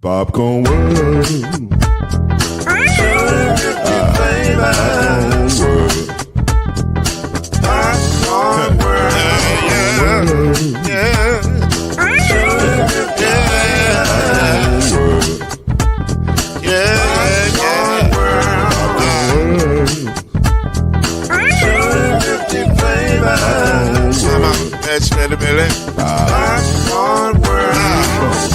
Popcorn World. Popcorn World. Yeah.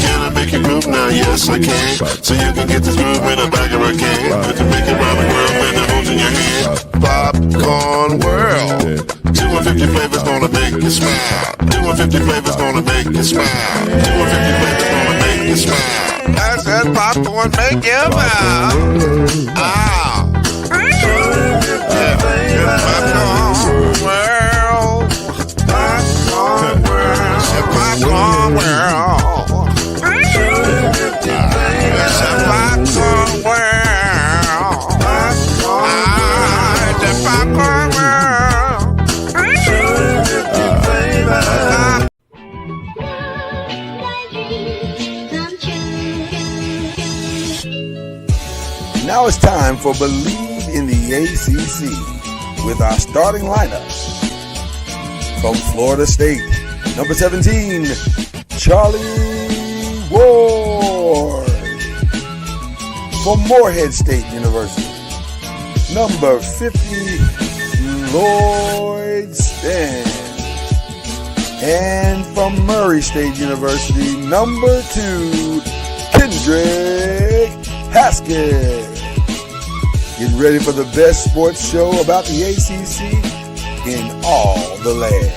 Can I make you groove now? Yes, I can. So you can get this groove in the back of a can. Put the make it round the world and the holes in your hand. Popcorn World. 250 flavors gonna make you smile. 250 flavors gonna make you smile. 250 flavors gonna make you smile. I said popcorn make you smile. Ah. Popcorn World. Popcorn World. Popcorn World. Now it's time for Believe in the ACC with our starting lineup. From Florida State, number 17, Charlie Ward. From Morehead State University, number 50, Lloyd Stan. And from Murray State University, number 2, Kendrick Haskett. Get ready for the best sports show about the ACC in all the land.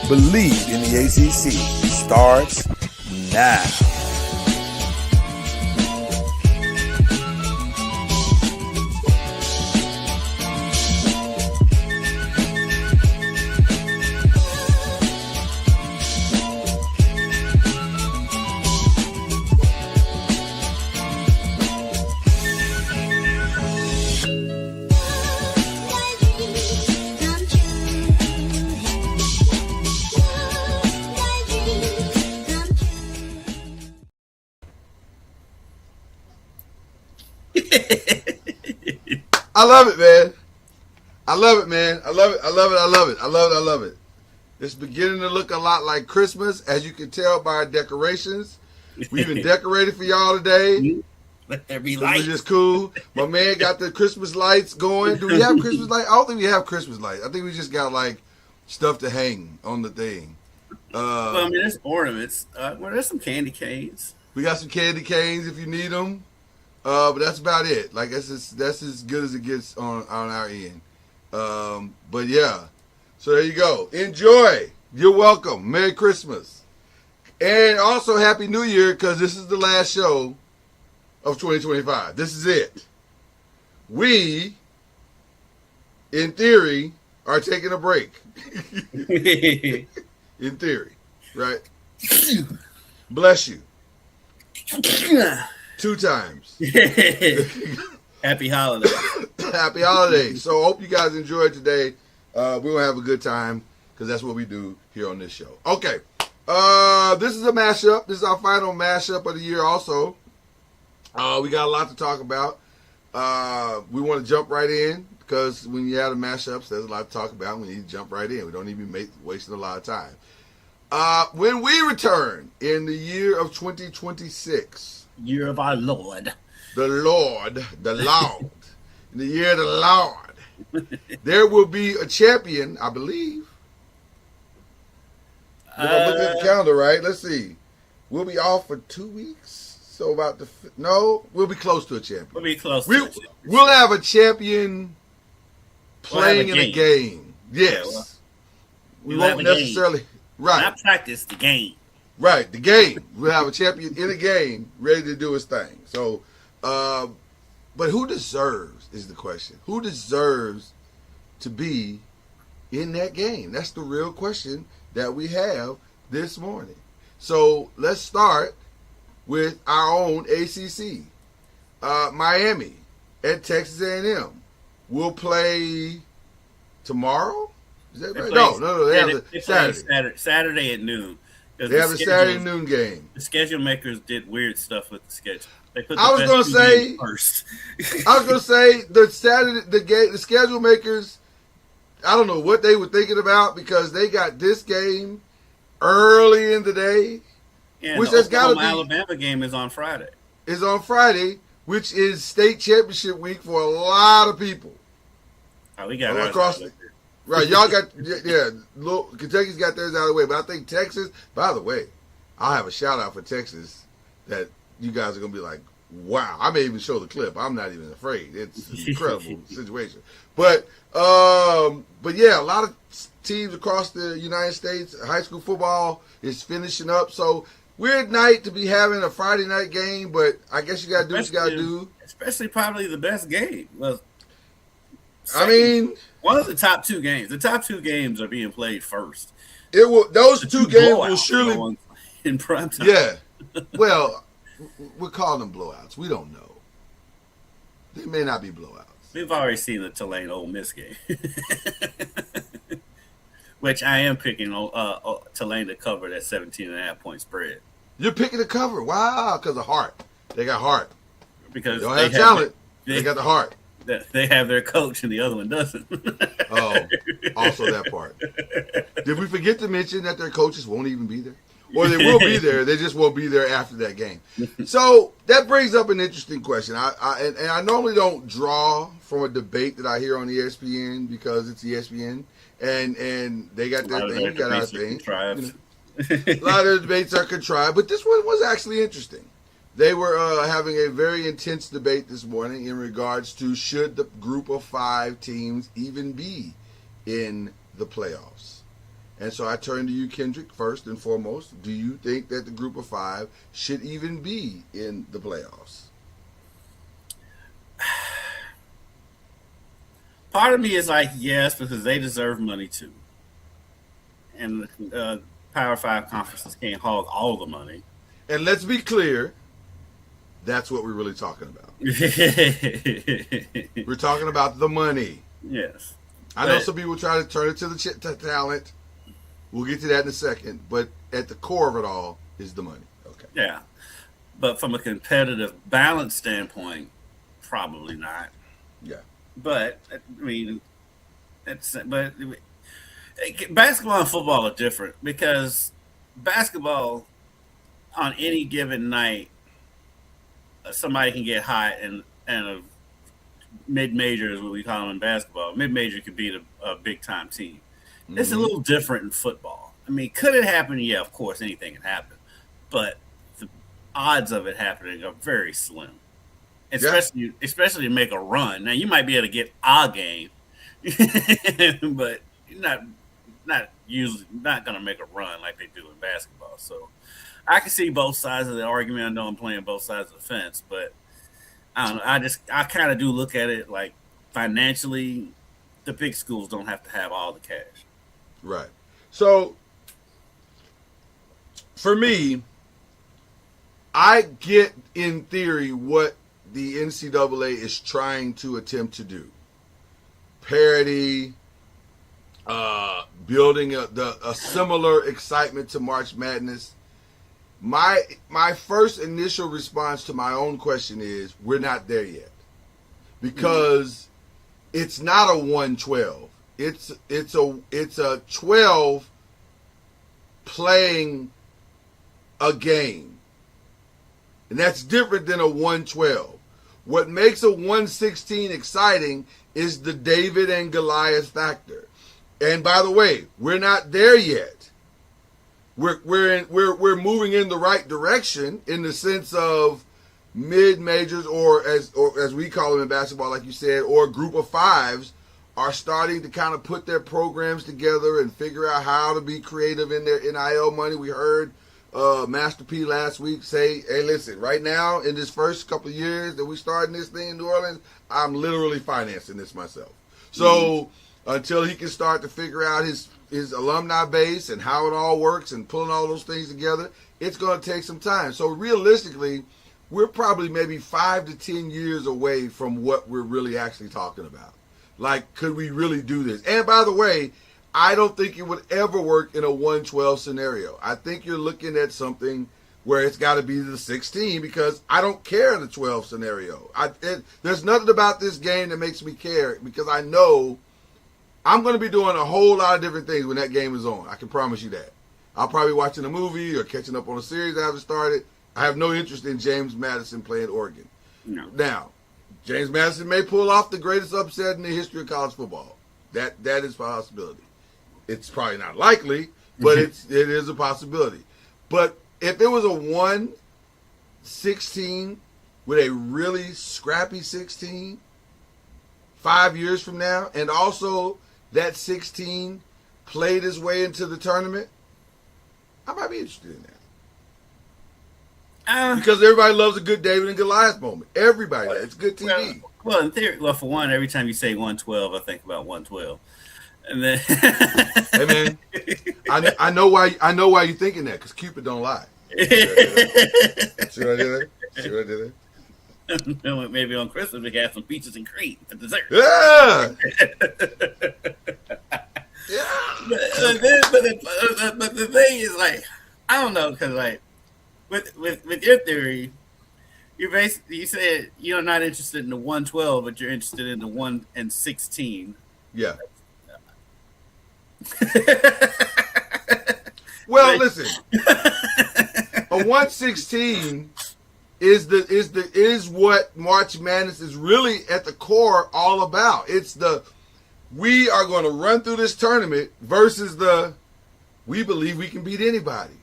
Believe in the ACC starts now. I love it, man. I love it, man. I love it. I love it. I love it. I love it. I love it. It's beginning to look a lot like Christmas, as you can tell by our decorations. We've been decorated for y'all today. Let there be light. Which is cool. My man got the Christmas lights going. Do we have Christmas lights? I don't think we have Christmas lights. I think we just got like stuff to hang on the thing. Well, I mean, there's ornaments. Well, there's some candy canes. We got some candy canes if you need them. But that's about it. Like that's as good as it gets on our end. But yeah. So there you go. Enjoy. You're welcome. Merry Christmas. And also Happy New Year, because this is the last show of 2025. This is it. We, in theory, are taking a break. In theory. Right? Bless you. 2 times. Happy holidays. Happy holidays. So hope you guys enjoyed today. We're going to have a good time because that's what we do here on this show. Okay. This is a mashup. This is our final mashup of the year also. We got a lot to talk about. We want to jump right in because when you have the mashups, there's a lot to talk about. We need to jump right in. We don't even wasting a lot of time. When we return in the year of 2026, year of our Lord. The Lord. In the year of the Lord, there will be a champion, I believe. Look at the calendar, right? Let's see. We'll be off for 2 weeks. So about we'll be close to a champion. We'll be close. We'll have a champion playing in a game. Yes. Yeah, we won't necessarily. Right. Not practice, the game. Right, the game. We'll have a champion in a game ready to do his thing. So, but who deserves is the question. Who deserves to be in that game? That's the real question that we have this morning. So let's start with our own ACC. Miami at Texas A&M will play tomorrow. Is that right? No. They have the Saturday Saturday at noon. They have a Saturday noon game. The schedule makers did weird stuff with the schedule. They put I was going to say first. I was going to say the schedule makers. I don't know what they were thinking about because they got this game early in the day, which has got to be. Alabama game is on Friday. Is on Friday, which is state championship week for a lot of people. Oh, we got across. Right, y'all got Kentucky's got theirs out of the way, but I think Texas. By the way, I'll have a shout out for Texas that you guys are gonna be like, wow. I may even show the clip. I'm not even afraid. It's an incredible situation. But yeah, a lot of teams across the United States, high school football is finishing up. So weird night to be having a Friday night game, but I guess you gotta do what you gotta do. Especially probably the best game. Well, I mean, one of the top two games. The top two games are being played first. It will. Those two games will surely in prime time. Yeah. Well, we're calling them blowouts. We don't know. They may not be blowouts. We've already seen the Tulane Ole Miss game, which I am picking Tulane to cover that 17.5-point spread. You're picking the cover. Wow, because of heart. They got heart. Because they don't have talent. They got the heart. They have their coach and the other one doesn't. Oh, also that part. Did we forget to mention that their coaches won't even be there? Or they will be there. They just won't be there after that game. So that brings up an interesting question. I normally don't draw from a debate that I hear on ESPN because it's ESPN and they got their thing. We got our thing. A lot of the debates are contrived, but this one was actually interesting. They were having a very intense debate this morning in regards to should the group of 5 teams even be in the playoffs. And so I turn to you, Kendrick, first and foremost. Do you think that the group of 5 should even be in the playoffs? Part of me is like, yes, because they deserve money too. And the Power 5 conferences can't hog all the money. And let's be clear, that's what we're really talking about. We're talking about the money. Yes. I know some people try to turn it to the talent. We'll get to that in a second. But at the core of it all is the money. Okay. Yeah. But from a competitive balance standpoint, probably not. Yeah. But, I mean, basketball and football are different because basketball on any given night, somebody can get hot and a mid-major is what we call them in basketball. Mid-major could beat a big-time team. Mm-hmm. It's a little different in football. I mean, could it happen? Yeah, of course, anything can happen. But the odds of it happening are very slim, especially to make a run. Now, you might be able to get a game, but you're not going to make a run like they do in basketball. So I can see both sides of the argument. I know I'm playing both sides of the fence, but I don't know. I kind of do look at it like financially, the big schools don't have to have all the cash. Right. So for me, I get in theory what the NCAA is trying to attempt to do. Parity, building a similar excitement to March Madness. My first initial response to my own question is we're not there yet because it's not a 1-12. It's a 12 playing a game, and that's different than a 1-12. What makes a 1-16 exciting is the David and Goliath factor. And by the way, we're not there yet. We're moving in the right direction in the sense of mid majors or as we call them in basketball, like you said, or group of 5s are starting to kind of put their programs together and figure out how to be creative in their NIL money. We heard Master P last week say, hey, listen, right now in this first couple of years that we starting this thing in New Orleans, I'm literally financing this myself. So until he can start to figure out his alumni base and how it all works and pulling all those things together, it's going to take some time. So realistically, we're probably maybe 5 to 10 years away from what we're really actually talking about. Like, could we really do this? And by the way, I don't think it would ever work in a 112 scenario. I think you're looking at something where it's got to be the 16 because I don't care in the 12 scenario. There's nothing about this game that makes me care because I know I'm going to be doing a whole lot of different things when that game is on. I can promise you that. I'll probably be watching a movie or catching up on a series I haven't started. I have no interest in James Madison playing Oregon. No. Now, James Madison may pull off the greatest upset in the history of college football. That is a possibility. It's probably not likely, but it is a possibility. But if it was a 1-16 with a really scrappy 16 5 years from now, and also that 16 played his way into the tournament, I might be interested in that. Because everybody loves a good David and Goliath moment. Everybody. It's good TV. Well, in theory, for one, every time you say 112, I think about 112. And then hey man, I know why you're thinking that, because Cupid don't lie. See what I did there? Maybe on Christmas we have some peaches and cream for dessert. Yeah. But the thing is, like, I don't know, because like with your theory, you said you're not interested in the 112, but you're interested in the 1-16. Yeah. Well, listen, a 1-16 is what March Madness is really at the core all about. It's we are going to run through this tournament versus we believe we can beat anybody.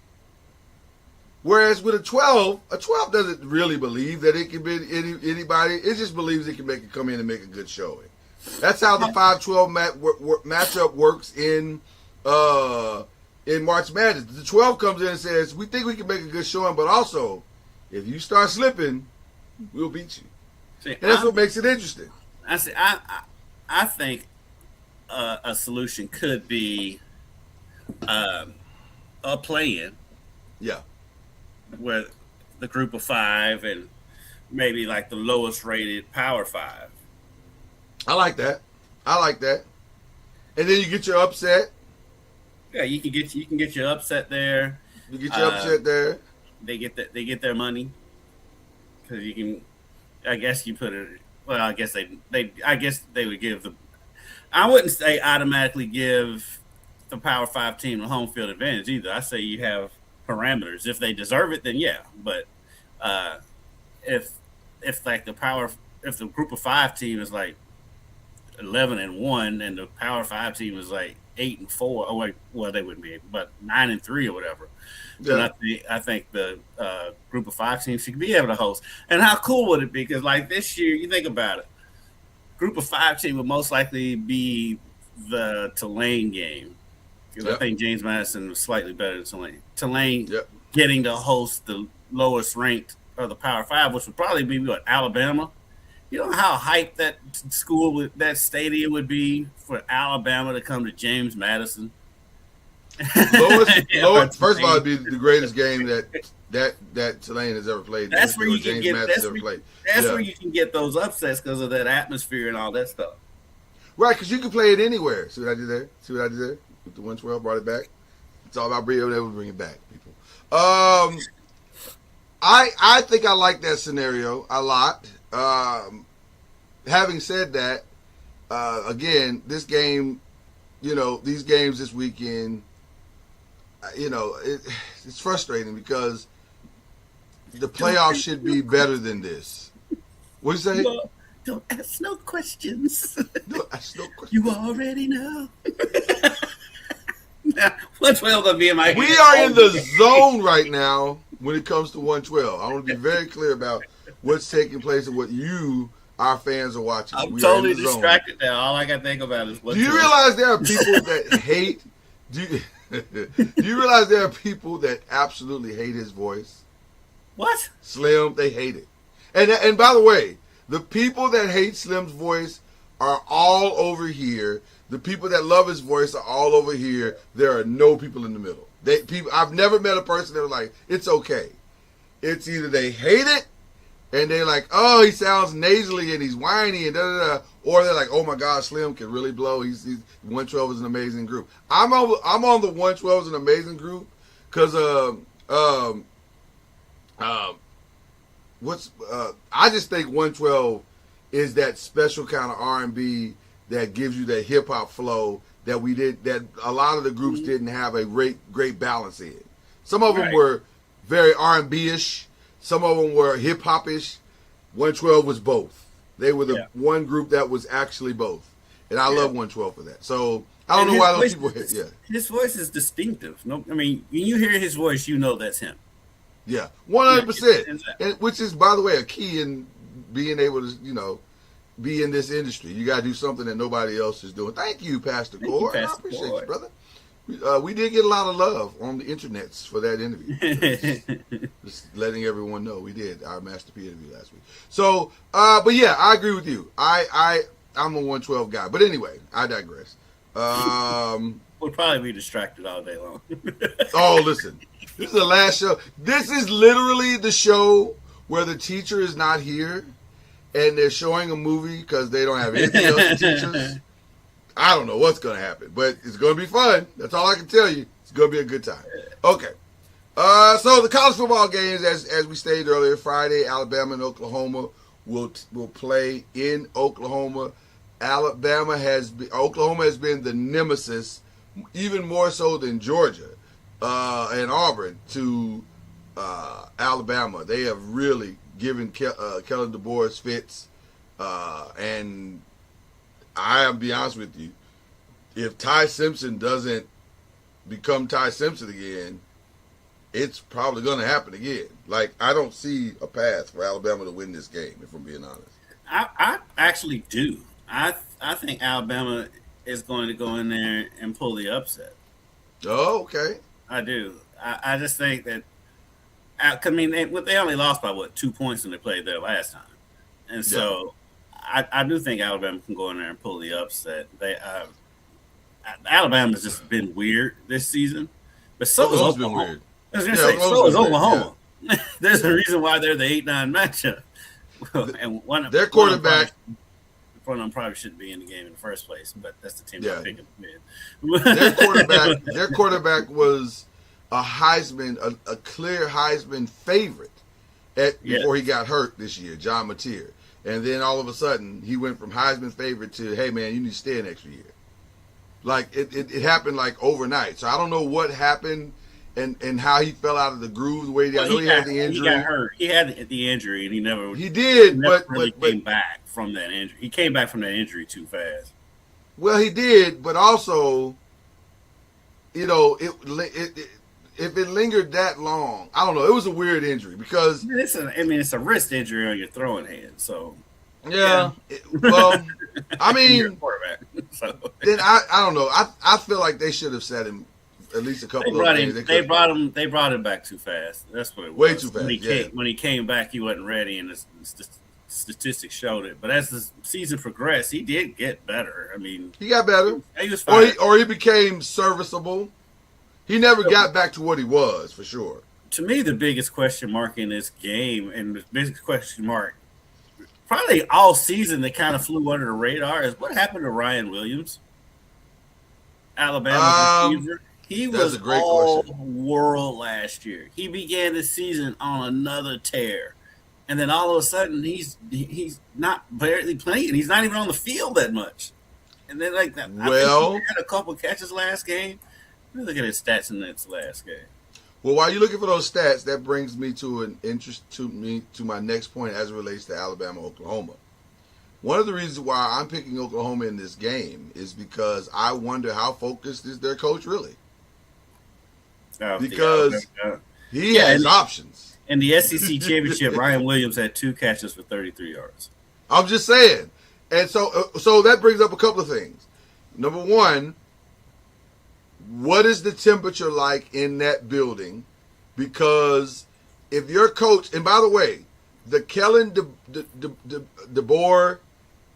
Whereas with a 12 doesn't really believe that it can beat anybody. It just believes it can come in and make a good showing. That's how the 5-12 matchup works in March Madness. The 12 comes in and says, we think we can make a good showing, but also, if you start slipping, we'll beat you. See, and that's what makes it interesting. I think a solution could be a play-in. Yeah. Where the group of 5 and maybe like the lowest rated Power 5. I like that. And then you get your upset. Yeah, you can get your upset there. You get your upset there. They get their money because you can. I guess you put it. Well, I guess they would give the. I wouldn't say automatically give the Power 5 team the home field advantage either. I say you have parameters. If they deserve it, then yeah. But if the group of 5 team is like 11-1 and the Power 5 team is like 8-4, oh wait, well they wouldn't be, but 9-3 or whatever. Yeah. And I think the group of 5 teams should be able to host. And how cool would it be? Because like this year, you think about it, group of 5 team would most likely be the Tulane game. Because I think James Madison was slightly better than Tulane. Tulane getting to host the lowest ranked of the Power 5, which would probably be what, Alabama. You know how hyped that that stadium would be for Alabama to come to James Madison. Lowest, first of all, it'd be the greatest game that Tulane has ever played. That's where you can get. That's where you can get those upsets because of that atmosphere and all that stuff. Right, because you can play it anywhere. See what I did there? With the 112, brought it back. It's all about being able to bring it back, people. I think I like that scenario a lot. Having said that, again, this game, these games this weekend, it's frustrating because the playoffs should be better than this. What do you say? Don't ask no questions. Don't ask no questions. You already know. 112 gonna be in my head. We are in the zone right now when it comes to 112. I want to be very clear about what's taking place and what our fans, are watching. I'm totally distracted now. All I can think about is 112. Do you realize there are people that hate? Do you realize there are people that absolutely hate his voice? What? Slim, they hate it. And by the way, the people that hate Slim's voice are all over here. The people that love his voice are all over here. There are no people in the middle. I've never met a person that was like, it's okay. It's either they hate it and they're like, oh, he sounds nasally and he's whiny and da da da, or they're like, oh my God, Slim can really blow. He's 112 is an amazing group. I'm on the 112 is an amazing group because I just think 112 is that special kind of R&B that gives you that hip hop flow that a lot of the groups didn't have a great balance in. Some of them were very R&B-ish. Some of them were hip hop-ish. 112 was both. They were the one group that was actually both, and I love 112 for that. So I don't know why those people. His voice is distinctive. No, I mean when you hear his voice, you know that's him. Yeah, 100%. Which is, by the way, a key in being able to, be in this industry. You got to do something that nobody else is doing. Thank you, Pastor Core. I appreciate you, brother. We did get a lot of love on the internets for that interview. Just letting everyone know we did our Master P interview last week. So, but yeah, I agree with you. I'm a 112 guy. But anyway, I digress. We'll probably be distracted all day long. Oh, listen. This is the last show. This is literally the show where the teacher is not here and they're showing a movie because they don't have anything else to teach us. I don't know what's going to happen, but it's going to be fun. That's all I can tell you. It's going to be a good time. Okay. So the college football games, as we stated earlier, Friday, Alabama and Oklahoma will play in Oklahoma. Oklahoma has been the nemesis, even more so than Georgia and Auburn, to Alabama. They have really given Kellen DeBoer fits, and I'll be honest with you, if Ty Simpson doesn't become Ty Simpson again, it's probably going to happen again. Like, I don't see a path for Alabama to win this game, if I'm being honest. I actually do. I think Alabama is going to go in there and pull the upset. Oh, okay. I do. I just think that, I mean, they only lost by, 2 points when they played there last time. And so I do think Alabama can go in there and pull the upset. Alabama's just been weird this season. But so is Oklahoma. Been weird. I was going to say, so is Oklahoma. Yeah. There's a reason why they're the 8-9 matchup. And their quarterback. One of them probably shouldn't be in the game in the first place, but that's the team I'm picking. Their quarterback was a Heisman, a clear Heisman favorite before he got hurt this year, John Mateer. And then all of a sudden, he went from Heisman favorite to, hey, man, you need to stay an extra year. Like, it happened, like, overnight. So I don't know what happened and how he fell out of the groove the way he had the injury. He got hurt. He had the injury, and he never came back from that injury. He came back from that injury too fast. Well, he did, but also, if it lingered that long, I don't know. It was a weird injury because it's a wrist injury on your throwing hand. So I mean, quarterback. So then I don't know. I feel like they should have set him at least a couple of games. They brought him back too fast. That's what it was. Way too fast. When he came back, he wasn't ready, and the statistics showed it. But as the season progressed, he did get better. I mean, he got better. He was fine. Or he became serviceable. He never got back to what he was, for sure. To me, the biggest question mark in this game, and the biggest question mark probably all season that kind of flew under the radar, is what happened to Ryan Williams, Alabama receiver. He was all world last year. He began the season on another tear. And then all of a sudden, he's not barely playing. He's not even on the field that much. And then, like that, well, he had a couple catches last game. Let me look at his stats in that last game. Well, while you're looking for those stats, that brings me to my next point as it relates to Alabama, Oklahoma. One of the reasons why I'm picking Oklahoma in this game is because I wonder how focused is their coach really. Because he has options. In the SEC championship, Ryan Williams had 2 catches for 33 yards. I'm just saying. And so that brings up a couple of things. Number one, what is the temperature like in that building? Because if your coach, and by the way, the Kellen DeBoer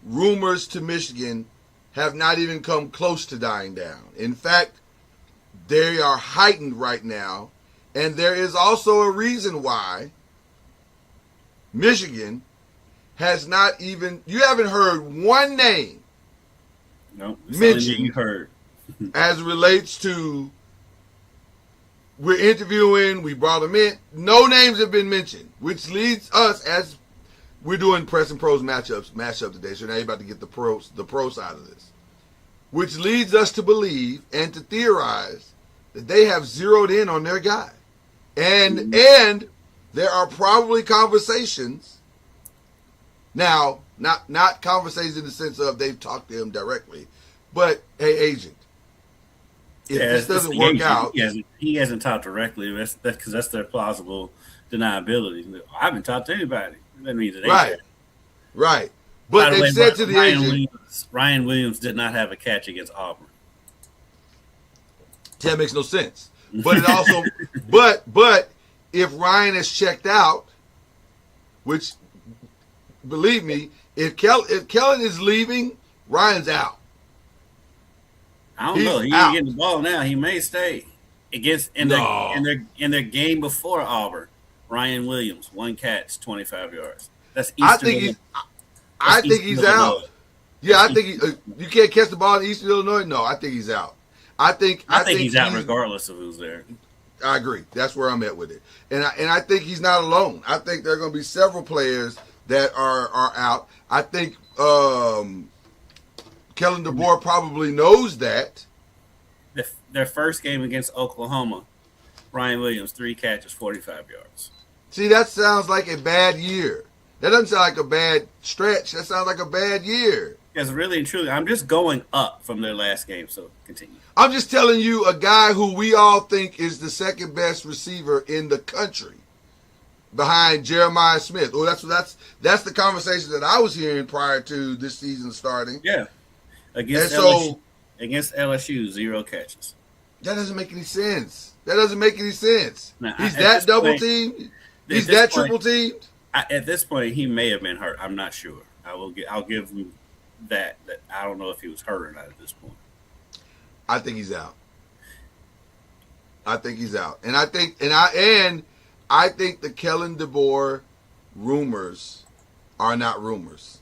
rumors to Michigan have not even come close to dying down. In fact, they are heightened right now, and there is also a reason why Michigan has not even, you haven't heard one name mentioned you heard. as it relates to, we're interviewing, we brought them in. No names have been mentioned, which leads us, as we're doing press and pros mashup today, so now you're about to get the pro side of this, which leads us to believe and to theorize that they have zeroed in on their guy. And there are probably conversations now, not conversations in the sense of they've talked to him directly, but hey, agent, if this doesn't work out, he hasn't talked directly. That's because that's their plausible deniability. I haven't talked to anybody. That means it ain't right. But they said to the agent, Ryan Williams did not have a catch against Auburn. That makes no sense. But it also, but if Ryan is checked out, which, believe me, if Kellen is leaving, Ryan's out. I don't know. He ain't getting the ball now. He may stay in their game before Auburn. Ryan Williams, 1 catch, 25 yards. That's Eastern. I think he's out. Yeah, I think you can't catch the ball in Eastern Illinois. No, I think he's out. I think he's out regardless of who's there. I agree. That's where I'm at with it. And I think he's not alone. I think there are going to be several players that are out. I think Kellen DeBoer probably knows that. Their first game against Oklahoma, Ryan Williams, 3 catches, 45 yards. See, that sounds like a bad year. That doesn't sound like a bad stretch. That sounds like a bad year. Yes, really and truly. I'm just going up from their last game, so continue. I'm just telling you, a guy who we all think is the second best receiver in the country, behind Jeremiah Smith. Oh, that's the conversation that I was hearing prior to this season starting. Yeah, against LSU, 0 catches. That doesn't make any sense. Now, he's that double teamed. He's that triple teamed. At this point, he may have been hurt. I'm not sure. I'll give him that I don't know if he was hurt or not at this point. I think he's out. And I think the Kellen DeBoer rumors are not rumors.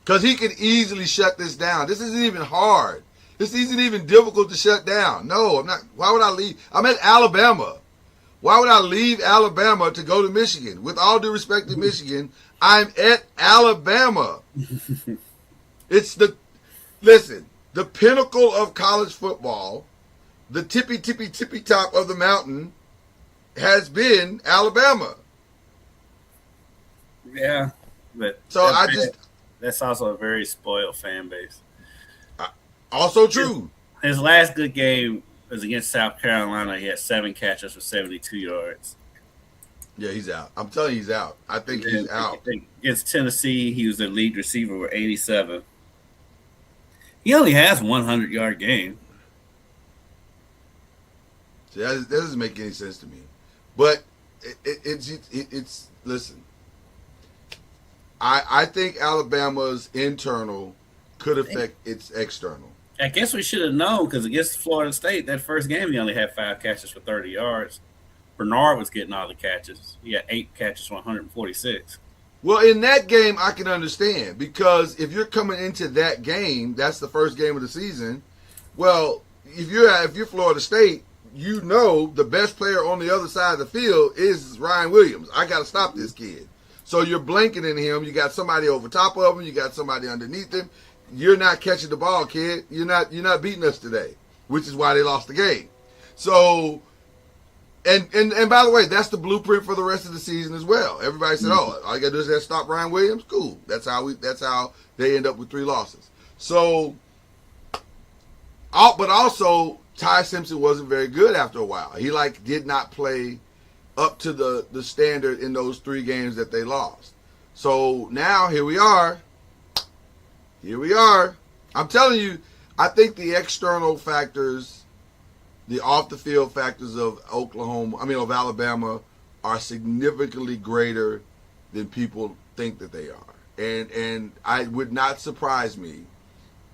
Because he could easily shut this down. This isn't even hard. This isn't even difficult to shut down. No, I'm not. Why would I leave? I'm at Alabama. Why would I leave Alabama to go to Michigan? With all due respect to Michigan, I'm at Alabama. It's the pinnacle of college football, the tippy top of the mountain has been Alabama. Yeah, but so that's also a very spoiled fan base. Also true. His last good game was against South Carolina. He had 7 catches for 72 yards. Yeah, he's out. I'm telling you, he's out. I think he's out. Against Tennessee, he was the lead receiver with 87. He only has 100-yard game. See, that doesn't make any sense to me. But it's listen. I think Alabama's internal could affect its external. I guess we should have known because against Florida State, that first game, he only had 5 catches for 30 yards. Bernard was getting all the catches. He had 8 catches for 146. Well, in that game, I can understand because if you're coming into that game, that's the first game of the season. Well, if you're Florida State, you know the best player on the other side of the field is Ryan Williams. I got to stop this kid. So you're blanketing him. You got somebody over top of him. You got somebody underneath him. You're not catching the ball, kid. You're not beating us today, which is why they lost the game. So, and by the way, that's the blueprint for the rest of the season as well. Everybody said, "Oh, all you gotta do is stop Ryan Williams." Cool. That's how they end up with 3 losses. So, but also Ty Simpson wasn't very good after a while. He did not play up to the standard in those 3 games that they lost. So now here we are. I'm telling you, I think the external factors, the off the field factors of Alabama are significantly greater than people think that they are. And it would not surprise me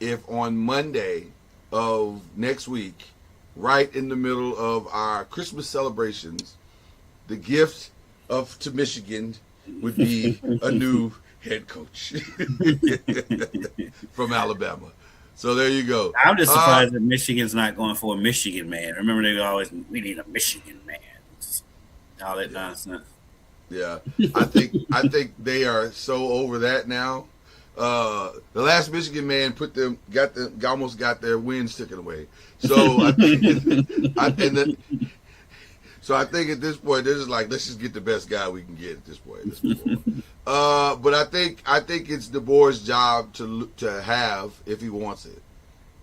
if on Monday of next week, right in the middle of our Christmas celebrations, the gift to Michigan would be a new head coach from Alabama. So there you go. I'm just surprised that Michigan's not going for a Michigan man. Remember, we need a Michigan man. Just all that nonsense. Yeah, I think they are so over that now. The last Michigan man almost got their wins taken away. So I think so I think at this point they're just like, let's just get the best guy we can get at this point. But I think it's DeBoer's job to have if he wants it,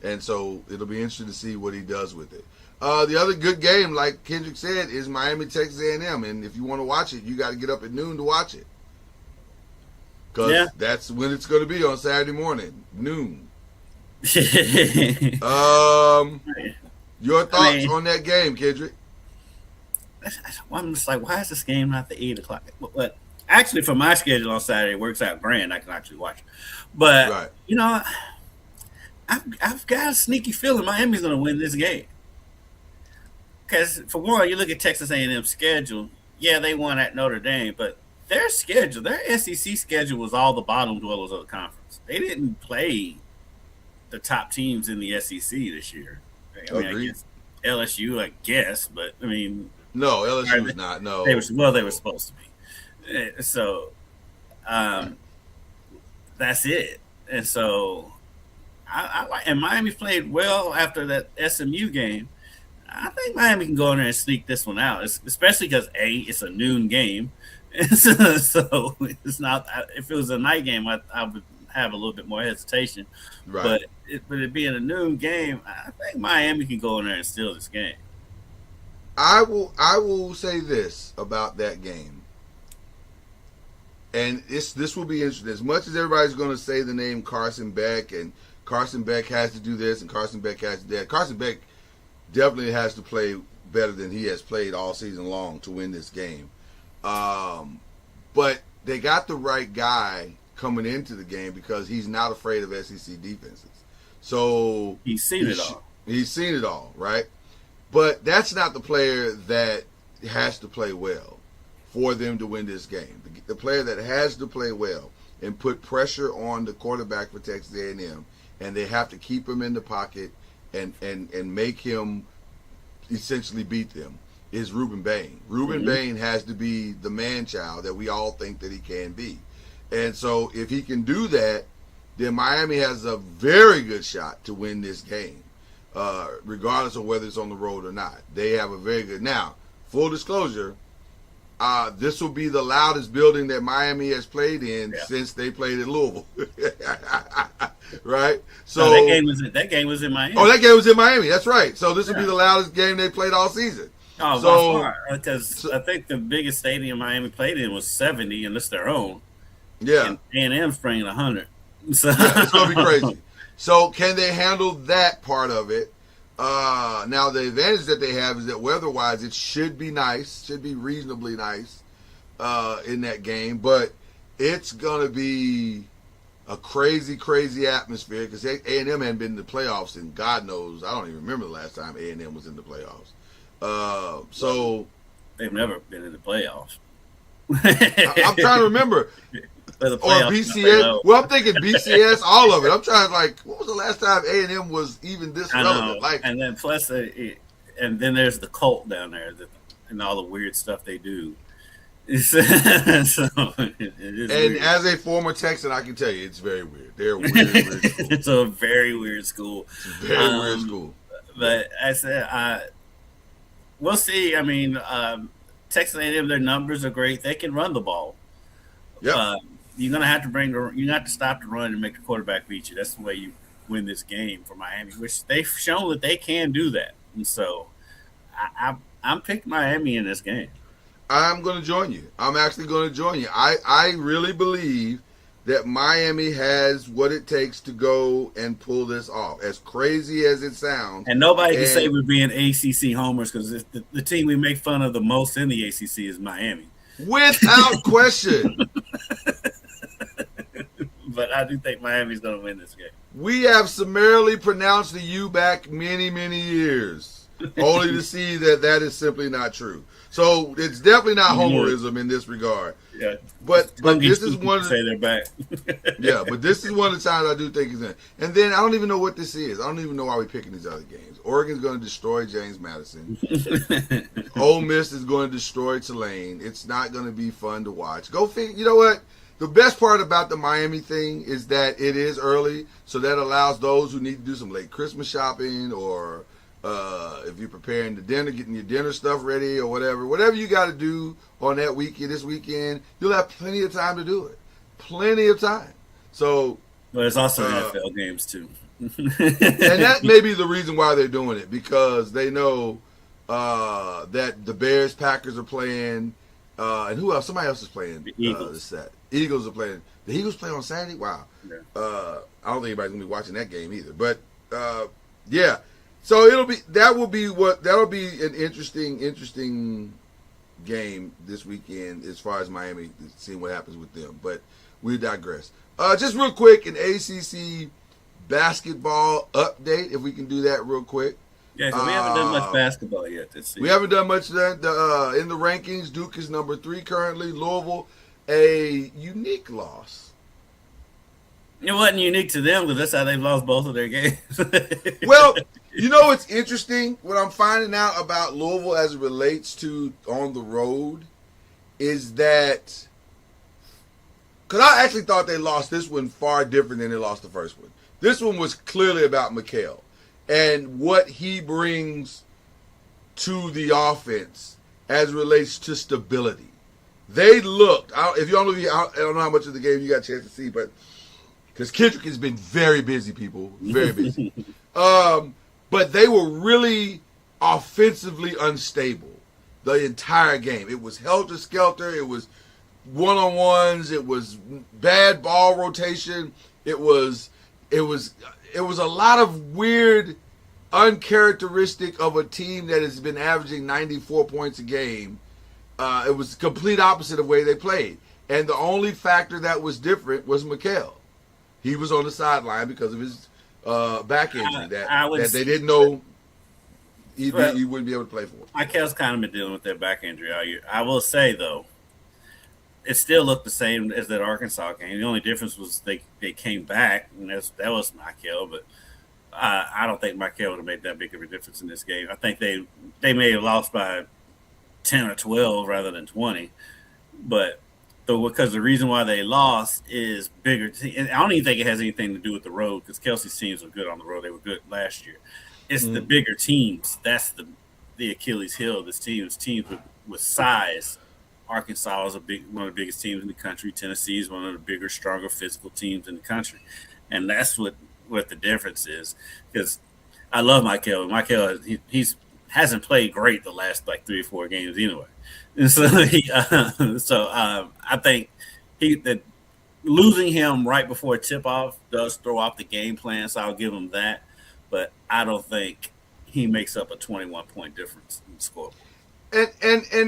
and so it'll be interesting to see what he does with it. The other good game, like Kendrick said, is Miami Texas A&M, and if you want to watch it, you got to get up at noon to watch it, because that's when it's going to be on Saturday morning, noon. Your thoughts on that game, Kendrick? I'm just like, why is this game not the 8 o'clock? But actually, for my schedule on Saturday, it works out grand. I can actually watch it. But, I've got a sneaky feeling Miami's going to win this game. Because, for one, you look at Texas A&M's schedule. Yeah, they won at Notre Dame, but their schedule, their SEC schedule was all the bottom dwellers of the conference. They didn't play the top teams in the SEC this year. I guess LSU, but I mean, no, LSU was not. No, they were supposed to be. So, that's it. And so, and Miami played well after that SMU game. I think Miami can go in there and sneak this one out, especially because it's a noon game. So it's not. If it was a night game, I would have a little bit more hesitation. Right. But it being a noon game, I think Miami can go in there and steal this game. I will say this about that game, and this will be interesting. As much as everybody's going to say the name Carson Beck, and Carson Beck has to do this, and Carson Beck has to do that, Carson Beck definitely has to play better than he has played all season long to win this game. But they got the right guy coming into the game because he's not afraid of SEC defenses. So he's seen it all. He's seen it all, right? But that's not the player that has to play well for them to win this game. The player that has to play well and put pressure on the quarterback for Texas A&M, and they have to keep him in the pocket and make him essentially beat them, is Ruben Bain. Ruben Bain has to be the man-child that we all think that he can be. And so if he can do that, then Miami has a very good shot to win this game, regardless of whether it's on the road or not. They have a very good... Now, full disclosure, this will be the loudest building that Miami has played in since they played in Louisville. Right? So that game was in Miami. Oh, that game was in Miami. That's right. So this will be the loudest game they played all season. Oh, so, by far. Because I think the biggest stadium Miami played in was 70, and it's their own. Yeah. And A&M's bringing 100. So it's going to be crazy. So can they handle that part of it? Now, the advantage that they have is that weather-wise, it should be nice, should be reasonably nice in that game. But it's going to be a crazy, crazy atmosphere because A&M hadn't been in the playoffs in God knows. I don't even remember the last time A&M was in the playoffs. So they've never been in the playoffs. I'm trying to remember. Or BCS. Well, I'm thinking BCS, all of it. I'm trying what was the last time A&M was even this relevant? And then plus, and then there's the cult down there and all the weird stuff they do. So, as a former Texan, I can tell you it's very weird. They're weird school. It's a very weird school. It's a very weird school. But I said, we'll see. I mean, Texas A&M, their numbers are great. They can run the ball. Yeah. You're gonna have to stop the run and make the quarterback beat you. That's the way you win this game for Miami, which they've shown that they can do that. And so, I'm picking Miami in this game. I'm going to join you. I'm actually going to join you. I really believe that Miami has what it takes to go and pull this off. As crazy as it sounds. And nobody can say we're being ACC homers because the team we make fun of the most in the ACC is Miami. Without question. But I do think Miami's going to win this game. We have summarily pronounced the U back many, many years. only to see that is simply not true. So it's definitely not homerism in this regard. Yeah, but this is one of say they're back. Yeah, but this is one of the times I do think it's in. And then I don't even know what this is. I don't even know why we're picking these other games. Oregon's going to destroy James Madison. Ole Miss is going to destroy Tulane. It's not going to be fun to watch. Go figure. You know what? The best part about the Miami thing is that it is early, so that allows those who need to do some late Christmas shopping, or if you're preparing the dinner, getting your dinner stuff ready, or whatever you got to do on that weekend, this weekend, you'll have plenty of time to do it. Plenty of time. So, but there's also NFL games too, and that may be the reason why they're doing it, because they know that the Bears, Packers are playing, and who else? Somebody else is playing. The Eagles. This Saturday. Eagles are playing. The Eagles play on Saturday. Wow. Yeah. I don't think anybody's gonna be watching that game either. But yeah. So that'll be an interesting game this weekend as far as Miami, seeing what happens with them. But we digress. Just real quick, an ACC basketball update, if we can do that real quick. Yeah, we haven't done much basketball yet this season. We haven't done much in the rankings. Duke is number 3 currently. Louisville, a unique loss. It wasn't unique to them, because that's how they've lost both of their games. Well, you know what's interesting? What I'm finding out about Louisville as it relates to on the road is that, because I actually thought they lost this one far different than they lost the first one. This one was clearly about Mikal and what he brings to the offense as it relates to stability. They looked, I don't know how much of the game you got a chance to see, but because Kendrick has been very busy, people, very busy. But they were really offensively unstable the entire game. It was helter-skelter. It was one-on-ones. It was bad ball rotation. It was a lot of weird, uncharacteristic of a team that has been averaging 94 points a game. It was the complete opposite of the way they played. And the only factor that was different was Mikal. He was on the sideline because of his back injury that they didn't know he wouldn't be able to play for. Mikal's kind of been dealing with that back injury all year. I will say, though, it still looked the same as that Arkansas game. The only difference was they came back, and that was Mikal. But I don't think Mikal would have made that big of a difference in this game. I think they may have lost by 10 or 12 rather than 20. But because the reason why they lost is bigger. And I don't even think it has anything to do with the road, because Kelsey's teams were good on the road. They were good last year. It's the bigger teams. That's the Achilles heel of this team. It's teams with size. Arkansas is one of the biggest teams in the country. Tennessee is one of the bigger, stronger physical teams in the country. And that's what the difference is. Because I love Mikal. Mikal, he's hasn't played great the last 3 or 4 games anyway. And so I think that losing him right before tip-off does throw off the game plan, so I'll give him that. But I don't think he makes up a 21-point difference in the scoreboard. And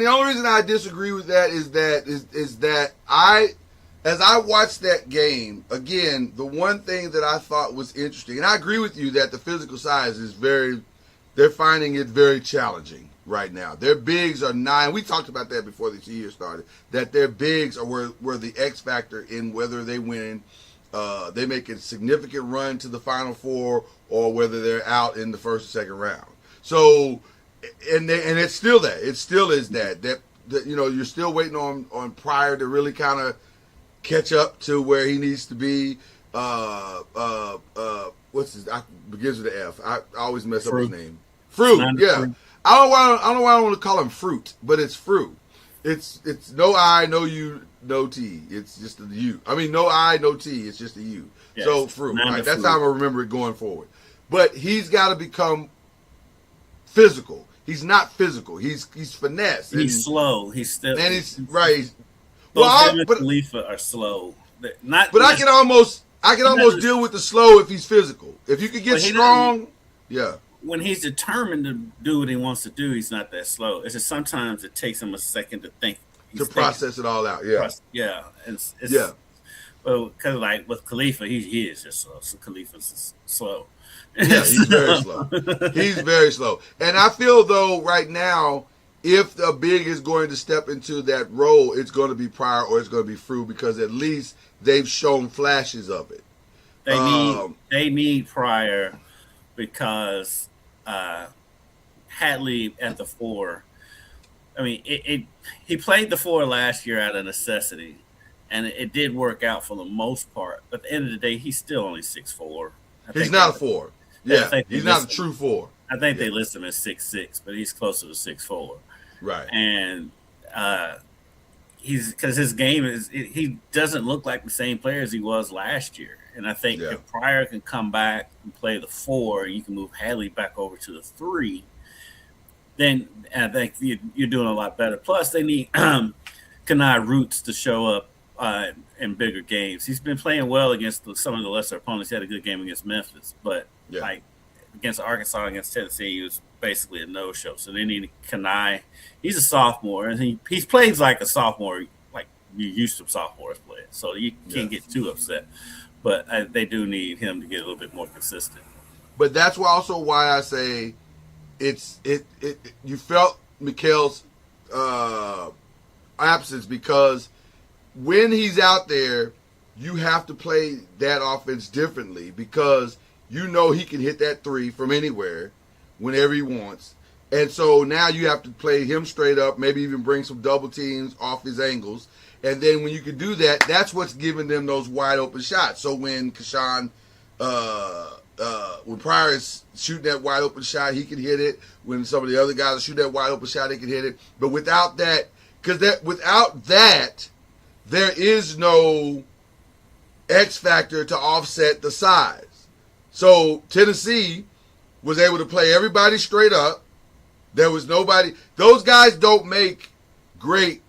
the only reason I disagree with that is that as I watched that game, again, the one thing that I thought was interesting, and I agree with you that the physical size is they're finding it very challenging right now. Their bigs are 9. We talked about that before this year started, that their bigs were the X factor in whether they win, they make a significant run to the Final Four, or whether they're out in the first or second round. So, and it's still that. It still is that you're still waiting on Pryor to really kind of catch up to where he needs to be. What's his? Begins with an F. I always mess up his name. Fruit. Yeah. Fruit. I don't know why I don't want to call him Fruit, but it's Fruit. It's no I, no U, no T. It's just a U. I mean, no I, no T. It's just a U. Yes. So Fruit. Right? That's how I'm gonna remember it going forward. But he's got to become physical. He's not physical. He's finesse. He's slow. He's still. And he's right. Both Khalifa are slow. I can almost deal with the slow if he's physical. If you could get strong, yeah. When he's determined to do what he wants to do, he's not that slow. It's just sometimes it takes him a second to think. To process it all out, yeah. Yeah. Well, because like with Khalifa, he is just slow. So Khalifa's just slow. Yeah, he's very slow. He's very slow. And I feel though right now, if the big is going to step into that role, it's going to be Pryor or it's going to be Frew because at least they've shown flashes of it. They need Pryor because Hadley at the 4. I mean, he played the 4 last year out of necessity, and it did work out for the most part. But at the end of the day, he's still only 6'4". He's not a 4. Yeah, he's not a true 4. I think they list him as 6'6", but he's closer to 6'4". Right. And because his game he doesn't look like the same player as he was last year. And I think if Pryor can come back and play the 4, and you can move Hadley back over to the 3, then I think you're doing a lot better. Plus, they need Kanai Roots to show up in bigger games. He's been playing well against some of the lesser opponents. He had a good game against Memphis, but like against Arkansas, against Tennessee, he was basically a no-show. So they need Kanai. He's a sophomore, and he plays like a sophomore, like you used to sophomores play. So you can't get too upset. But they do need him to get a little bit more consistent. But that's also why I say you felt Mikel's absence because when he's out there, you have to play that offense differently because you know he can hit that 3 from anywhere whenever he wants. And so now you have to play him straight up, maybe even bring some double teams off his angles. And then when you can do that, that's what's giving them those wide open shots. So when Kashawn, when Pryor is shooting that wide open shot, he can hit it. When some of the other guys shoot that wide open shot, they can hit it. But without that, without that, there is no X factor to offset the size. So Tennessee was able to play everybody straight up. There was nobody. Those guys don't make great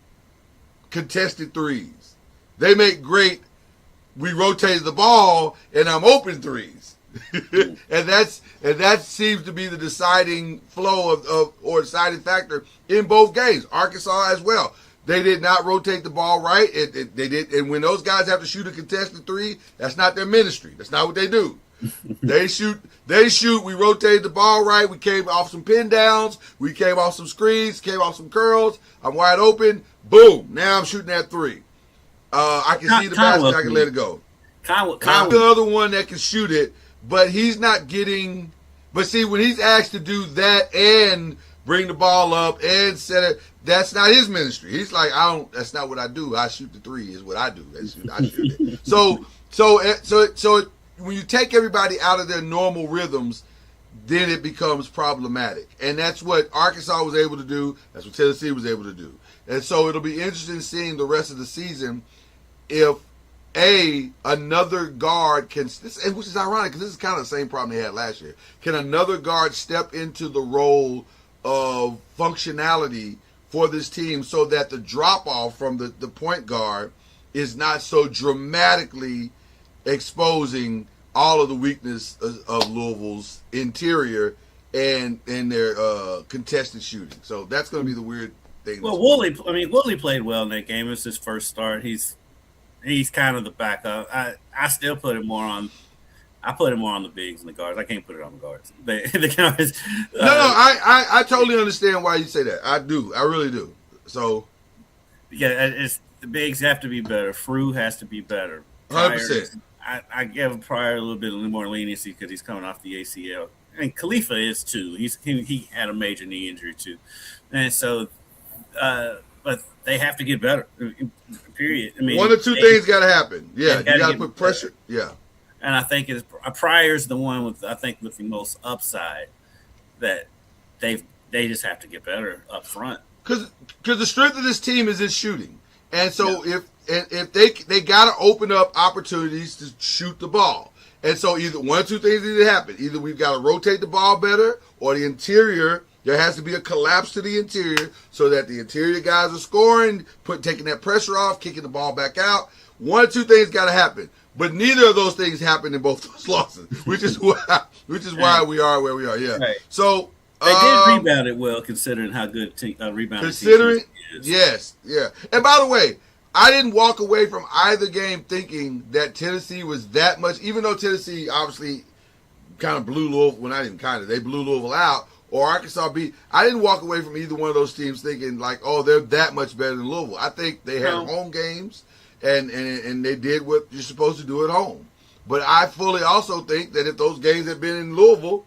contested threes. They make great, we rotated the ball and I'm open threes. and that seems to be the deciding flow or deciding factor in both games. Arkansas as well. They did not rotate the ball right. They did, and when those guys have to shoot a contested 3, that's not their ministry. That's not what they do. They shoot. We rotated the ball right. We came off some pin downs. We came off some screens. Came off some curls. I'm wide open. Boom. Now I'm shooting that 3. I can see the basket. I can let it go. I'm the other one that can shoot it, but he's not getting. But see, when he's asked to do that and bring the ball up and set it, that's not his ministry. He's like, that's not what I do. I shoot the 3 is what I do. I shoot it. So when you take everybody out of their normal rhythms, then it becomes problematic. And that's what Arkansas was able to do. That's what Tennessee was able to do. And so it'll be interesting seeing the rest of the season if another guard can, which is ironic because this is kind of the same problem they had last year. Can another guard step into the role of functionality for this team so that the drop-off from the point guard is not so dramatically exposing all of the weakness of Louisville's interior and their contested shooting. So that's going to be the weird thing. Well, Woolley played well in that game. It was his first start. He's kind of the backup. I still put him more on. I put him more on the bigs and the guards. I can't put it on the guards. The guards. I totally understand why you say that. I do. I really do. So yeah, the bigs have to be better. Frew has to be better. 100%. I give Pryor a little bit more leniency because he's coming off the ACL, and Khalifa is too. He had a major knee injury too, and so, but they have to get better. Period. I mean, one of two things got to happen. Yeah, you got to put pressure. Yeah, and I think Pryor's the one with the most upside that they just have to get better up front. Because the strength of this team is its shooting, and so if they got to open up opportunities to shoot the ball. And so either one or two things need to happen. Either we've got to rotate the ball better, or the interior, there has to be a collapse to the interior so that the interior guys are scoring, taking that pressure off, kicking the ball back out. One or two things got to happen. But neither of those things happened in both those losses, which is why we are where we are. Yeah. Right. So they did rebound it well, considering how good rebounding. Considering, yes, yeah. And by the way, I didn't walk away from either game thinking that Tennessee was that much, even though Tennessee obviously kind of blew Louisville, well, not even kind of, they blew Louisville out, or Arkansas beat. I didn't walk away from either one of those teams thinking like, oh, they're that much better than Louisville. I think they had home games, and they did what you're supposed to do at home. But I fully also think that if those games had been in Louisville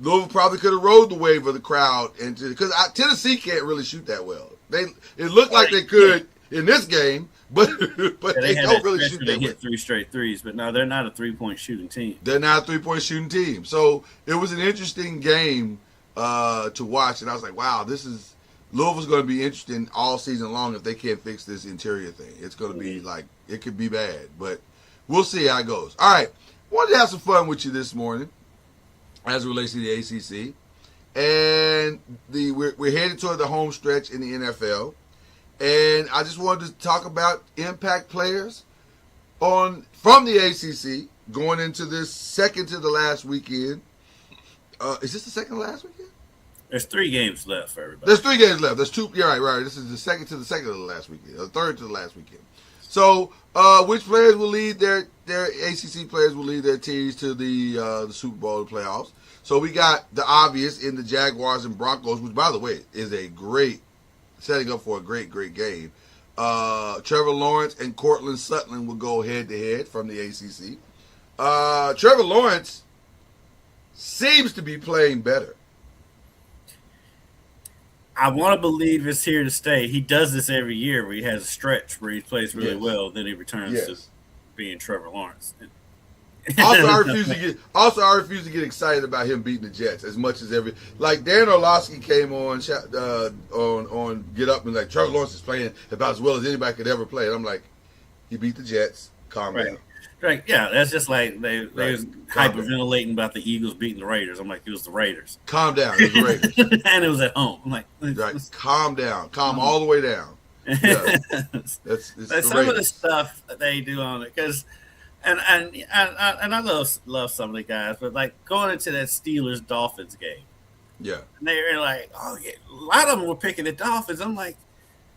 probably could have rode the wave of the crowd, because Tennessee can't really shoot that well. It looked like they could in this game, but they don't really shoot that well. They hit 3 straight threes, but no, they're not a 3-point shooting team. They're not a 3-point shooting team. So it was an interesting game to watch, and I was like, wow, Louisville's going to be interesting all season long if they can't fix this interior thing. It's going to be like, it could be bad, but we'll see how it goes. All right, wanted to have some fun with you this morning as it relates to the ACC. And we're headed toward the home stretch in the NFL. And I just wanted to talk about impact players from the ACC going into this second to the last weekend. Is this the second to last weekend? There's 3 games left for everybody. There's 3 games left. There's 2. You're right. This is the second to the last weekend, or third to the last weekend. So, which players will lead their ACC players will lead their teams to the Super Bowl playoffs? So we got the obvious in the Jaguars and Broncos, which, by the way, is setting up for a great game. Trevor Lawrence and Cortland Sutton will go head-to-head from the ACC. Trevor Lawrence seems to be playing better. I want to believe it's here to stay. He does this every year where he has a stretch where he plays really well, then he returns to being Trevor Lawrence. Also, I refuse to get excited about him beating the Jets as much as like Dan Orlovsky came on Get Up and like Trevor Lawrence is playing about as well as anybody could ever play. And I'm like, he beat the Jets. Calm down. Right, yeah, that's just like they was hyperventilating about the Eagles beating the Raiders. I'm like, it was the Raiders. Calm down, it was the Raiders, and it was at home. I'm like, calm down, all the way down. Yeah. It's some of the stuff that they do on it because. And I love some of the guys, but like going into that Steelers Dolphins game, and they were like, oh yeah, a lot of them were picking the Dolphins. I'm like,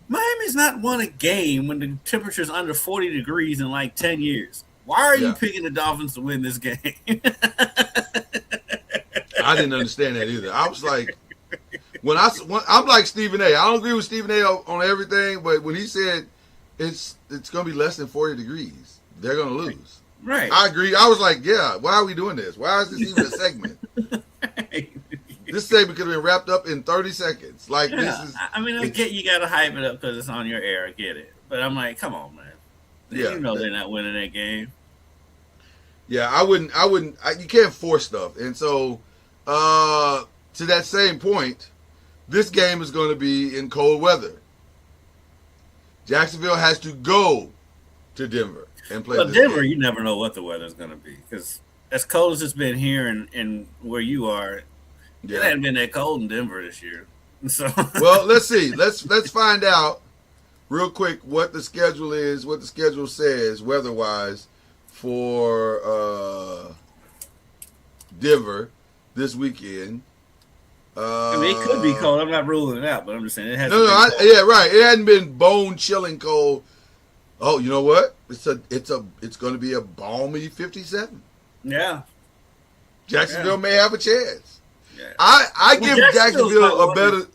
Miami's not won a game when the temperature's under 40 degrees in like 10 years. Why are you picking the Dolphins to win this game? I didn't understand that either. I was like, I'm like Stephen A. I don't agree with Stephen A. on everything, but when he said it's going to be less than 40 degrees, they're going to lose. Right. I agree. I was like, yeah, why are we doing this? Why is this even a segment? This segment could have been wrapped up in 30 seconds. Like this is. I mean, I get you got to hype it up because it's on your air. I get it, but I'm like, come on, man. You know they're not winning that game. Yeah, I wouldn't. You can't force stuff, and so to that same point, this game is going to be in cold weather. Jacksonville has to go to Denver and play. Well, Denver, game. You never know what the weather's going to be because as cold as it's been here and where you are, it hasn't been that cold in Denver this year. So, well, let's see. Let's find out real quick what the schedule is. What the schedule says weather-wise for Denver this weekend. I mean, it could be cold. I'm not ruling it out, but I'm just saying it has. Right. It hadn't been bone-chilling cold. Oh, you know what? It's going to be a balmy 57. Yeah. Jacksonville may have a chance. Yeah. I give Jacksonville a better.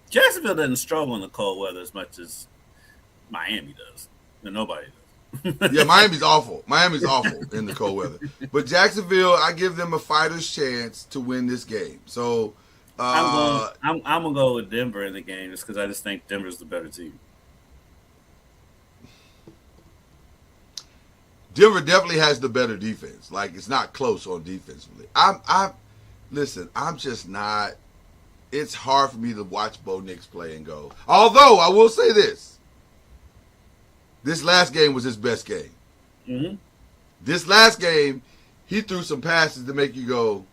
Jacksonville doesn't struggle in the cold weather as much as Miami does. And nobody does. Yeah, Miami's awful. Miami's awful in the cold weather. But Jacksonville, I give them a fighter's chance to win this game. So I'm gonna go with Denver in the game just because I just think Denver's the better team. Denver definitely has the better defense. Like, it's not close on defensively. Listen, I'm just not. It's hard for me to watch Bo Nix play and go. Although I will say this: this last game was his best game. Mm-hmm. This last game, he threw some passes to make you go,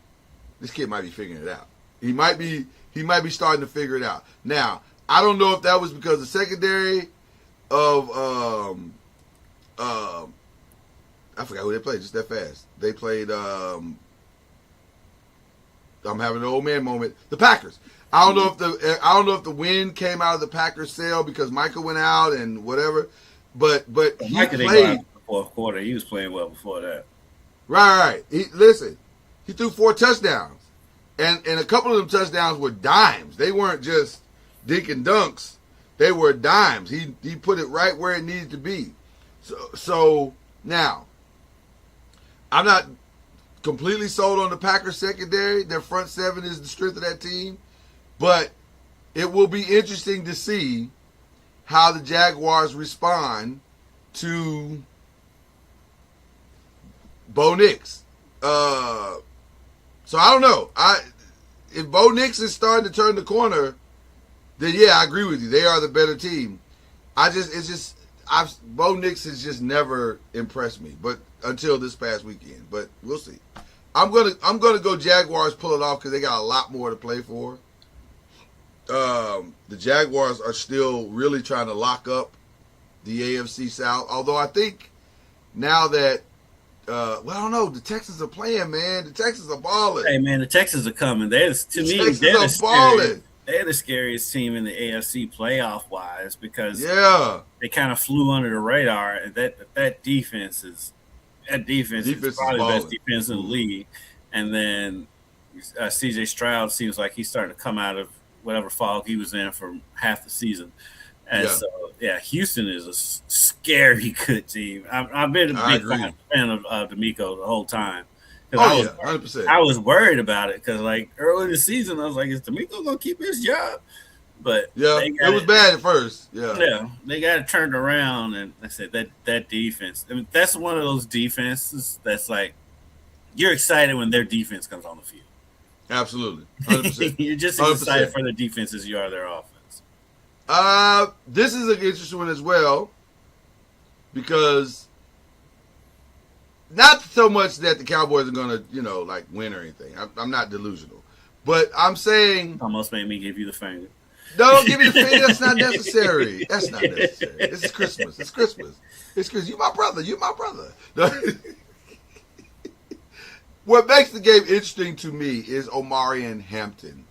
"This kid might be figuring it out." He might be starting to figure it out. Now, I don't know if that was because the secondary of I forgot who they played just that fast. They played I'm having an old man moment. The Packers. I don't know if the wind came out of the Packers' sail because Michael went out and whatever. but he Mike didn't go played. out in the fourth quarter. He was playing well before that. Right. He threw 4 touchdowns, and a couple of them touchdowns were dimes. They weren't just dink and dunks. They were dimes. He put it right where it needed to be. So now, I'm not completely sold on the Packers secondary. Their front seven is the strength of that team, but it will be interesting to see how the Jaguars respond to Bo Nix. So I don't know. If Bo Nix is starting to turn the corner, then yeah, I agree with you. They are the better team. Bo Nix has just never impressed me, but until this past weekend. But we'll see. I'm gonna go Jaguars, pull it off because they got a lot more to play for. The Jaguars are still really trying to lock up the AFC South. Although I think now that I don't know. The Texans are playing, man. The Texans are balling. Hey, man, the Texans are coming. They're the scariest team in the AFC playoff wise because they kind of flew under the radar. And that defense is probably the best defense in the league. And then C.J. Stroud seems like he's starting to come out of whatever fog he was in for half the season. And so, Houston is a scary good team. I've been a big fan of D'Amico the whole time. 100%. I was worried about it because, like, early in the season, I was like, is D'Amico going to keep his job? But it was bad at first. Yeah, they got it turned around, and I said that defense. I mean, that's one of those defenses that's like you're excited when their defense comes on the field. Absolutely, 100%. You're just as excited for their defense as you are their offense. This is an interesting one as well because not so much that the Cowboys are going to, win or anything. I'm not delusional. But I'm saying... Almost made me give you the finger. No, don't give me the finger. That's not necessary. That's not necessary. It's Christmas. It's Christmas. You're my brother. What makes the game interesting to me is Omarion Hampton.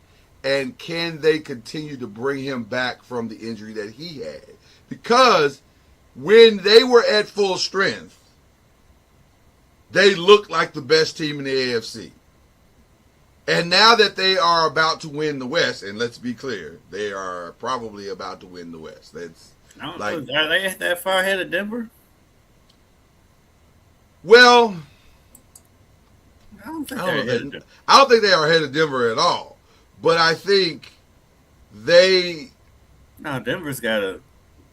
And can they continue to bring him back from the injury that he had? Because when they were at full strength, they looked like the best team in the AFC. And now that they are about to win the West, and let's be clear, they are probably about to win the West. Are they that far ahead of Denver? Well, I don't think they are ahead of Denver at all. But I think Denver's got a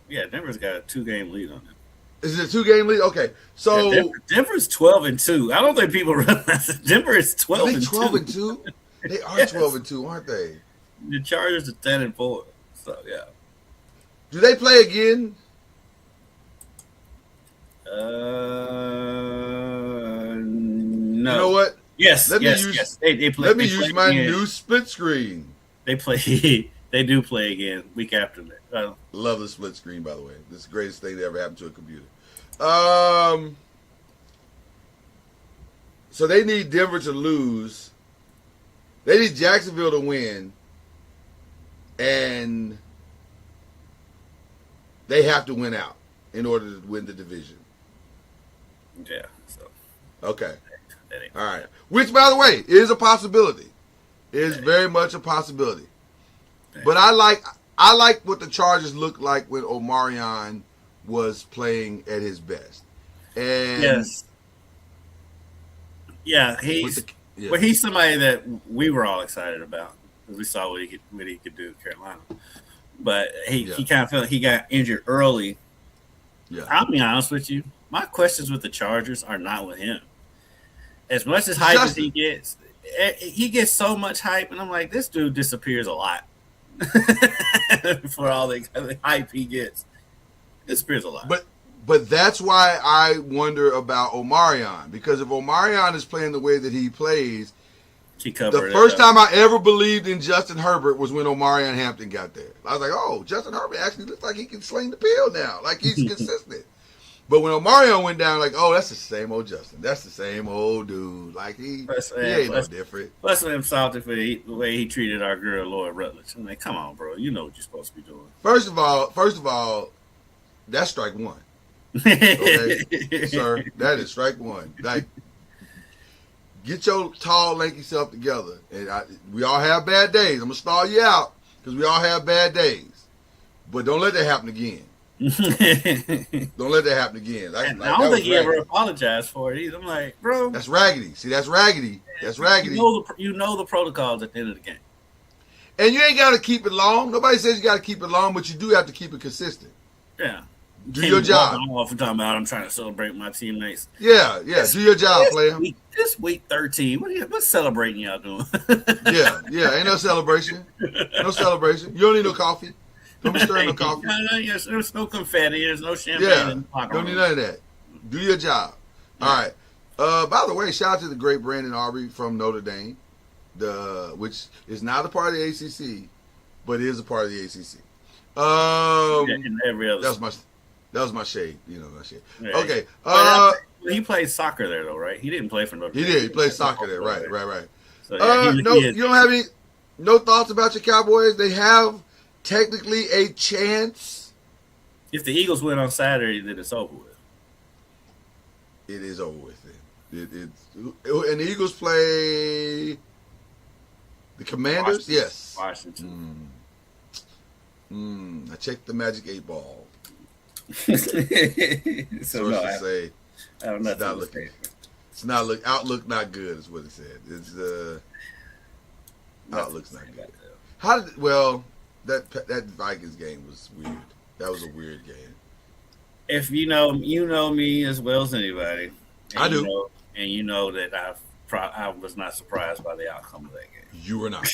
2-game lead on them. Is it a 2-game lead? Okay, so Denver's 12-2. I don't think people realize that Denver is 12-2. 12-2. They are 12-2, aren't they? The Chargers are 10-4. So yeah. Do they play again? No. You know what? Yes. They play. Let me use my new split screen. They play. They do play again week after that. Love the split screen, by the way. This is the greatest thing that ever happened to a computer. So they need Denver to lose. They need Jacksonville to win. And they have to win out in order to win the division. Yeah. So. Okay. All right. Which, by the way, is a possibility. Is very much a possibility. But I like what the Chargers looked like when Omarion was playing at his best. And yes. Yeah, he's somebody that we were all excited about because we saw what he could do in Carolina. But he kind of felt like he got injured early. Yeah. I'll be honest with you. My questions with the Chargers are not with him. As much as hype as he gets so much hype, and I'm like, this dude disappears a lot. For all the hype he gets, disappears a lot. But that's why I wonder about Omarion, because if Omarion is playing the way that he plays, the first time I ever believed in Justin Herbert was when Omarion Hampton got there. I was like, oh, Justin Herbert actually looks like he can sling the pill now, like he's consistent. But when Omarion went down, like, oh, that's the same old Justin. That's the same old dude. Like, he ain't no different. Plus, I'm salty for the way he treated our girl, Laura Rutledge. I'm like, come on, bro. You know what you're supposed to be doing. First of all, that's strike one. Okay, sir, that is strike one. Like, get your tall, lanky self together. And we all have bad days. I'm gonna stall you out because we all have bad days. But don't let that happen again. Don't let that happen again. I don't think he ever apologized for it either. I'm like, bro, that's raggedy. See, that's raggedy. That's raggedy. You know the protocols at the end of the game. And you ain't got to keep it long. Nobody says you got to keep it long, but you do have to keep it consistent. Yeah. Do your job. I'm talking about I'm trying to celebrate my teammates. Yeah. Do your job, player. This week 13. What's celebrating y'all doing? Yeah. Ain't no celebration. No celebration. You don't need no coffee. Don't be stirring no coffee. There's no confetti. There's no champagne in the pocket. Don't need none of that. Do your job. Yeah. All right. By the way, shout out to the great Brandon Aubrey from Notre Dame, which is not a part of the ACC, but is a part of the ACC. And every other. That was my shade. You know my shade. Yeah. Okay. He played soccer there though, right? He didn't play for Notre Dame. He did. He played soccer there. Right. So, yeah, you don't have no thoughts about your Cowboys? They have technically a chance. If the Eagles win on Saturday, then it's over with. It is over with. And the Eagles play the Commanders. Washington. Yes. Washington. I checked the Magic 8 Ball. So no, say I don't know. Outlook not good is what it said. It's outlook's not good. That Vikings game was weird. That was a weird game. If you know me as well as anybody. I do. And you know that I was not surprised by the outcome of that game. You were not.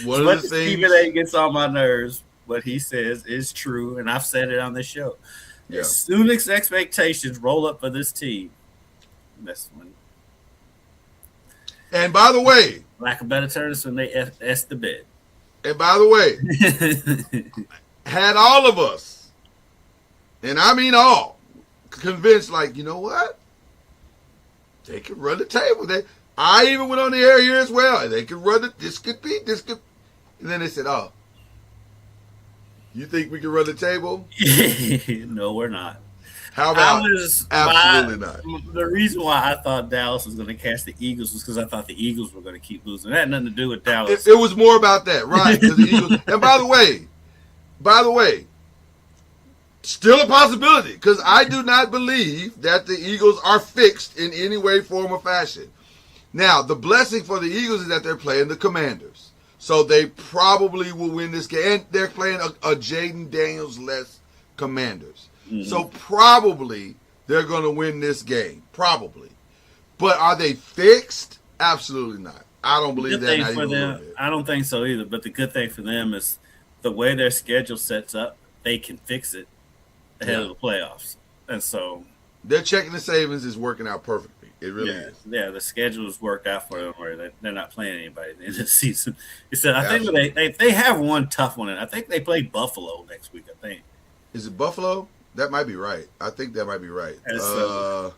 One of the things Stephen A gets on my nerves. What he says is true, and I've said it on this show. Yeah. As soon as expectations roll up for this team, that's when. And by the way, lack of better terms, when they S the bed. And by the way, had all of us, and I mean all, convinced, like, you know what? They could run the table. I even went on the air here as well. They could run this could. And then they said, oh, you think we can run the table? No, we're not. How about absolutely not? The reason why I thought Dallas was going to catch the Eagles was because I thought the Eagles were going to keep losing. It had nothing to do with Dallas. It was more about that, right? The Eagles, and by the way, still a possibility, because I do not believe that the Eagles are fixed in any way, form, or fashion. Now, the blessing for the Eagles is that they're playing the Commanders. So they probably will win this game. And they're playing a Jaden Daniels-less Commanders. Mm-hmm. So probably they're going to win this game. Probably. But are they fixed? Absolutely not. I don't believe that. Not even a little bit. I don't think so either. But the good thing for them is the way their schedule sets up, they can fix it ahead of the playoffs. And so their checking the savings is working out perfectly. It really is. Yeah, the schedule is worked out for them where they're not playing anybody at the end of the season. I think they have one tough one. And I think they play Buffalo next week, I think. Is it Buffalo? That might be right. I think that might be right. The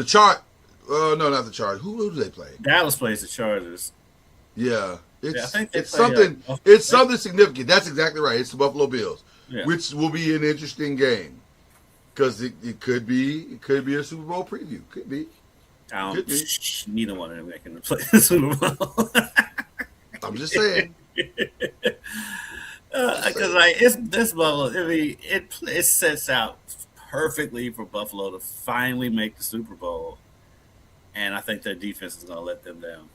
chart. No, not the Chargers. Who do they play? Dallas plays the Chargers. Yeah. It's something. It's something significant. That's exactly right. It's the Buffalo Bills, which will be an interesting game because it could be a Super Bowl preview. Could be. Neither one of them making the play the Super Bowl. I'm just saying. Because it's this Buffalo. I mean, it sets out perfectly for Buffalo to finally make the Super Bowl, and I think their defense is going to let them down.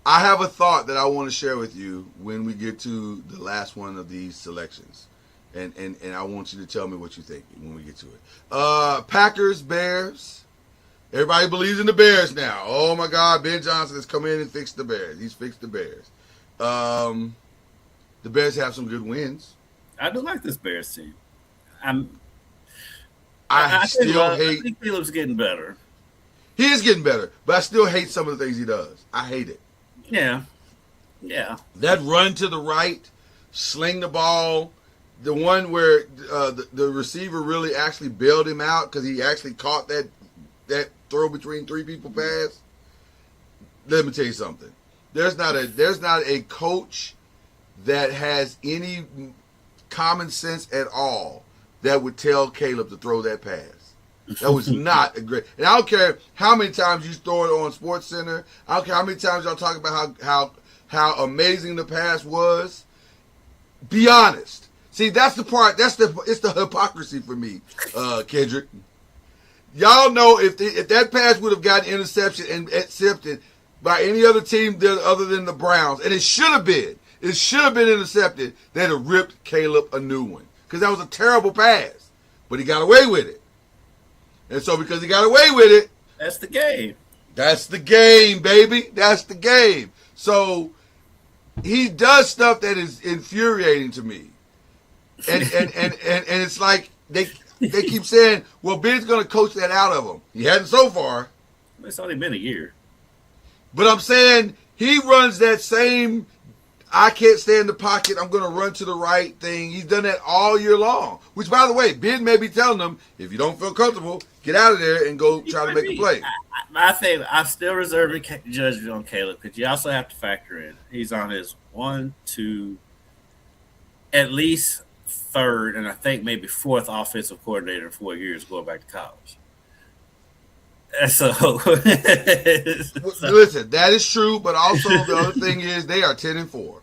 I have a thought that I want to share with you when we get to the last one of these selections, and I want you to tell me what you think when we get to it. Packers, Bears. Everybody believes in the Bears now. Oh my God, Ben Johnson has come in and fixed the Bears. He's fixed the Bears. The Bears have some good wins. I do like this Bears team. I think Caleb's getting better. He is getting better, but I still hate some of the things he does. I hate it. Yeah. That run to the right, sling the ball, the one where the receiver really actually bailed him out because he actually caught that throw between three people pass. Let me tell you something. There's not a coach that has any common sense at all that would tell Caleb to throw that pass. That was not a great. And I don't care how many times you throw it on Sports Center. I don't care how many times y'all talk about how amazing the pass was. Be honest. See, that's the part. It's the hypocrisy for me, Kendrick. Y'all know if that pass would have gotten interception and accepted by any other team other than the Browns, and it should have been intercepted, they'd have ripped Caleb a new one because that was a terrible pass. But he got away with it, and so because he got away with it, that's the game. That's the game, baby. That's the game. So he does stuff that is infuriating to me, and it's like they keep saying, well, Ben's going to coach that out of him. He hadn't so far. It's only been a year. But I'm saying he runs that same, I can't stay in the pocket, I'm going to run to the right thing. He's done that all year long. Which, by the way, Ben may be telling them, if you don't feel comfortable, get out of there and go try to make a play. I think I'm still reserving judgment on Caleb because you also have to factor in he's on his 1, 2, at least third, and I think maybe fourth offensive coordinator in 4 years going back to college. And so, listen, that is true, but also the other thing is they are 10-4.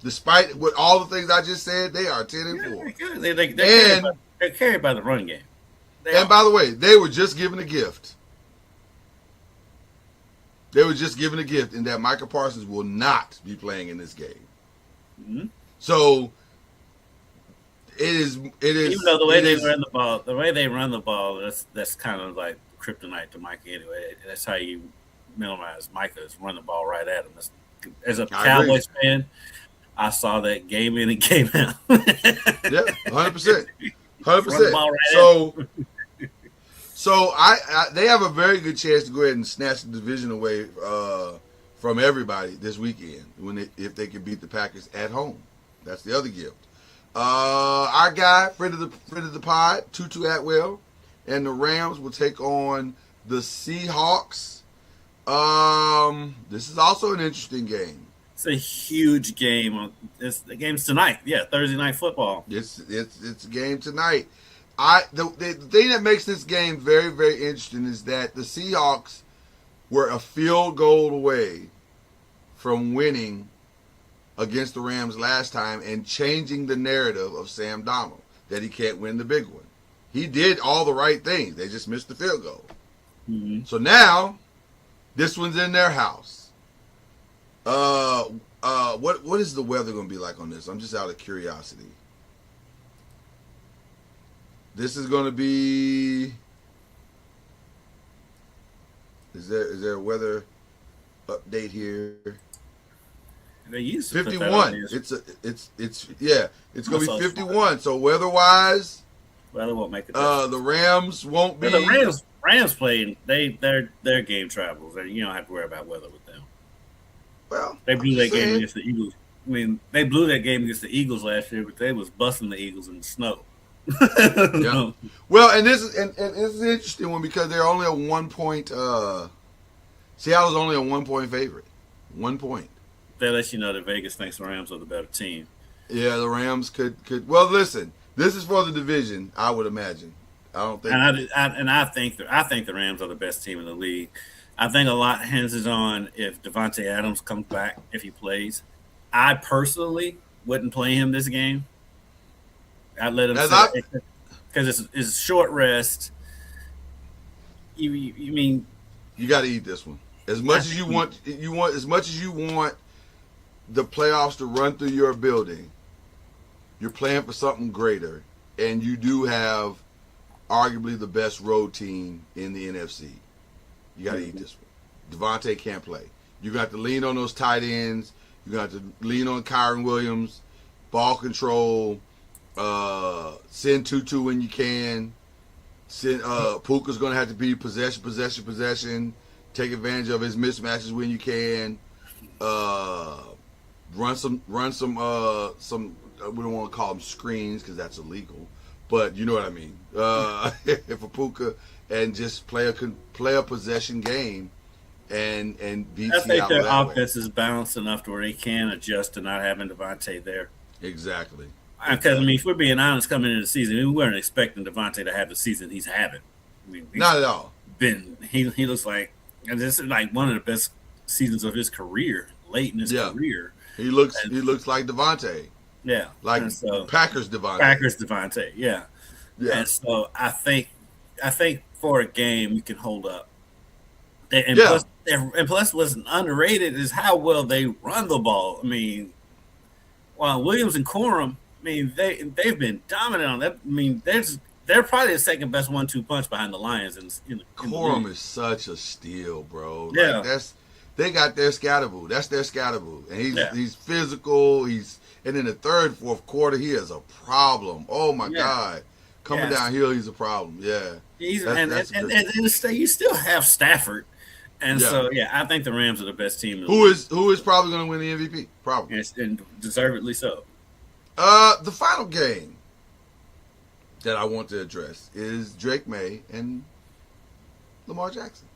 Despite what all the things I just said, they are 10-4. They're carried by the run game. By the way, they were just given a gift. They were just given a gift in that Micah Parsons will not be playing in this game. Mm-hmm. So it is. Even though the way they run the ball, that's kind of like kryptonite to Micah anyway. That's how you minimize Micah is run the ball right at him. As a Cowboys fan, I saw that game in and game out. Yeah, 100%. 100%. So they have a very good chance to go ahead and snatch the division away from everybody this weekend if they can beat the Packers at home. That's the other gift. Our guy, friend of the pod, Tutu Atwell, and the Rams will take on the Seahawks. This is also an interesting game. It's a huge game. The game's tonight. Yeah, Thursday night football. It's a game tonight. The thing that makes this game very, very interesting is that the Seahawks were a field goal away from winning against the Rams last time and changing the narrative of Sam Darnold that he can't win the big one. He did all the right things. They just missed the field goal. Mm-hmm. So now this one's in their house. What is the weather going to be like on this? I'm just out of curiosity. This is going to be. Is there a weather update here? They used 51. It's going to be 51. So weather-wise, weather won't make it. The Rams won't be. The Rams playing. Their game travels, and you don't have to worry about weather with them. Well, they blew that game against the Eagles. I mean, they blew that game against the Eagles last year, but they was busting the Eagles in the snow. Yeah. Well, and this is an interesting one because they're only a 1 point. Seattle's only a 1 point favorite. 1 point. That lets you know that Vegas thinks the Rams are the better team. Yeah, the Rams could. Well, listen, this is for the division. I would imagine. I don't think. I think the Rams are the best team in the league. I think a lot hinges on if Devontae Adams comes back, if he plays. I personally wouldn't play him this game. I'd let him because it's short rest. You mean you got to eat this one as much as you want. As much as you want the playoffs to run through your building. You're playing for something greater, and you do have arguably the best road team in the NFC. You got to eat this one. Devontae can't play. You got to lean on those tight ends. You got to lean on Kyron Williams, ball control. Send Tutu when you can. Puka's going to have to be possession. Take advantage of his mismatches when you can. Run some. We don't want to call them screens because that's illegal, but you know what I mean. For Puka, and just play a possession game, and beat I think Seattle their that way. offense is balanced enough to where they can adjust to not having Devontae there. Exactly. Because, I mean, if we're being honest, coming into the season, we weren't expecting Devontae to have the season he's having. I mean, Not at all. He looks like, and this is like one of the best seasons of his career, late in his career. He looks like Devontae. Yeah. Like so, Packers Devontae. Packers Devontae, yeah. Yeah. And so I think for a game we can hold up. And plus what's underrated is how well they run the ball. I mean, while Williams and Corum, I mean, they've been dominant on that. I mean, they're probably the second best 1-2 punch behind the Lions. Corum is such a steal, bro. Yeah. Like they got their scatterboo. That's their scatterboo. And he's physical. And in the third, fourth quarter, he is a problem. Oh my God. Coming downhill, he's a problem. Yeah. You still have Stafford. And so I think the Rams are the best team. Who is probably going to win the MVP? Probably. And deservedly so. The final game that I want to address is Drake May and Lamar Jackson.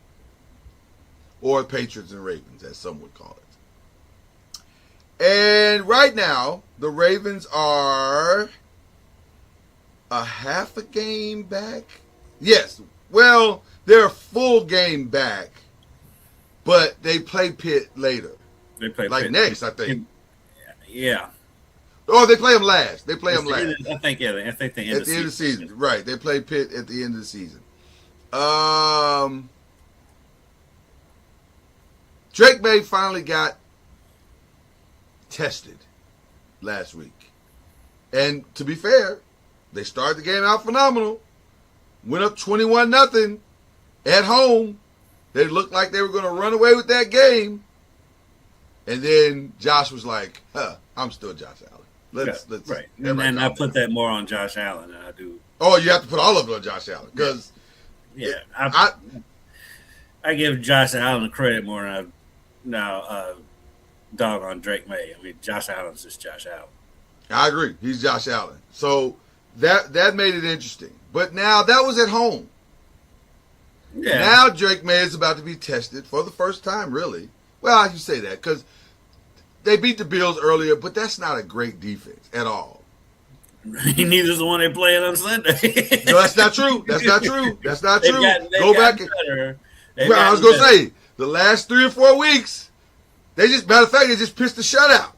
Or Patriots and Ravens, as some would call it. And right now, the Ravens are a half a game back. Yes. Well, they're a full game back, but they play Pitt later. They play Pitt next, I think. Yeah. Oh, they play them last. They play them last. I think they end at the end of the season. Right. They play Pitt at the end of the season. Drake May finally got tested last week. And to be fair, they started the game out phenomenal. Went up 21-0 at home. They looked like they were going to run away with that game. And then Josh was like, I'm still Josh Allen. Let's right. And I put that more on Josh Allen than I do. Oh, you have to put all of it on Josh Allen. Because I give Josh Allen the credit more than I dog on Drake May. I mean, Josh Allen's just Josh Allen. I agree. He's Josh Allen. So that made it interesting. But now that was at home. Yeah. Now Drake May is about to be tested for the first time, really. Well, I can say that because they beat the Bills earlier, but that's not a great defense at all. Neither is the one they playing on Sunday. No, that's not true. That's not true. That's not true. Go back. I was going to say, the last 3 or 4 weeks, matter of fact, they just pitched a shutout.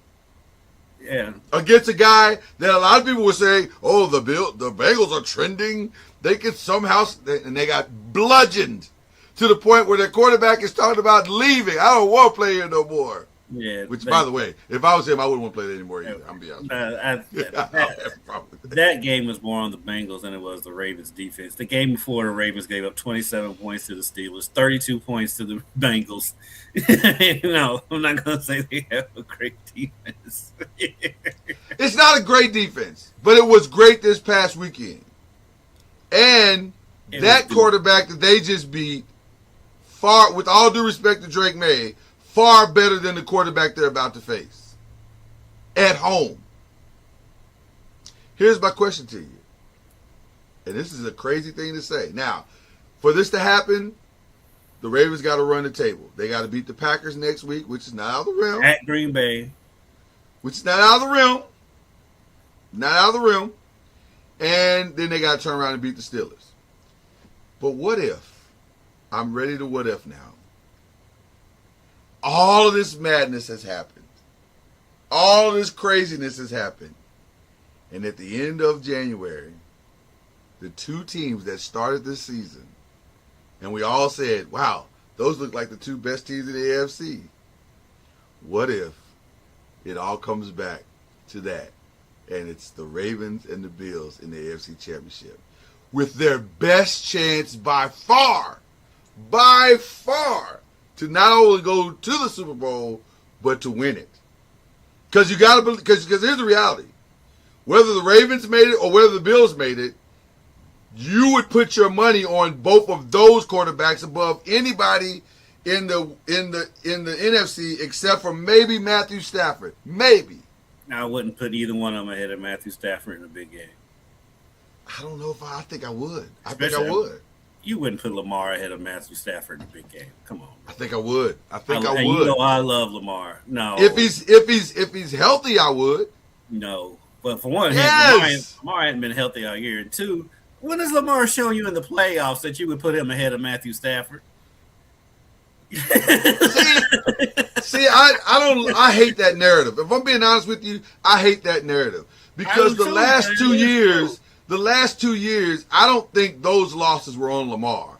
Yeah. Against a guy that a lot of people would say, oh, the Bengals are trending. They could somehow, and they got bludgeoned to the point where their quarterback is talking about leaving. I don't want to play here no more. Yeah. Which, by the way, if I was him, I wouldn't want to play there anymore either. I'm going to be honest. That game was more on the Bengals than it was the Ravens defense. The game before, the Ravens gave up 27 points to the Steelers, 32 points to the Bengals. No, I'm not going to say they have a great defense. It's not a great defense, but it was great this past weekend. And that quarterback that they just beat, far, with all due respect to Drake May, far better than the quarterback they're about to face at home. Here's my question to you. And this is a crazy thing to say. Now, for this to happen, the Ravens got to run the table. They got to beat the Packers next week, which is not out of the realm. At Green Bay. Which is not out of the realm. Not out of the realm. And then they got to turn around and beat the Steelers. But what if? I'm ready to what if now. All of this madness has happened. All of this craziness has happened. And at the end of January, the two teams that started this season, and we all said, wow, those look like the two best teams in the AFC. What if it all comes back to that, and it's the Ravens and the Bills in the AFC Championship with their best chance by far, to not only go to the Super Bowl, but to win it. Because you got to believe, because here's the reality. Whether the Ravens made it or whether the Bills made it, you would put your money on both of those quarterbacks above anybody in the NFC except for maybe Matthew Stafford. Maybe. I wouldn't put either one of them ahead of Matthew Stafford in a big game. I don't know if I think I would. I think I would. you wouldn't put Lamar ahead of Matthew Stafford in the big game. Come on. I think I would. I would. You know I love Lamar. No. If he's healthy, I would. No. But for one, yes. Lamar hadn't been healthy all year. And two, when has Lamar shown you in the playoffs that you would put him ahead of Matthew Stafford? See, I hate that narrative. If I'm being honest with you, I hate that narrative. Because the last 2 years, I don't think those losses were on Lamar.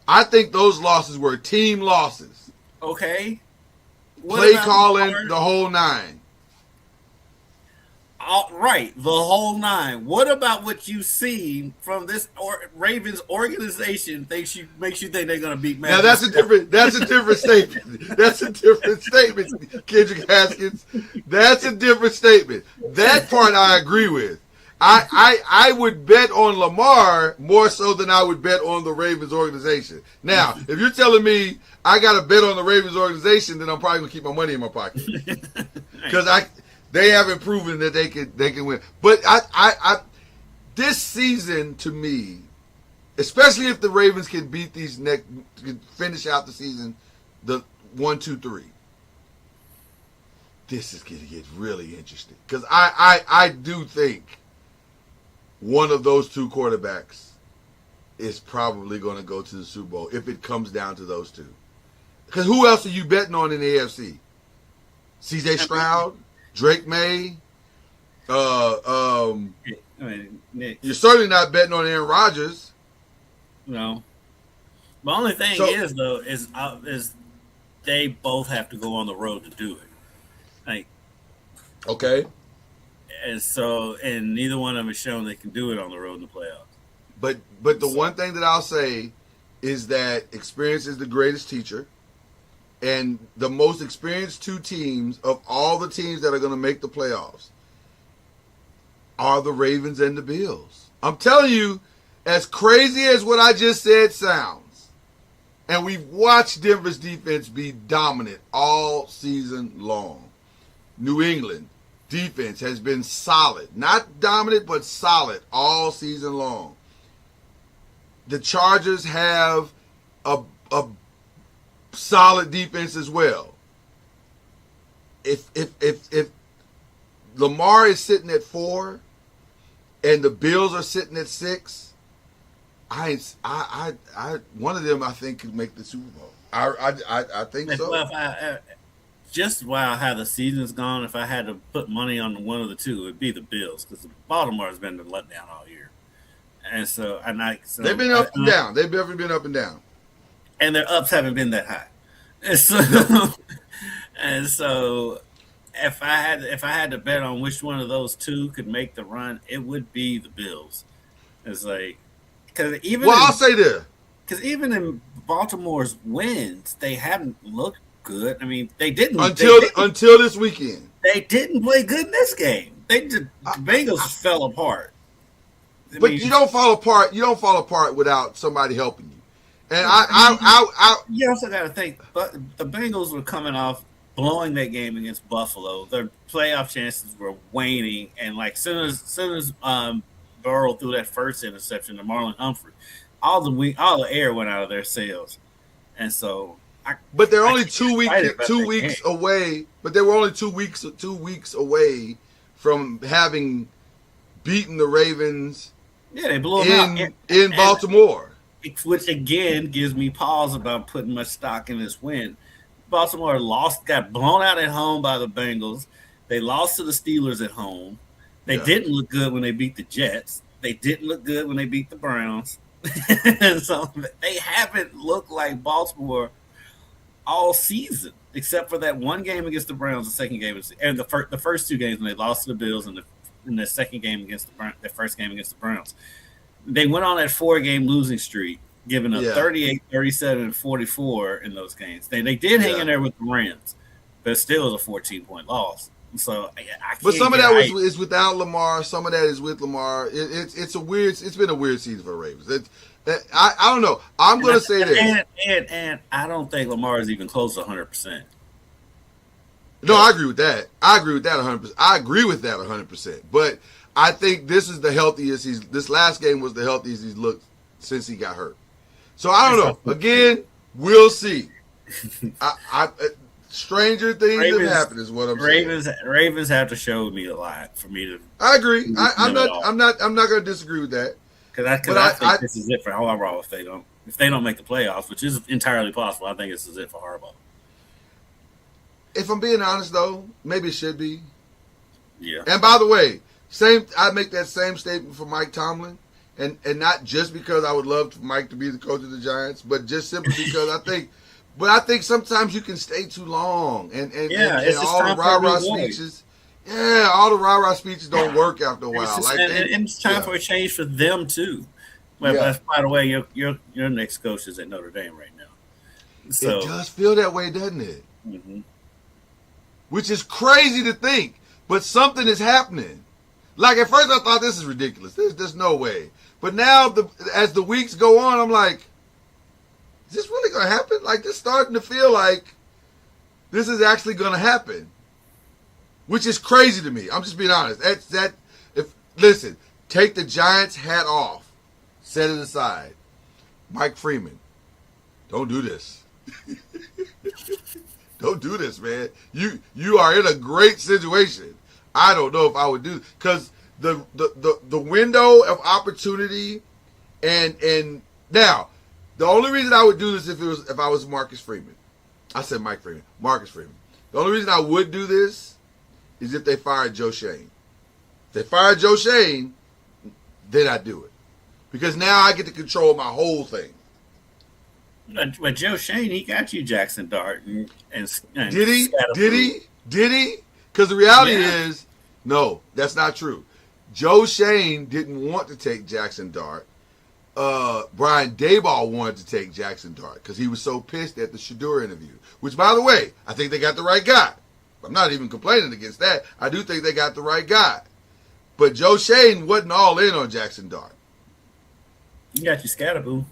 I think those losses were team losses. Okay. Play calling, the whole nine. Right, the whole nine. What about what you see from this Ravens organization makes you think they're going to beat Matthew? Now that's a different statement. That's a different statement, Kendrick Haskins. That's a different statement. That part I agree with. I would bet on Lamar more so than I would bet on the Ravens organization. Now, if you're telling me I got to bet on the Ravens organization, then I'm probably going to keep my money in my pocket because they haven't proven that they can win. But I this season to me, especially if the Ravens can beat can finish out the season, the 1, 2, 3. This is going to get really interesting because I do think one of those two quarterbacks is probably going to go to the Super Bowl if it comes down to those two. Because who else are you betting on in the AFC? C.J. Stroud, Drake May. Nick. You're certainly not betting on Aaron Rodgers. No. The only thing is they both have to go on the road to do it. Like, okay. And neither one of them has shown they can do it on the road in the playoffs. But the one thing that I'll say is that experience is the greatest teacher. And the most experienced two teams of all the teams that are going to make the playoffs are the Ravens and the Bills. I'm telling you, as crazy as what I just said sounds, and we've watched Denver's defense be dominant all season long. New England defense has been solid. Not dominant, but solid all season long. The Chargers have a solid defense as well. If Lamar is sitting at 4 and the Bills are sitting at 6, one of them I think could make the Super Bowl. I think so. Well, just how the season's gone, if I had to put money on one of the two, it would be the Bills because Baltimore has been the letdown all year, and so they've been up and down. They've definitely been up and down, and their ups haven't been that high. And so, if I had to bet on which one of those two could make the run, it would be the Bills. It's like I'll say this because even in Baltimore's wins, they haven't looked good. I mean, they didn't until this weekend. They didn't play good in this game. The Bengals fell apart. You don't fall apart. You don't fall apart without somebody helping you. And you also got to think, but the Bengals were coming off blowing that game against Buffalo. Their playoff chances were waning, and like soon as Burrow threw that first interception to Marlon Humphrey, all the air went out of their sails, and so. But they're only 2 weeks away. But they were only 2 weeks away from having beaten the Ravens. Yeah, they blew them out in Baltimore, which again gives me pause about putting much stock in this win. Baltimore got blown out at home by the Bengals. They lost to the Steelers at home. They didn't look good when they beat the Jets. They didn't look good when they beat the Browns. So they haven't looked like Baltimore all season, except for that one game against the Browns, the second game, and the first two games when they lost to the Bills, and the second game against the first game against the Browns. They went on that 4-game losing streak, giving up 38, 37, and 44 in those games. They did hang in there with the Rams, but still was a 14-point loss. So I can't. But some of that is without Lamar. Some of that is with Lamar. It's been a weird season for the Ravens. I don't know. I'm going to say this. And I don't think Lamar is even close to 100%. No, I agree with that. 100%. I agree with that 100%. But I think this is the healthiest this last game was the healthiest he's looked since he got hurt. So I don't know. Again, we'll see. Stranger things have happened, is what I'm saying. Ravens have to show me a lot for me to. I agree. I'm not going to disagree with that. Because I think this is it for Harbaugh if they don't make the playoffs, which is entirely possible. I think this is it for Harbaugh. If I'm being honest, though, maybe it should be. Yeah. And by the way, I make that same statement for Mike Tomlin, and not just because I would love for Mike to be the coach of the Giants, but just simply because I think sometimes you can stay too long, and all the rah-rah speeches. Yeah, all the rah-rah speeches don't work after a while. It's time for a change for them too. Well, by the way, your next coach is at Notre Dame right now. So it does feel that way, doesn't it? Mm-hmm. Which is crazy to think, but something is happening. Like at first I thought this is ridiculous. There's no way. But now as the weeks go on, I'm like, is this really going to happen? Like, this starting to feel like this is actually going to happen, which is crazy to me. I'm just being honest. Listen, take the Giants hat off, set it aside. Mike Freeman, don't do this. Don't do this, man. You are in a great situation. I don't know if I would do, because the window of opportunity and now. The only reason I would do this if I was Marcus Freeman. I said Mike Freeman. Marcus Freeman. The only reason I would do this is if they fired Joe Shane. If they fired Joe Shane, then I'd do it. Because now I get to control my whole thing. But Joe Shane, he got you Jackson Dart and did he? Did he? Because the reality is, no, that's not true. Joe Shane didn't want to take Jackson Dart. Brian Daboll wanted to take Jackson Dart because he was so pissed at the Shador interview. Which, by the way, I think they got the right guy. I'm not even complaining against that. I do think they got the right guy. But Joe Shane wasn't all in on Jackson Dart. He got you Scatterboo.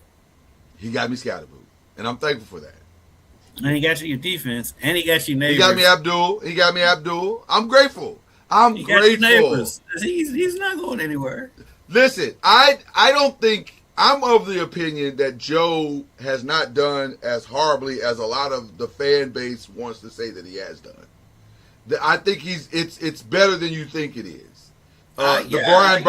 He got me Scatterboo. And I'm thankful for that. And he got you your defense. And he got you neighbors. He got me Abdul. I'm grateful. I'm grateful. He's not going anywhere. Listen, I don't think... I'm of the opinion that Joe has not done as horribly as a lot of the fan base wants to say that he has done. I think it's better than you think it is. The Brian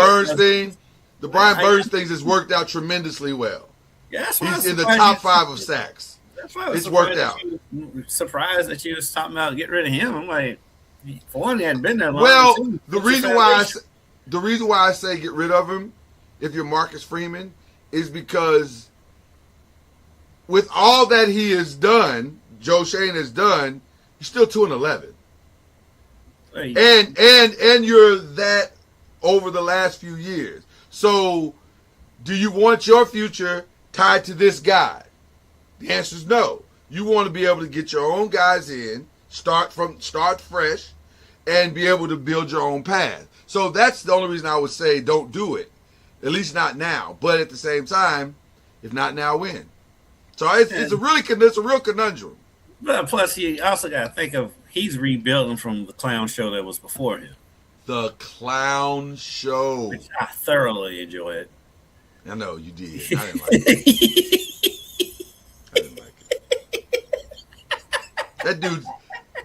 Burns thing has worked out tremendously well. Yeah, he's in the top 5 of sacks. It's worked out. Surprised that you was talking about getting rid of him. I'm like, for one, he hadn't been there long. Well, the reason why I say get rid of him, if you're Marcus Freeman, is because with all that he has done, Joe Shane has done, you're still 2-11. And you're that over the last few years. So do you want your future tied to this guy? The answer is no. You want to be able to get your own guys in, start fresh, and be able to build your own path. So that's the only reason I would say don't do it. At least not now. But at the same time, if not now, when? So it's a real conundrum. But plus, you also got to think of he's rebuilding from the clown show that was before him. The clown show. Which I thoroughly enjoyed. I know you did. I didn't like it. I didn't like it.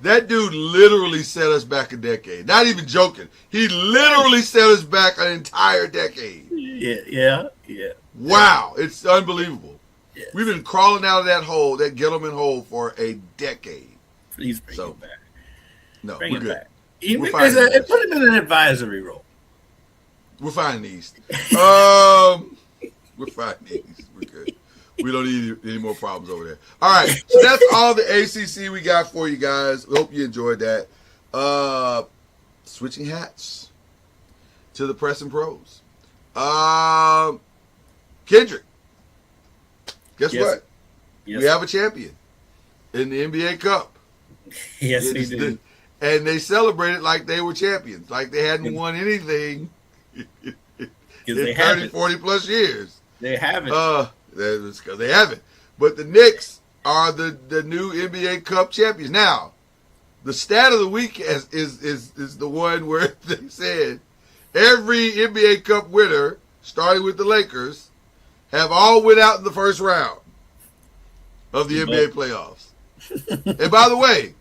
That dude literally set us back a decade. Not even joking. He literally set us back an entire decade. Yeah. Wow, it's unbelievable. Yeah. We've been crawling out of that hole, that Gettleman hole, for a decade. Please bring it back. No, bring we're good. Back. Put him in an advisory role. We're fine in the East. We're fine in the East. We're good. We don't need any more problems over there. All right, so that's all the ACC we got for you guys. We hope you enjoyed that. Switching hats to the Press and Pros. Kendrick, guess what? Yes. We have a champion in the NBA Cup. Yes, we do. And they celebrated like they were champions, like they hadn't won anything in 30, 40 plus years. They haven't. It's because they haven't. But the Knicks are the new NBA Cup champions. Now, the stat of the week is the one where they said every NBA Cup winner, starting with the Lakers, have all went out in the first round of the NBA playoffs. And by the way,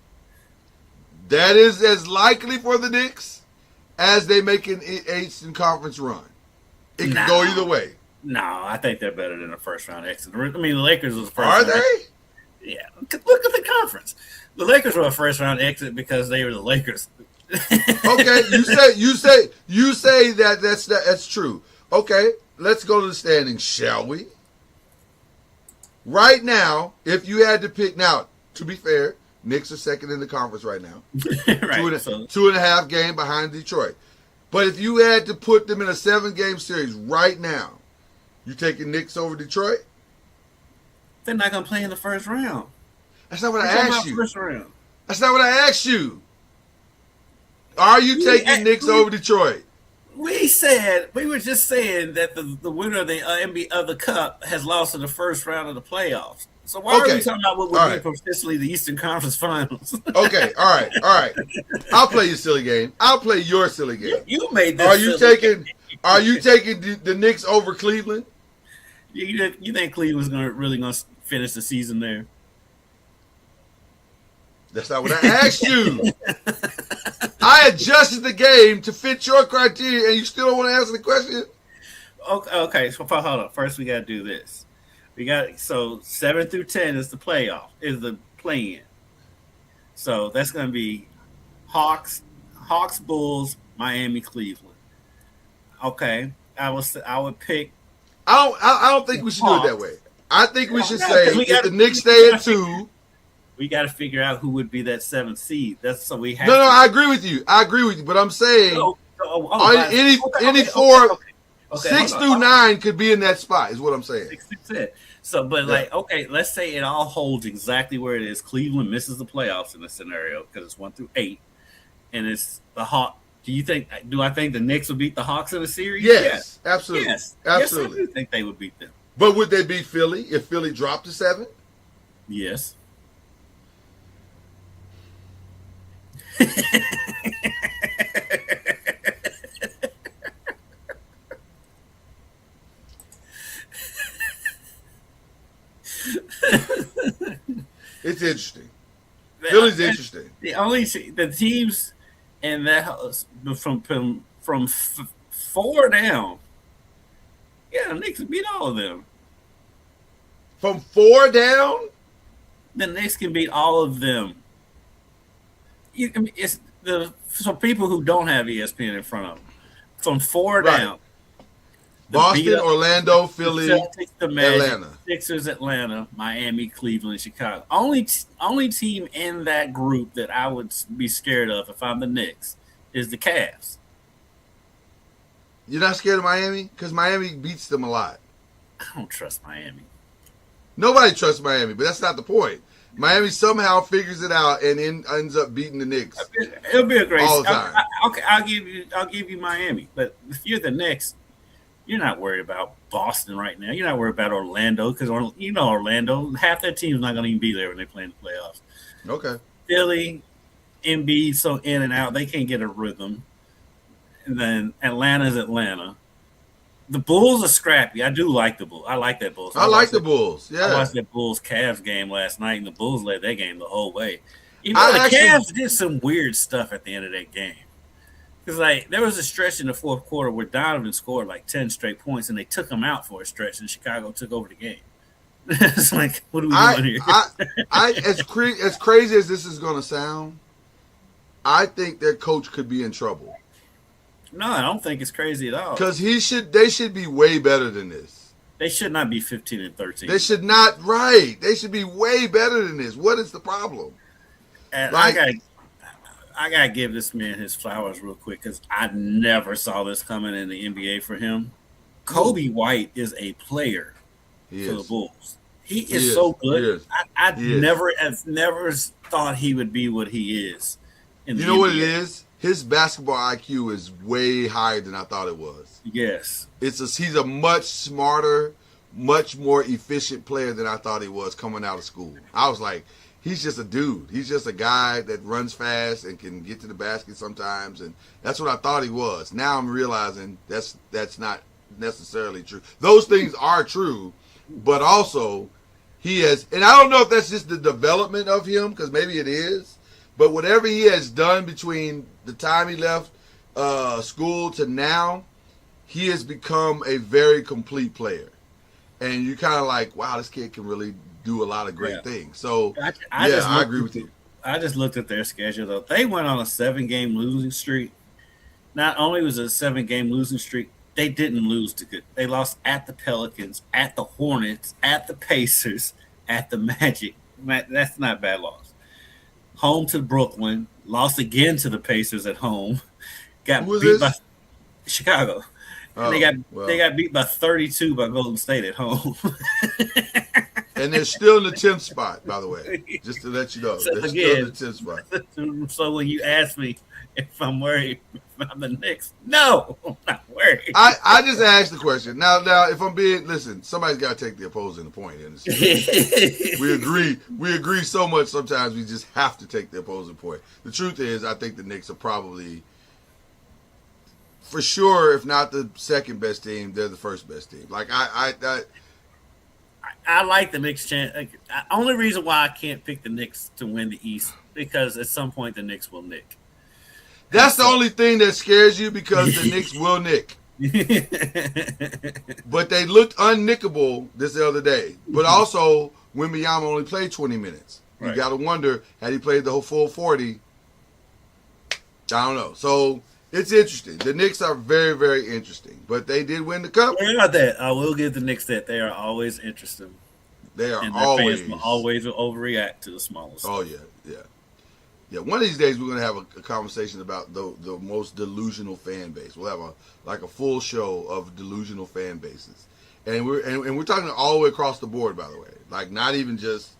that is as likely for the Knicks as they make an Eastern Conference run. It can go either way. No, I think they're better than a first round exit. I mean, the Lakers was the first. Are round they? Exit. Yeah. Look at the conference. The Lakers were a first round exit because they were the Lakers. Okay, you say that's true. Okay, let's go to the standings, shall we? Right now, if you had to pick, now to be fair, Knicks are second in the conference right now, Right. 2.5 game behind Detroit. But if you had to put them in a 7-game series right now, you taking Knicks over Detroit? They're not going to play in the first round. That's not what I We're talking asked about you. First round. That's not what I asked you. Are you taking Knicks over Detroit? We were just saying that the winner of the Cup has lost in the first round of the playoffs. So why are we talking about what would be potentially the Eastern Conference Finals? Okay, all right. I'll play your silly game. I'll play your silly game. You made this. Are you taking the Knicks over Cleveland? You think Cleveland's really gonna finish the season there? That's not what I asked you. I adjusted the game to fit your criteria, and you still don't want to answer the question? Okay. So hold on. First, we got to do this. So 7 through 10 is the play-in. So that's going to be Hawks, Bulls, Miami, Cleveland. Okay, I would pick. I don't think we should do it that way. I think we should say if the Knicks stay at 2. We got to figure out who would be that 7th seed. That's so we have. No, I agree with you. But I'm saying any 4, 6 through 9 could be in that spot. Is what I'm saying. 6 through 10. So, but okay, let's say it all holds exactly where it is. Cleveland misses the playoffs in this scenario because it's 1 through 8, and it's the Hawks. Do I think the Knicks will beat the Hawks in the series? Yes, absolutely. Yes, absolutely. I do think they would beat them. But would they beat Philly if Philly dropped to 7? Yes. It's interesting. Philly's interesting. The teams in that from 4 down. Yeah, the Knicks beat all of them. From 4 down, the Knicks can beat all of them. It's so people who don't have ESPN in front of them. From 4 down. Boston, Orlando, Philly, Celtics, the Magic, Atlanta. Sixers, Atlanta, Miami, Cleveland, Chicago. Only team in that group that I would be scared of if I'm the Knicks is the Cavs. You're not scared of Miami? Because Miami beats them a lot. I don't trust Miami. Nobody trusts Miami, but that's not the point. Miami somehow figures it out and ends up beating the Knicks. It'll be a great all the time. Okay, I'll give you Miami, but if you're the Knicks, you're not worried about Boston right now. You're not worried about Orlando because Orlando, half their team's not going to even be there when they play in the playoffs. Okay. Philly, Embiid, so in and out, they can't get a rhythm. And then Atlanta's Atlanta. The Bulls are scrappy. I do like the Bulls. I like that Bulls. I like the Bulls. Yeah. I watched that Bulls-Cavs game last night, and the Bulls led that game the whole way. Even though the Cavs did some weird stuff at the end of that game. Because there was a stretch in the fourth quarter where Donovan scored 10 straight points, and they took him out for a stretch, and Chicago took over the game. It's like, what are we doing here? As crazy as this is going to sound, I think their coach could be in trouble. No, I don't think it's crazy at all. Because they should be way better than this. They should not be 15 and 13. They should not. Right? They should be way better than this. What is the problem? And I gotta give this man his flowers real quick because I never saw this coming in the NBA for him. Kobe White is a player for the Bulls. He is so good. I never thought he would be what he is. In the NBA. What it is? His basketball IQ is way higher than I thought it was. Yes. He's a much smarter, much more efficient player than I thought he was coming out of school. I was like, he's just a dude. He's just a guy that runs fast and can get to the basket sometimes, and that's what I thought he was. Now I'm realizing that's not necessarily true. Those things are true, but also he has, and I don't know if that's just the development of him, because maybe it is, but whatever he has done between the time he left school to now, he has become a very complete player. And you kind of like, wow, this kid can really do a lot of great things. So, I agree with you. I just looked at their schedule, though. They went on a 7-game losing streak. Not only was it a 7-game losing streak, they didn't lose to good. They lost at the Pelicans, at the Hornets, at the Pacers, at the Magic. That's not a bad loss. Home to Brooklyn, lost again to the Pacers at home. Got beat by Chicago. Oh, they got beat by 32 by Golden State at home. And they're still in the 10th spot, by the way, just to let you know. So they're again, still in the 10th spot. So when you ask me if I'm worried about the Knicks, no, I'm not worried. I just asked the question. Now, if I'm being, listen, somebody's got to take the opposing point. We agree so much sometimes we just have to take the opposing point. The truth is, I think the Knicks are probably, for sure, if not the second best team, they're the first best team. Like, I like the Knicks chance. Only reason why I can't pick the Knicks to win the East, because at some point the Knicks will nick. That's the only thing that scares you, because the Knicks will nick. But they looked unnickable the other day. But also, Wembanyama only played 20 minutes. You got to wonder, had he played the whole full 40, I don't know. So it's interesting. The Knicks are very, very interesting. But they did win the cup. What about that? I will give the Knicks that. They are always interesting. They are and always. Fans will always overreact to the smallest. Oh, yeah. Yeah, one of these days we're going to have a conversation about the most delusional fan base. We'll have a full show of delusional fan bases. And we're talking all the way across the board, by the way. Like, not even just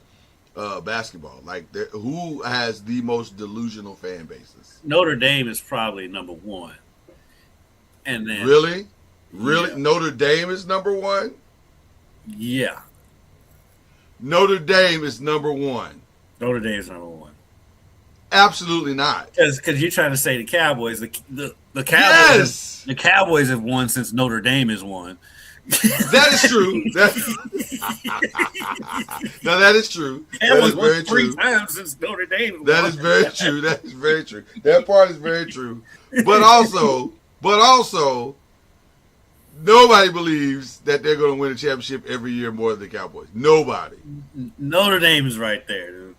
basketball. Like, who has the most delusional fan bases? Notre Dame is probably number one. And then Really? Yeah. Notre Dame is number one? Yeah. Notre Dame is number one. Notre Dame is number one. Absolutely not. Because you're trying to say the Cowboys. The Cowboys. Yes! The Cowboys have won since Notre Dame has won. That is true. Now that is true. That is very true. 3 times since Notre Dame. That is very true. That is very true. That part is very true. But also, nobody believes that they're going to win a championship every year more than the Cowboys. Nobody. Notre Dame is right there, dude.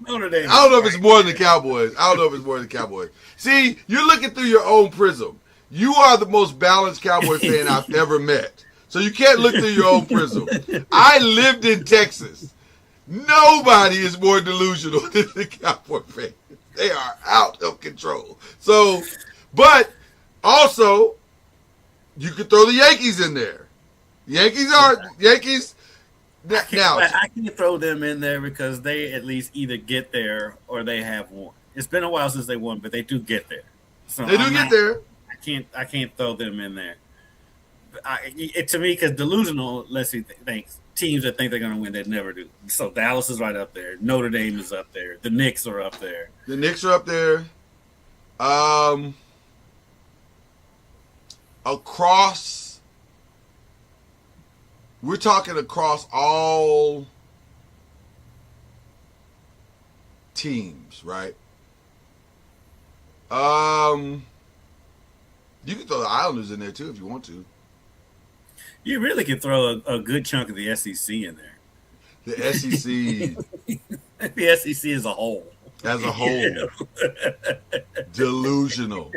Notre Dame. I don't know if it's more than the Cowboys. See, you're looking through your own prism. You are the most balanced Cowboy fan I've ever met. So you can't look through your own prism. I lived in Texas. Nobody is more delusional than the Cowboy fans. They are out of control. So, but also, you could throw the Yankees in there. Yankees. Now, I can throw them in there because they at least either get there or they have won. It's been a while since they won, but they do get there. So they do get there. I can't throw them in there. To me, because delusional lets me think teams that think they're going to win that never do. So Dallas is right up there. Notre Dame is up there. The Knicks are up there. We're talking across all teams, right? You can throw the Islanders in there too if you want to. You really can throw a good chunk of the SEC in there. The SEC. The SEC as a whole. As a whole. Delusional.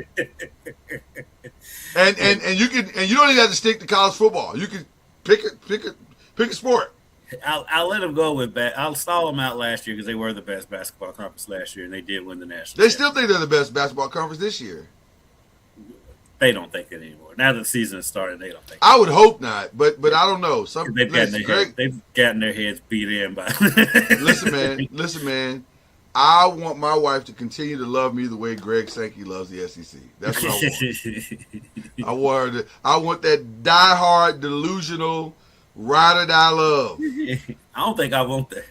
And you don't even have to stick to college football. You can pick a sport. I'll let them go with that. I'll stall them out last year because they were the best basketball conference last year, and they did win the national. They still think they're the best basketball conference this year. They don't think it anymore. Now that the season has started, they don't think. I would hope not, but I don't know. They've gotten their heads beat in by. Listen, man. I want my wife to continue to love me the way Greg Sankey loves the SEC. That's what I want. I want that diehard, delusional, ride or die love. I don't think I want that.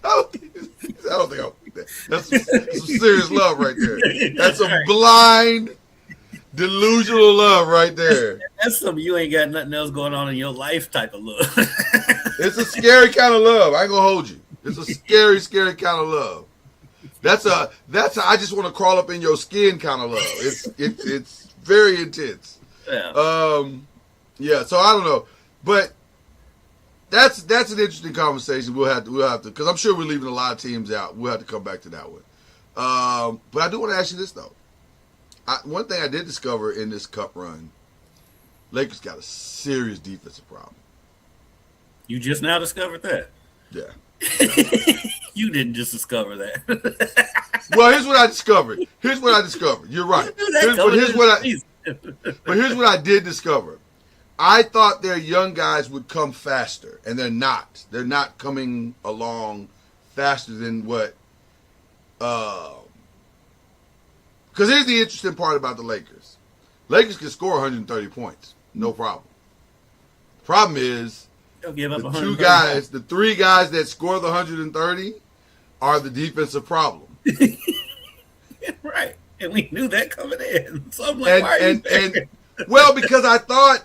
I don't think that. That's some serious love right there. That's some blind, delusional love right there. That's some you ain't got nothing else going on in your life type of love. It's a scary kind of love. I ain't gonna hold you. It's a scary, scary kind of love. That's a I just want to crawl up in your skin kind of love. It's very intense. Yeah. Yeah. So I don't know, but that's an interesting conversation. We'll have to because I'm sure we're leaving a lot of teams out. We'll have to come back to that one. But I do want to ask you this though. One thing I did discover in this Cup run, Lakers got a serious defensive problem. You just now discovered that. Yeah. You didn't just discover that. Well, here's what I discovered. You're right. But here's what I did discover. I thought their young guys would come faster, and they're not. They're not coming along faster than what. Because here's the interesting part about the Lakers. Lakers can score 130 points, no problem. Problem is, They'll give up the three guys that score the 130 are the defensive problem. Right. And we knew that coming in. So I'm like, why are you there? Well, because I thought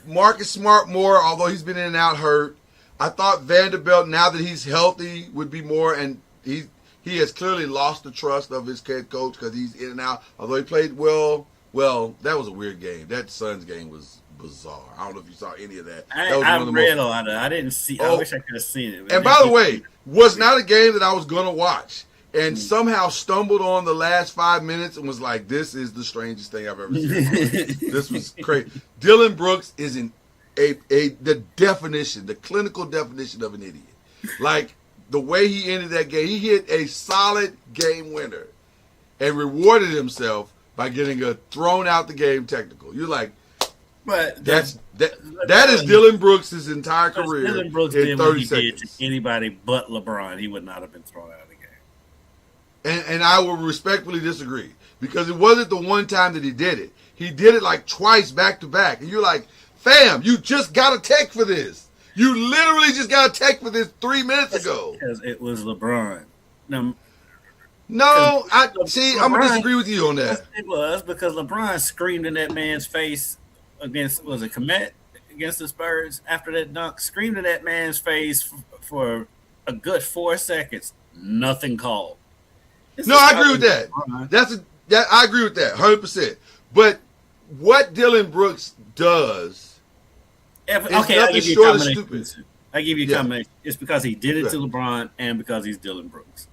Marcus Smart more, although he's been in and out hurt. I thought Vanderbilt, now that he's healthy, would be more, and he has clearly lost the trust of his head coach because he's in and out. Although he played well, that was a weird game. That Suns game was bizarre. I don't know if you saw any of that. I read a lot of it. I didn't see. I wish I could have seen it. And by the way, was not a game that I was going to watch. And somehow stumbled on the last 5 minutes and was like, this is the strangest thing I've ever seen. This was crazy. Dylan Brooks is the definition, the clinical definition of an idiot. Like, the way he ended that game, he hit a solid game winner and rewarded himself by getting a thrown out the game technical. You're like, but that is Dylan Brooks' entire career. Dylan Brooks in did 30 what he seconds. did to anybody but LeBron. He would not have been thrown out of the game. And I will respectfully disagree because it wasn't the one time that he did it. He did it like twice back to back. And you're like, fam, you just got a tech for this. You literally just got a tech for this 3 minutes ago. Because it was LeBron. No, I'm going to disagree with you on that. It was because LeBron screamed in that man's face against the Spurs after that dunk. Screamed in that man's face for a good 4 seconds. Nothing called. No, I agree with that. I agree with that 100%. But what Dylan Brooks does is nothing short of stupid. I give you a combination. It's because he did it to LeBron and because he's Dylan Brooks.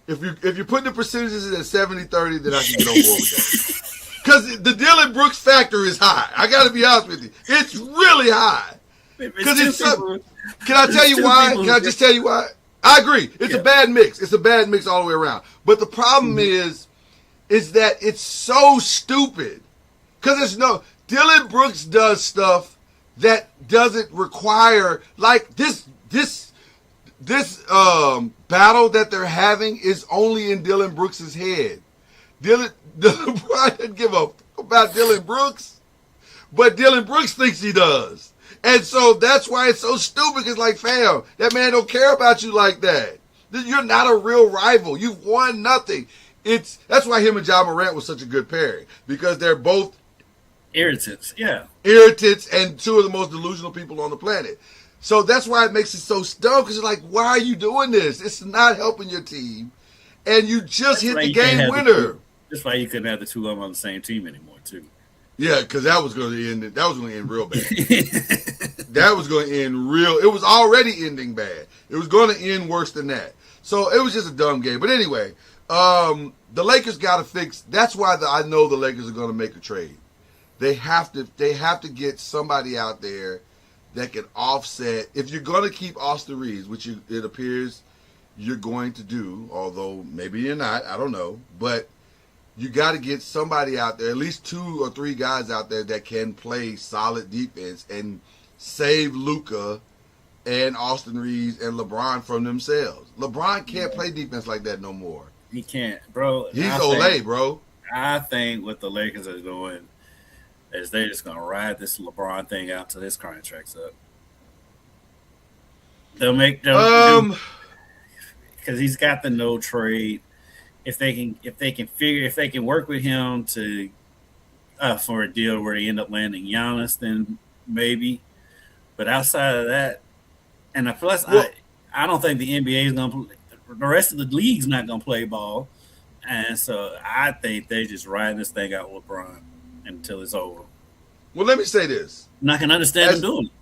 If you're putting the percentages at 70-30, then I can get on board with that. Because the Dylan Brooks factor is high. I got to be honest with you. It's really high. Because can I tell you why? Can I just tell you why? I agree. It's a bad mix. It's a bad mix all the way around. But the problem is that it's so stupid. Because Dylan Brooks does stuff that doesn't require, like this battle that they're having is only in Dylan Brooks' head. Dylan doesn't give a fuck about Dylan Brooks, but Dylan Brooks thinks he does. And so that's why it's so stupid. It's like, fam, that man don't care about you like that. You're not a real rival. You've won nothing. That's why him and John Morant was such a good pairing, because they're both irritants. Yeah. Irritants and two of the most delusional people on the planet. So that's why it makes it so dumb, because it's like, why are you doing this? It's not helping your team. And you just hit the game winner. That's why you couldn't have the two of them on the same team anymore, too. Yeah, because that was going to end real bad. That was going to end real. It was already ending bad. It was going to end worse than that. So it was just a dumb game. But anyway, the Lakers got to fix. That's why I know the Lakers are going to make a trade. They have to get somebody out there that can offset. If you're going to keep Austin Reeves, which it appears you're going to do, although maybe you're not, I don't know, but you got to get somebody out there, at least 2 or 3 guys out there that can play solid defense and save Luka and Austin Reeves and LeBron from themselves. LeBron can't play defense like that no more. He can't, bro. He's Olay, bro. I think what the Lakers are doing is they're just going to ride this LeBron thing out till his contract's up. because he's got the no trade. If they can work with him to for a deal where they end up landing Giannis, then maybe. But outside of that, and plus, I don't think the NBA is going to. The rest of the league's not going to play ball, and so I think they're just riding this thing out with LeBron until it's over. Well, let me say this. And I can understand him doing it.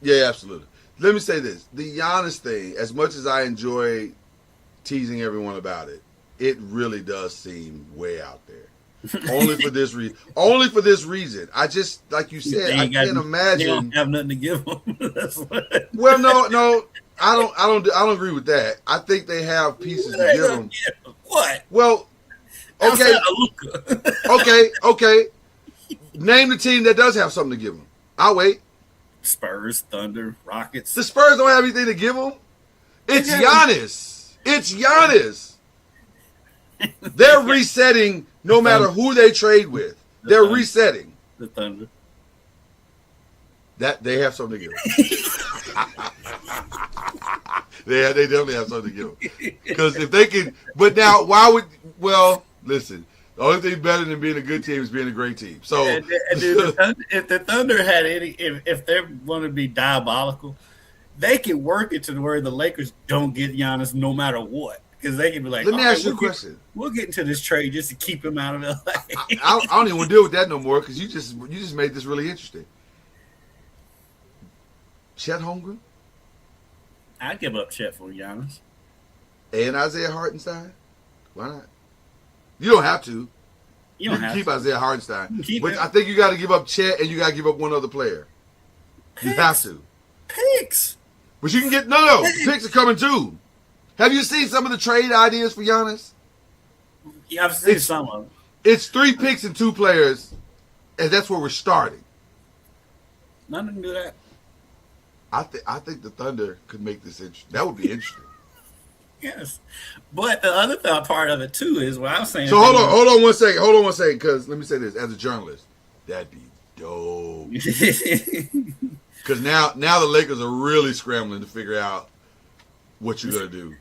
Yeah, absolutely. Let me say this. The Giannis thing, as much as I enjoy teasing everyone about it, it really does seem way out there. Only for this reason. Only for this reason. I just, like you said, I can't imagine. They don't have nothing to give them. Well, no, I don't agree with that. I think they have pieces to give them. What? Well, okay, okay. Name the team that does have something to give them. I'll wait. Spurs, Thunder, Rockets. The Spurs don't have anything to give them. It's Giannis. It's Giannis. They're resetting no matter who they trade with. They're resetting. The Thunder. That they have something to give them. They definitely have something to give them. Because if they can, but now why would? Well, listen. The only thing better than being a good team is being a great team. So, if the Thunder had any, if they want to be diabolical, they can work it to where the Lakers don't get Giannis no matter what. Because they can be like, let me ask you a question. We'll get into this trade just to keep him out of LA. I don't even want to deal with that no more because you just made this really interesting. Chet Holmgren? I'd give up Chet for Giannis. And Isaiah Hartenstein? Why not? You don't have to. You can have keep to. Isaiah Hartenstein. But him. I think you got to give up Chet and you got to give up one other player. You have to. Picks. But you can get no. Picks are coming too. Have you seen some of the trade ideas for Giannis? Yeah, I've seen some of them. It's 3 picks and 2 players, and that's where we're starting. None can do that. I think the Thunder could make this interesting. That would be interesting. Yes, but the other part of it too is what I was saying. So hold on one second, because let me say this as a journalist, that'd be dope. Because now the Lakers are really scrambling to figure out what you're gonna do.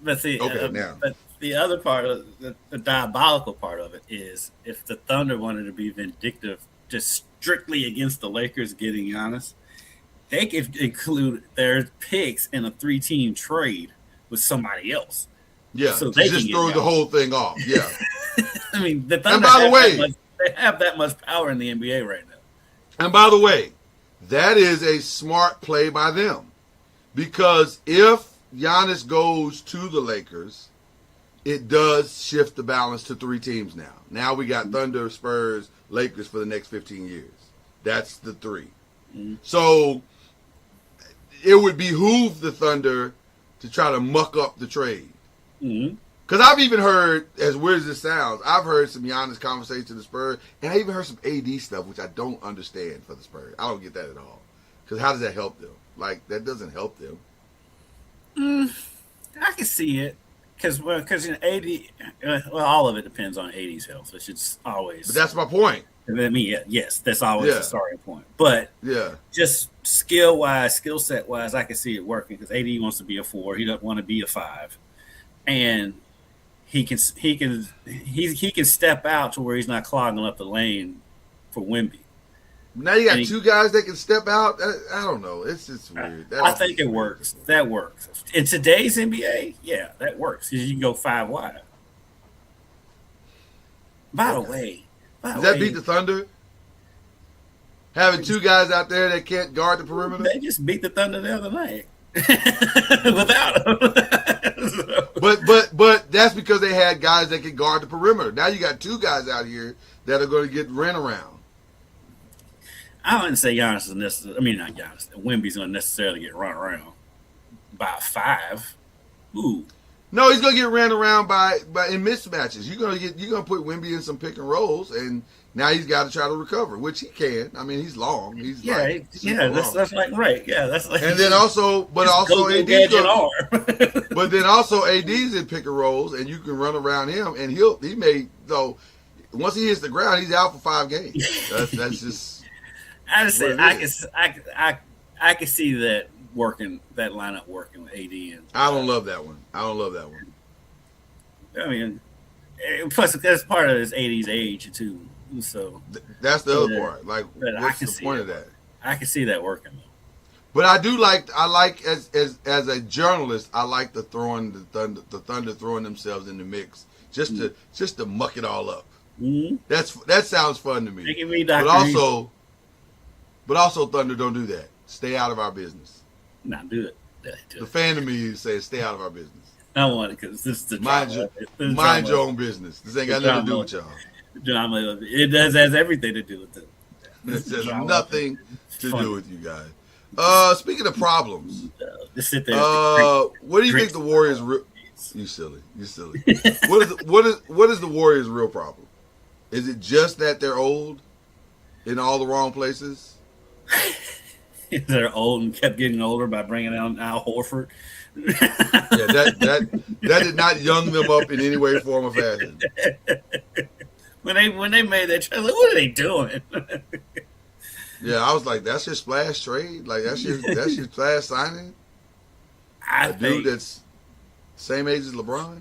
But see, now. But the other part of the diabolical part of it is if the Thunder wanted to be vindictive, just strictly against the Lakers getting Giannis, they could include their picks in a 3-team trade with somebody else. Yeah, so they just throw the whole thing off. Yeah. I mean, the Thunder and by the way, they have that much power in the NBA right now. And by the way, that is a smart play by them. Because if Giannis goes to the Lakers, it does shift the balance to 3 teams now. Now we got Thunder, Spurs, Lakers for the next 15 years. That's the 3. Mm-hmm. So it would behoove the Thunder to try to muck up the trade. Because I've even heard, as weird as it sounds, I've heard some Giannis conversations to the Spurs, and I even heard some AD stuff, which I don't understand for the Spurs. I don't get that at all. Because how does that help them? Like, that doesn't help them. I can see it. Because AD, all of it depends on AD's health, which is always. But that's my point. I mean, yes, that's always the starting point. But just skill set wise, I can see it working because AD wants to be a 4. He doesn't want to be a 5, and he can step out to where he's not clogging up the lane for Wemby. Now you got 2 guys that can step out. I don't know. It's just weird. I think it works. That works in today's NBA. Yeah, that works because you can go 5 wide. By the way. Does that beat the Thunder? Having 2 guys out there that can't guard the perimeter? They just beat the Thunder the other night without them. But that's because they had guys that can guard the perimeter. Now you got 2 guys out here that are going to get ran around. I wouldn't say Giannis is necessarily. I mean, not Giannis. Wemby's going to necessarily get run around by 5. Ooh. No, he's gonna get ran around by in mismatches. You're gonna put Wemby in some pick and rolls, and now he's got to try to recover, which he can. I mean, he's long. He's that's like right. Yeah, that's like. And then also, but also AD's but then also AD's in pick and rolls, and you can run around him, and he may though. Once he hits the ground, he's out for 5 games. That's just. I just said I can see that lineup working with AD and. I don't love that one. I mean, plus that's part of his AD's age too. So That's the other part. Like, but what's the point of that? I can see that working. But I like as a journalist, I like the Thunder throwing themselves in the mix just to muck it all up. Mm-hmm. That sounds fun to me. Making me but also Thunder, don't do that. Stay out of our business. Not do it. The fan of me says stay out of our business. I don't want it because this is the mind your own business. This ain't got nothing to do with y'all. Drama. It has everything to do with it. This has nothing to do with you guys. Speaking of problems, just sit there. What do you think the Warriors? You silly. What is the Warriors' real problem? Is it just that they're old in all the wrong places? They're old and kept getting older by bringing out Al Horford. Yeah, that did not young them up in any way, form, or fashion. When they made that trade, like, what are they doing? Yeah, I was like, that's your splash trade? Like that's your splash signing? A dude that's same age as LeBron?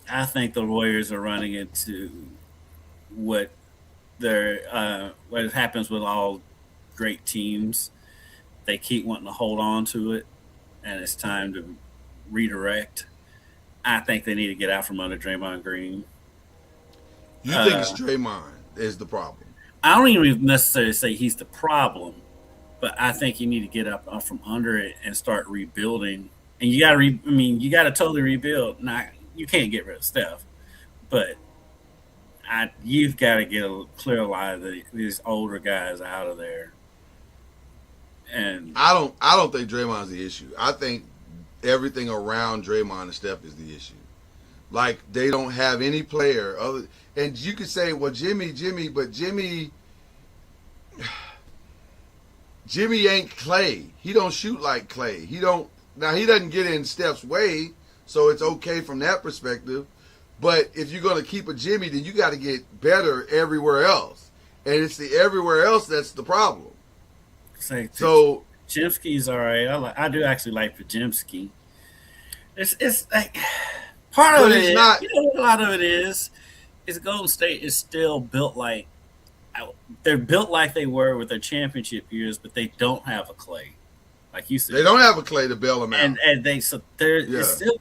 I think the Warriors are running into what happens with all great teams. They keep wanting to hold on to it, and it's time to redirect. I think they need to get out from under Draymond Green. You think it's Draymond is the problem? I don't even necessarily say he's the problem, but I think you need to get up from under it and start rebuilding. And you got to you got to totally rebuild. Now, you can't get rid of Steph, but you've got to get a clear line of these older guys out of there. And I don't think Draymond's the issue. I think everything around Draymond and Steph is the issue. Like, they don't have any player other. And you could say, well, Jimmy, but Jimmy ain't Clay. He don't shoot like Clay. He doesn't get in Steph's way, so it's okay from that perspective. But if you're going to keep a Jimmy, then you got to get better everywhere else. And it's the everywhere else that's the problem. So Pajimski's all right. I do actually like Pajimski. It's like part of it is not. You know, a lot of it is Golden State is still built like they're built like they were with their championship years, but they don't have a Clay, like you said. They don't have a Clay to bail them out, and it's still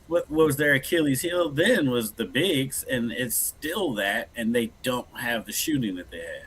what was their Achilles heel then was the bigs, and it's still that, and they don't have the shooting that they had.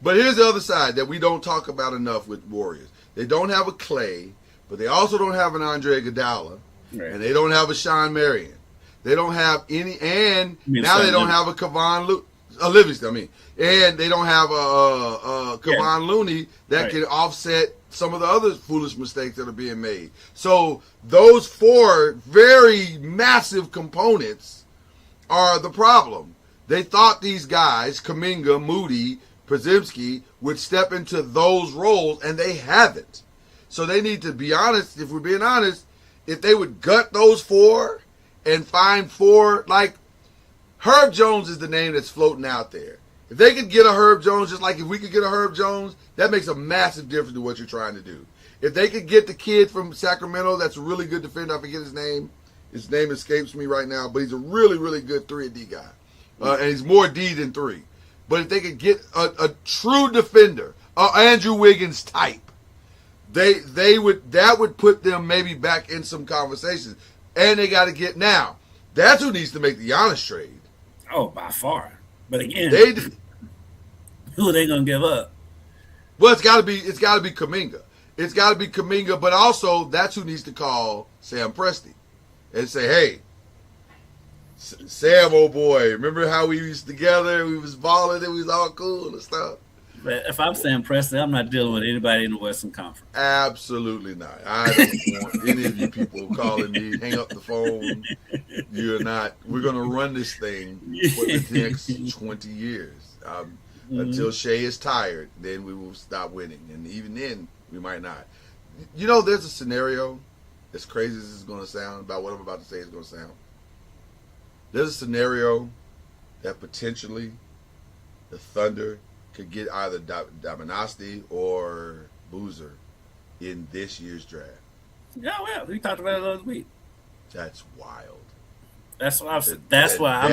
But here's the other side that we don't talk about enough with Warriors. They don't have a Clay, but they also don't have an Andre Iguodala, right. And they don't have a Sean Marion. They don't have any, and now they don't have a Kevon Livingston. And they don't have a Kevon Looney that can offset some of the other foolish mistakes that are being made. So those four very massive components are the problem. They thought these guys, Kuminga, Moody, Pajimski, would step into those roles, and they haven't. So they need to be honest. If we're being honest, if they would gut those four and find four, like Herb Jones is the name that's floating out there. If they could get a Herb Jones, just like if we could get a Herb Jones, that makes a massive difference to what you're trying to do. If they could get the kid from Sacramento that's a really good defender, I forget his name. His name escapes me right now, but he's a really, really good 3-and-D guy. And he's more D than 3. But if they could get a true defender, Andrew Wiggins type, that would put them maybe back in some conversations. And they got to get now. That's who needs to make the Giannis trade. Oh, by far. But again, who are they gonna give up? Well, it's got to be Kuminga. It's got to be Kuminga, but also that's who needs to call Sam Presti and say, hey, Sam, old boy, remember how we was together? We was balling and we was all cool and stuff. But if I'm Sam Presti, I'm not dealing with anybody in the Western Conference. Absolutely not. I don't want any of you people calling me. Hang up the phone. You're not. We're going to run this thing for the next 20 years. Until Shea is tired, then we will stop winning. And even then, we might not. You know, there's a scenario, as crazy as this is going to sound, about what I'm about to say is going to sound. There's a scenario that potentially the Thunder could get either Damanasti or Boozer in this year's draft. Yeah, well, we talked about it last week. That's wild. That's what I'm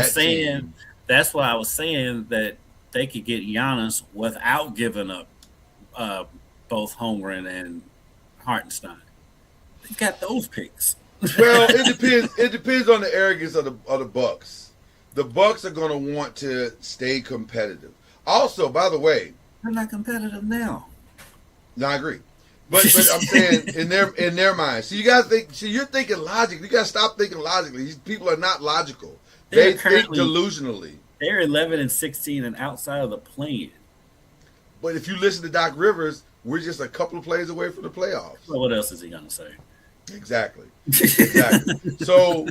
saying. That's why I was saying that they could get Giannis without giving up both Holmgren and Hartenstein. They got those picks. Well, it depends. It depends on the arrogance of the Bucks. The Bucks are going to want to stay competitive. Also, by the way, they're not competitive now. No, I agree. But I'm saying in their minds. So you gotta think. So you're thinking logically. You gotta stop thinking logically. These people are not logical. They think delusionally. They're 11-16 and outside of the play-in. But if you listen to Doc Rivers, we're just a couple of plays away from the playoffs. Well, what else is he gonna say? Exactly. So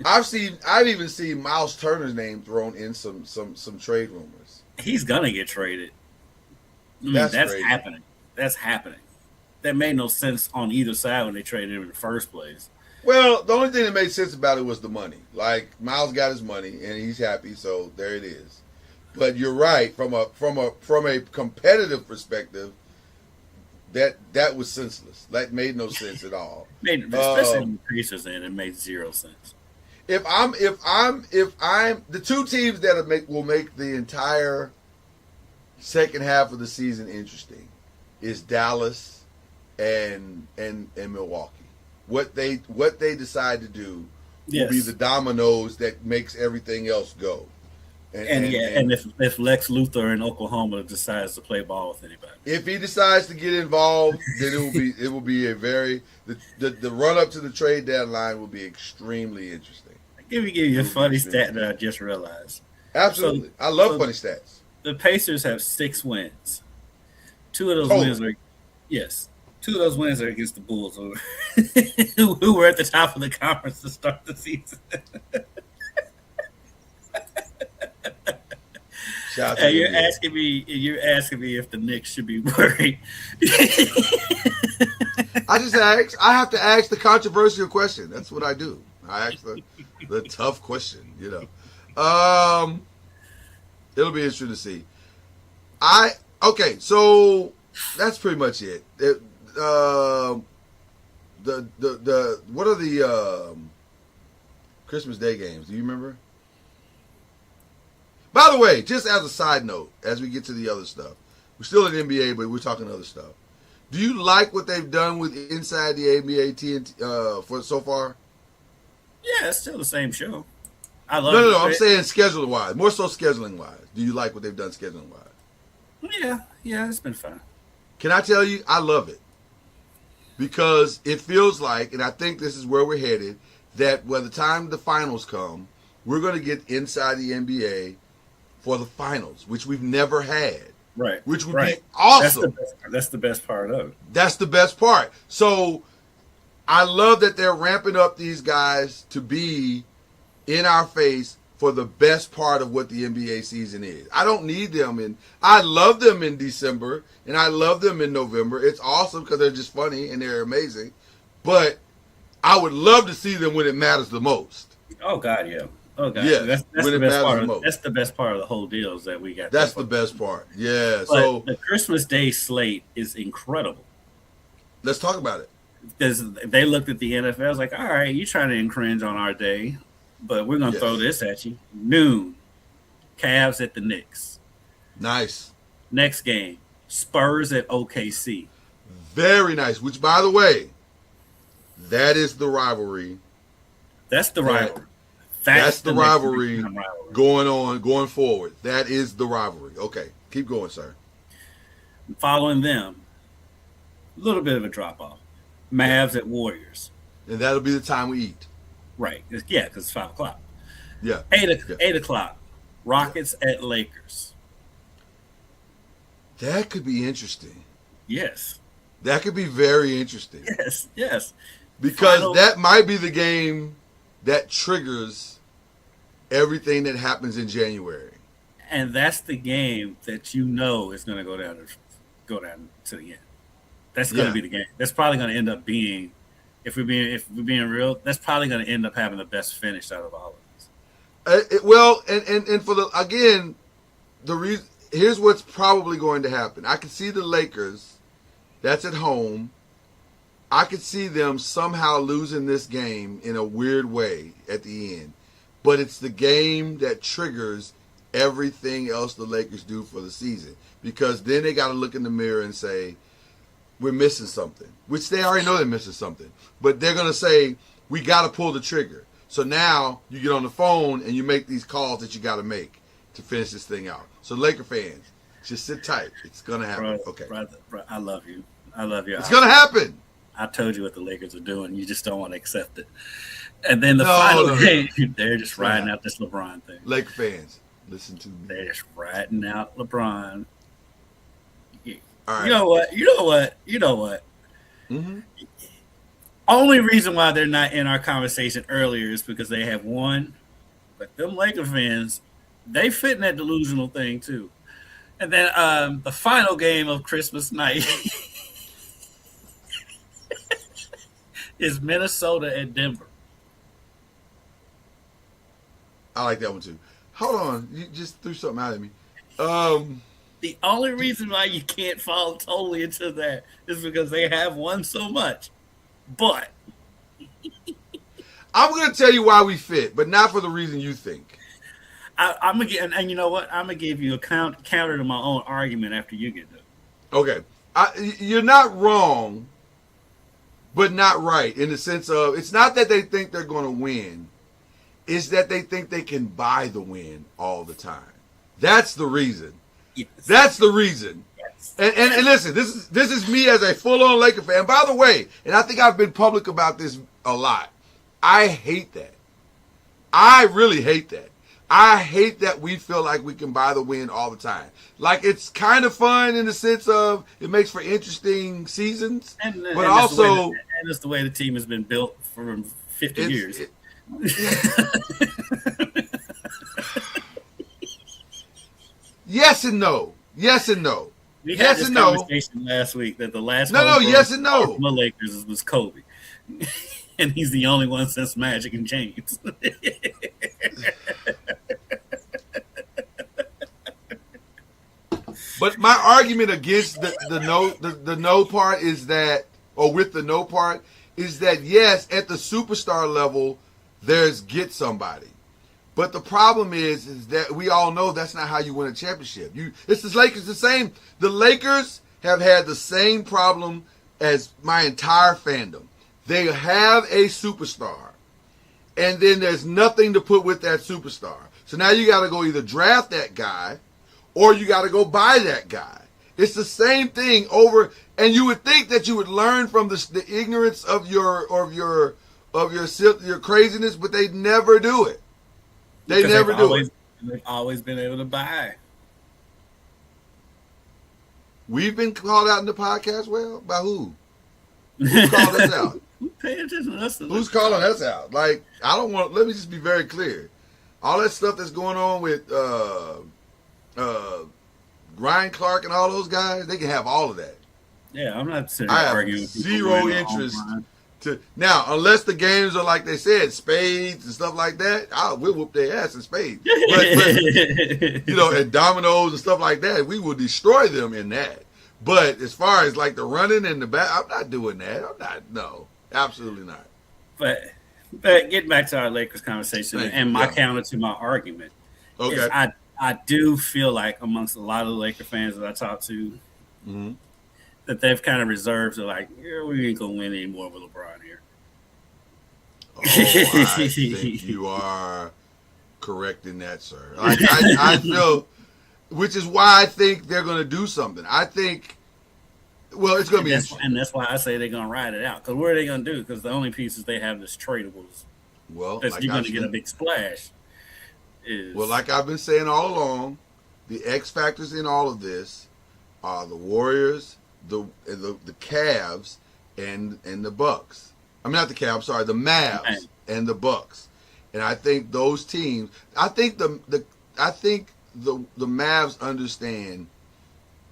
I've even seen Miles Turner's name thrown in some trade rumors. He's gonna get traded. That's happening. That's happening. That made no sense on either side when they traded him in the first place. Well, the only thing that made sense about it was the money. Like, Miles got his money and he's happy, so there it is. But you're right, from a competitive perspective, that was senseless. That made no sense at all. Especially when the Pacers in, it made zero sense. If I'm the two teams that will make the entire second half of the season interesting is Dallas and Milwaukee. What they decide to do will be the dominoes that makes everything else go. And if Lex Luthor in Oklahoma decides to play ball with anybody, if he decides to get involved, then it will be a very the run up to the trade deadline will be extremely interesting. Give you a funny stat that I just realized. Absolutely, I love funny stats. The Pacers have 6 wins. 2 of those wins are against the Bulls, who were at the top of the conference to start the season. You're asking me if the Knicks should be worried. I have to ask the controversial question. That's what I do. I ask the tough question, It'll be interesting to see. So that's pretty much it. What are the Christmas Day games? Do you remember? By the way, just as a side note, as we get to the other stuff, we're still in NBA, but we're talking other stuff. Do you like what they've done with Inside the NBA TNT for so far? Yeah, it's still the same show. I love. No. I'm saying scheduling wise, more so scheduling wise. Do you like what they've done scheduling wise? Yeah, it's been fun. Can I tell you, I love it because it feels like, and I think this is where we're headed, that by the time the finals come, we're going to get Inside the NBA for the finals, which we've never had. Right. Which would be awesome. That's the best part of it. That's the best part. So I love that they're ramping up these guys to be in our face for the best part of what the NBA season is. I don't need them I love them in December and I love them in November. It's awesome because they're just funny and they're amazing. But I would love to see them when it matters the most. Oh God, yeah. Oh God, yeah. That's the best part. That's the best part of the whole deal is that we got. That's the best part. Yeah. But so the Christmas Day slate is incredible. Let's talk about it. Because they looked at the NFL, I was like, all right, you're trying to infringe on our day, but we're going to throw this at you. Noon, Cavs at the Knicks. Nice. Next game, Spurs at OKC. Very nice. Which, by the way, that is the rivalry. That's the rivalry. That's the rivalry going forward. That is the rivalry. Okay, keep going, sir. Following them, a little bit of a drop-off. Mavs at Warriors. And that'll be the time we eat. Right. Yeah, because it's 5 o'clock. Yeah. 8 o'clock. Rockets at Lakers. That could be interesting. Yes. That could be very interesting. Yes. Because that might be the game that triggers everything that happens in January. And that's the game that is going to go down to the end. That's going to be the game. That's probably going to end up being, if we're being real, that's probably going to end up having the best finish out of all of this. And for the reason, here's what's probably going to happen. I can see the Lakers That's at home. I could see them somehow losing this game in a weird way at the end. But it's the game that triggers everything else the Lakers do for the season. Because then they got to look in the mirror and say, we're missing something. Which they already know they're missing something. But they're going to say, we got to pull the trigger. So now you get on the phone and you make these calls that you got to make to finish this thing out. So Laker fans, just sit tight. It's going to happen. Okay. Brother, I love you. I love you. It's going to happen. I told you what the Lakers are doing. You just don't want to accept it. And then the final game, they're just riding out this LeBron thing. Laker fans, listen to me. They're just riding out LeBron. All right. You know what? Mm-hmm. Only reason why they're not in our conversation earlier is because they have won. But them Laker fans, they fit in that delusional thing too. And then the final game of Christmas night is Minnesota at Denver. I like that one too. Hold on. You just threw something out at me. The only reason why you can't fall totally into that is because they have won so much. But I'm going to tell you why we fit, but not for the reason you think. I'm gonna get, and you know what? I'm gonna give you a counter to my own argument after you get done. Okay, you're not wrong, but not right in the sense of it's not that they think they're going to win, it's that they think they can buy the win all the time. That's the reason. Yes. That's the reason. Yes. And listen, this is me as a full-on Laker fan. By the way, and I think I've been public about this a lot. I hate that. I really hate that. I hate that we feel like we can buy the win all the time. Like, it's kind of fun in the sense of it makes for interesting seasons, but also... That's the way the team has been built for 50 years. Yes and no. Yes and no. We had this conversation last week that the last yes and no. The Lakers was Kobe. And he's the only one since Magic and James. But my argument against the no part is that, or with the no part, is that yes, at the superstar level, there's get somebody. But the problem is that we all know that's not how you win a championship. It's the Lakers the same. The Lakers have had the same problem as my entire fandom. They have a superstar, and then there's nothing to put with that superstar. So now you got to go either draft that guy, or you got to go buy that guy. It's the same thing over, and you would think that you would learn from the ignorance of your craziness, but they never do it. They never do it. They've always been able to buy. We've been called out in the podcast. Well, by who? Who called us out? Pay attention to us. Who's calling us out? Like, I don't want. Let me just be very clear. All that stuff that's going on with Ryan Clark and all those guys, they can have all of that. Yeah, I'm not sitting I arguing. have zero interest to now, unless the games are like they said, spades and stuff like that. We'll whoop their ass in spades. But and dominoes and stuff like that, we will destroy them in that. But as far as like the running and the back, I'm not doing that. I'm not. No, absolutely not. But getting back to our Lakers conversation and my counter to my argument, is I do feel like amongst a lot of the Laker fans that I talk to, that they've kind of reserved to like, yeah, we ain't gonna win anymore with LeBron here. Oh, I think you are correct in that, sir. Like, I feel, which is why I think they're going to do something. I think, well, it's going to be interesting. And that's why I say they're going to ride it out. Because what are they going to do? Because the only pieces they have that's tradables. Well, that's you're going to get a big splash. Well, like I've been saying all along, the X factors in all of this are the Warriors, the Cavs, and the Bucks. I mean, not the Cavs. Sorry, the Mavs and the Bucks. And I think those teams. I think the Mavs understand.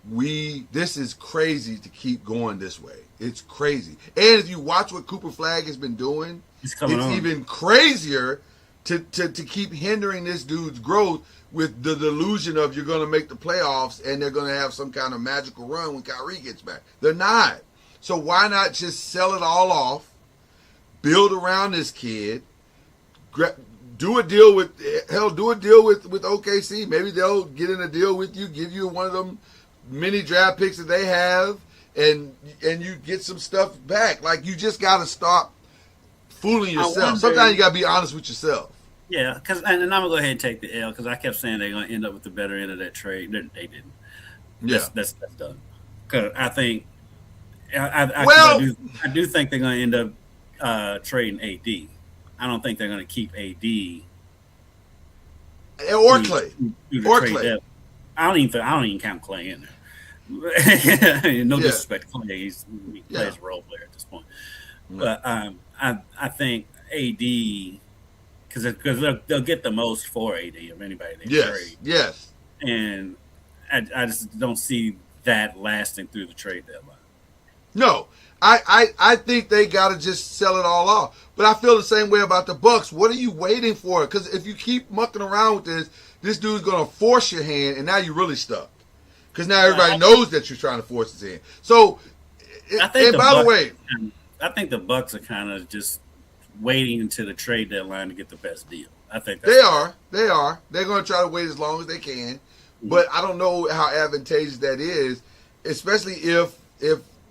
This is crazy to keep going this way. It's crazy. And if you watch what Cooper Flagg has been doing, it's even crazier to keep hindering this dude's growth with the delusion of you're going to make the playoffs and they're going to have some kind of magical run when Kyrie gets back. They're not. So why not just sell it all off, build around this kid, do a deal with OKC. Maybe they'll get in a deal with you, give you one of them mini draft picks that they have, and you get some stuff back. Like, you just got to stop fooling yourself. Sometimes you got to be honest with yourself. Yeah, because and I'm gonna go ahead and take the L because I kept saying they're gonna end up with the better end of that trade. They didn't. That's done. Because I think I do think they're gonna end up trading AD. I don't think they're gonna keep AD or Clay. Clay. I don't even count Clay in there. No disrespect to Clay, he plays a role player at this point. But I think AD. Because they'll get the most for AD of anybody they trade. Yes. And I just don't see that lasting through the trade deadline. No. I think they got to just sell it all off. But I feel the same way about the Bucks. What are you waiting for? Because if you keep mucking around with this dude's going to force your hand, and now you're really stuck. Because now everybody knows that you're trying to force his hand. So, I think the Bucks are kind of just waiting until the trade deadline to get the best deal. I think they are. They're going to try to wait as long as they can, but I don't know how advantageous that is, especially if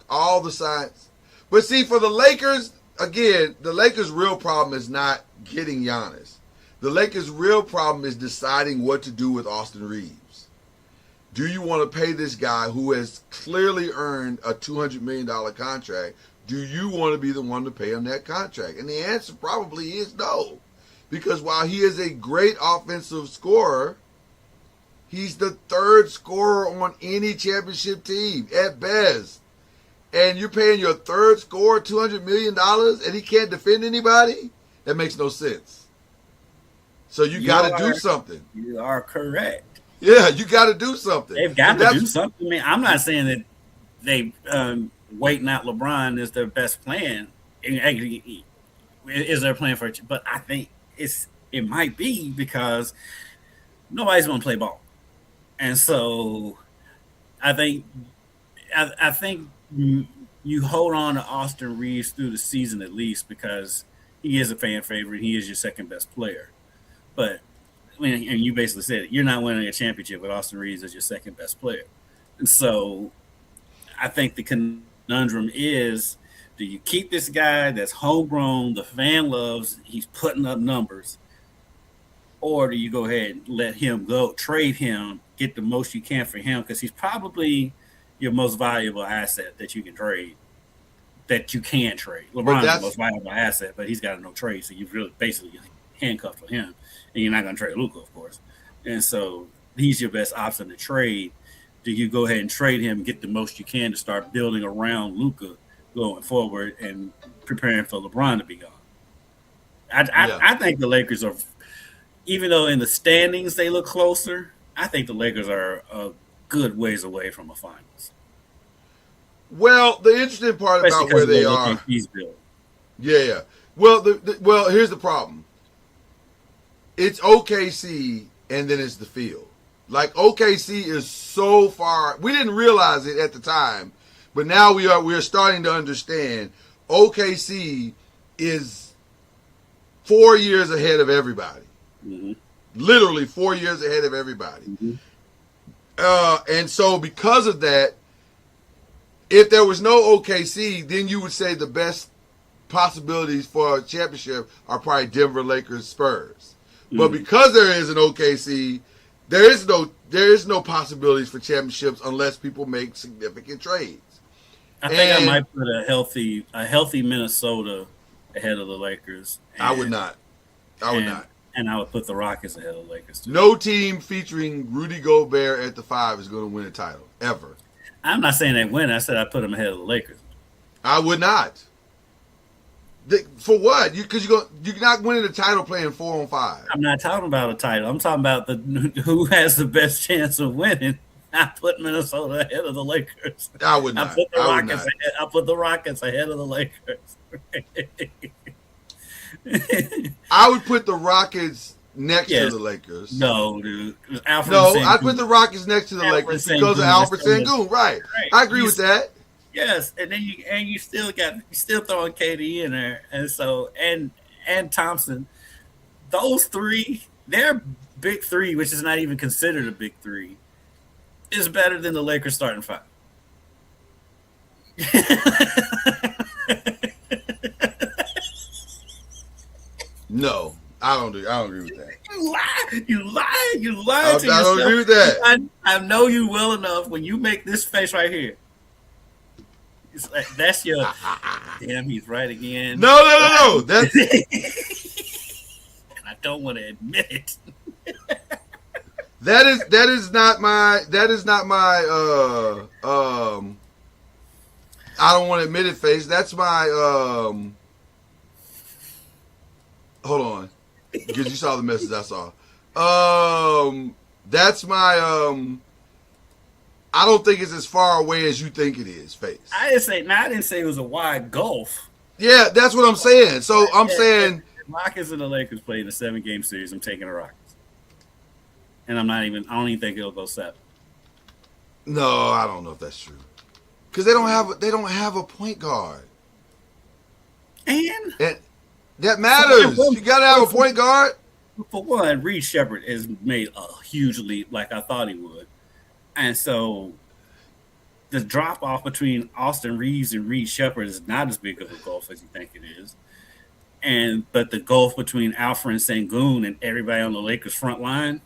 all the signs. But see, for the Lakers, again, the Lakers' real problem is not getting Giannis. The Lakers' real problem is deciding what to do with Austin Reeves. Do you want to pay this guy who has clearly earned a $200 million contract? Do you want to be the one to pay him that contract? And the answer probably is no. Because while he is a great offensive scorer, he's the third scorer on any championship team at best. And you're paying your third scorer $200 million and he can't defend anybody? That makes no sense. So you got to do something. You are correct. Yeah, you got to do something. They've got to do something. I mean, I'm not saying that they waiting out LeBron is their best plan. Is their plan for it? But I think it might be because nobody's going to play ball, and so I think you hold on to Austin Reeves through the season at least because he is a fan favorite. He is your second best player, but I mean, and you basically said it. You're not winning a championship with Austin Reeves as your second best player, and so I think the conundrum is, do you keep this guy that's homegrown, the fan loves, he's putting up numbers, or do you go ahead and let him go, trade him, get the most you can for him, because he's probably your most valuable asset that you can trade, that you can trade. LeBron's the most valuable asset, but he's got no trade, so you've really basically handcuffed for him, and you're not going to trade Luka, of course. And so he's your best option to trade. Do you go ahead and trade him, get the most you can to start building around Luka going forward and preparing for LeBron to be gone? I think the Lakers are, even though in the standings they look closer, I think the Lakers are a good ways away from a finals. Well, the interesting part about where they are, yeah. Well, well, here's the problem. It's OKC, and then it's the field. Like, OKC is so far. We didn't realize it at the time, but now we are starting to understand. OKC is 4 years ahead of everybody. Mm-hmm. Literally 4 years ahead of everybody. Mm-hmm. And so because of that, if there was no OKC, then you would say the best possibilities for a championship are probably Denver, Lakers, Spurs. Mm-hmm. But because there is an OKC, there is no possibilities for championships unless people make significant trades. I think I might put a healthy Minnesota ahead of the Lakers. I would not. And I would put the Rockets ahead of the Lakers too. No team featuring Rudy Gobert at the 5 is going to win a title ever. I'm not saying they win. I said I put them ahead of the Lakers. I would not. For what? Because you're not winning the title playing 4-on-5. I'm not talking about a title. I'm talking about who has the best chance of winning. I put Minnesota ahead of the Lakers. I would not. I put the Rockets ahead of the Lakers. I would put the Rockets next to the Lakers. No, dude. I'd put the Rockets next to the Lakers because of Alfred Sengun. Right. I agree with that. Yes, and then you still throwing KD in there, and so and Thompson. Those three, their big three, which is not even considered a big three, is better than the Lakers starting five. No, I don't agree with that. You lie to yourself. I don't agree with that. I know you well enough when you make this face right here. It's like, that's your damn, he's right again. No. That's and I don't want to admit it. that is not my I don't want to admit it face. That's my hold on. Because you saw the message I saw. That's my I don't think it's as far away as you think it is, face. I didn't say it was a wide gulf. Yeah, that's what I'm saying. So I'm saying Rockets and the Lakers played in a 7-game series. I'm taking the Rockets. And I don't even think it'll go 7. No, I don't know if that's true. Because they don't have a point guard. And that matters. You gotta have a point guard. For one, Reed Shepherd has made a huge leap like I thought he would. And so the drop off between Austin Reeves and Reed Shepherd is not as big of a gulf as you think it is. But the gulf between Alfred Sengun and everybody on the Lakers front line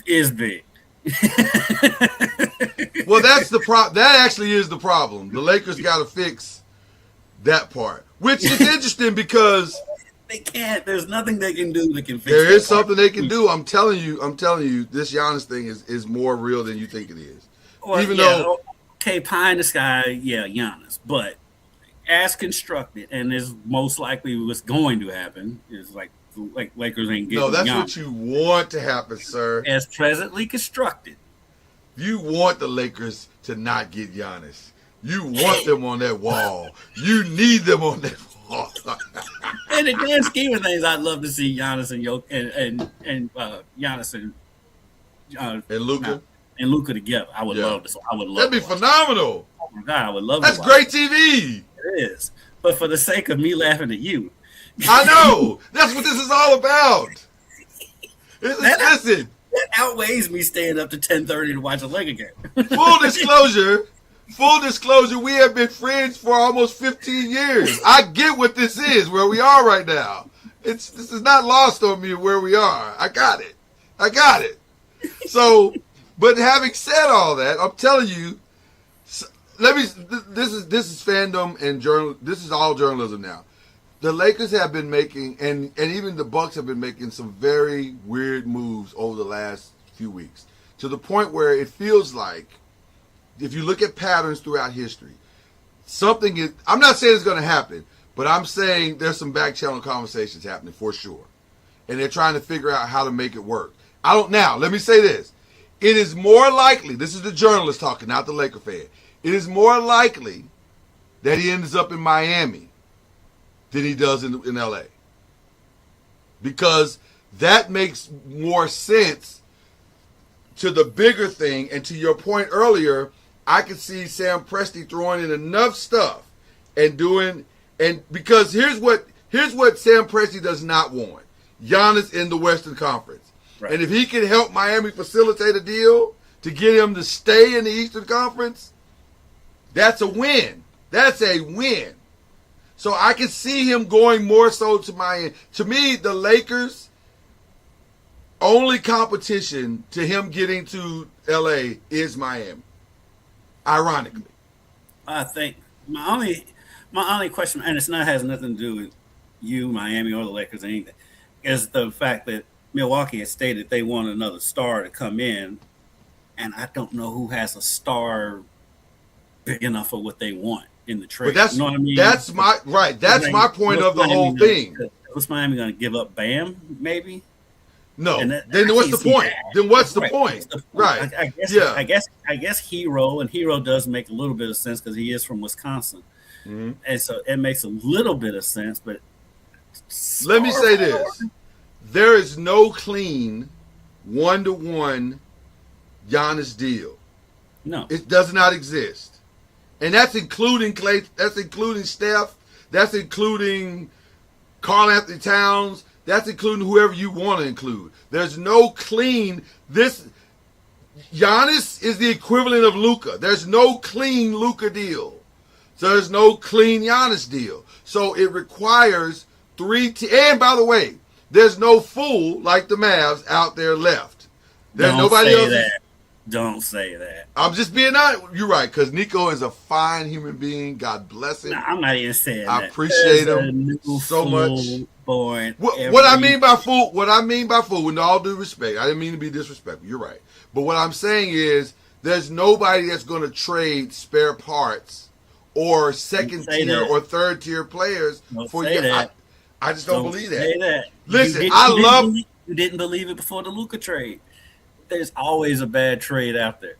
is big. Well, that's the problem. That actually is the problem. The Lakers got to fix that part, which is interesting because they can't. There's nothing they can do that can fix. There is something they can do. I'm telling you, this Giannis thing is more real than you think it is. Well, even though, okay, pie in the sky, Giannis, but as constructed, and is most likely what's going to happen is like Lakers ain't getting. No, that's Giannis. what you want to happen, sir. As presently constructed, you want the Lakers to not get Giannis. You want them on that wall. You need them on that wall. In the grand scheme of things, I'd love to see Giannis and Giannis and Luka and Luka together. I would love this. I would love. That'd be phenomenal. Oh my God, I would love. That's great TV. It is, but for the sake of me laughing at you, I know that's what this is all about. Listen, that outweighs me staying up to 10:30 to watch a Laker game. Full disclosure, we have been friends for almost 15 years. I get what this is, where we are right now. This is not lost on me where we are. I got it. So, but having said all that, I'm telling you, this is fandom and journal. This is all journalism now. The Lakers have been making, and even the Bucks have been making some very weird moves over the last few weeks, to the point where it feels like, if you look at patterns throughout history, something is, I'm not saying it's going to happen, but I'm saying there's some back channel conversations happening for sure. And they're trying to figure out how to make it work. Now, let me say this. It is more likely, this is the journalist talking, not the Laker fan. It is more likely that he ends up in Miami than he does in LA. Because that makes more sense to the bigger thing. And to your point earlier, I could see Sam Presti throwing in enough stuff and because here's what Sam Presti does not want. Giannis in the Western Conference. Right. And if he can help Miami facilitate a deal to get him to stay in the Eastern Conference, that's a win. That's a win. So I can see him going more so to Miami. To me, the Lakers' only competition to him getting to LA is Miami. Ironically. I think my only question, and has nothing to do with you, Miami, or the Lakers or anything, is the fact that Milwaukee has stated they want another star to come in, and I don't know who has a star big enough for what they want in the trade. But that's, you know what I mean? That's my right. That's my point of the whole thing. Was Miami going to give up Bam? Maybe. No. Then what's the point? Then what's the point? Right. I guess Hero does make a little bit of sense because he is from Wisconsin, and so it makes a little bit of sense. But Let me say this. There is no clean 1-to-1 Giannis deal. No. It does not exist. And that's including Clay, that's including Steph, that's including Karl Anthony Towns, that's including whoever you want to include. There's no clean. This Giannis is the equivalent of Luka. There's no clean Luka deal. So there's no clean Giannis deal. So it requires and by the way, there's no fool like the Mavs out there left. There's nobody else. Don't say that. I'm just being honest. You're right, because Nico is a fine human being. God bless him. No, I'm not even saying I that. appreciate him so much. Born what I mean by fool, with all due respect, I didn't mean to be disrespectful. You're right. But what I'm saying is there's nobody that's going to trade spare parts or second tier or third tier players for you. I just don't believe that. Listen, you didn't believe it before the Luka trade. There's always a bad trade out there.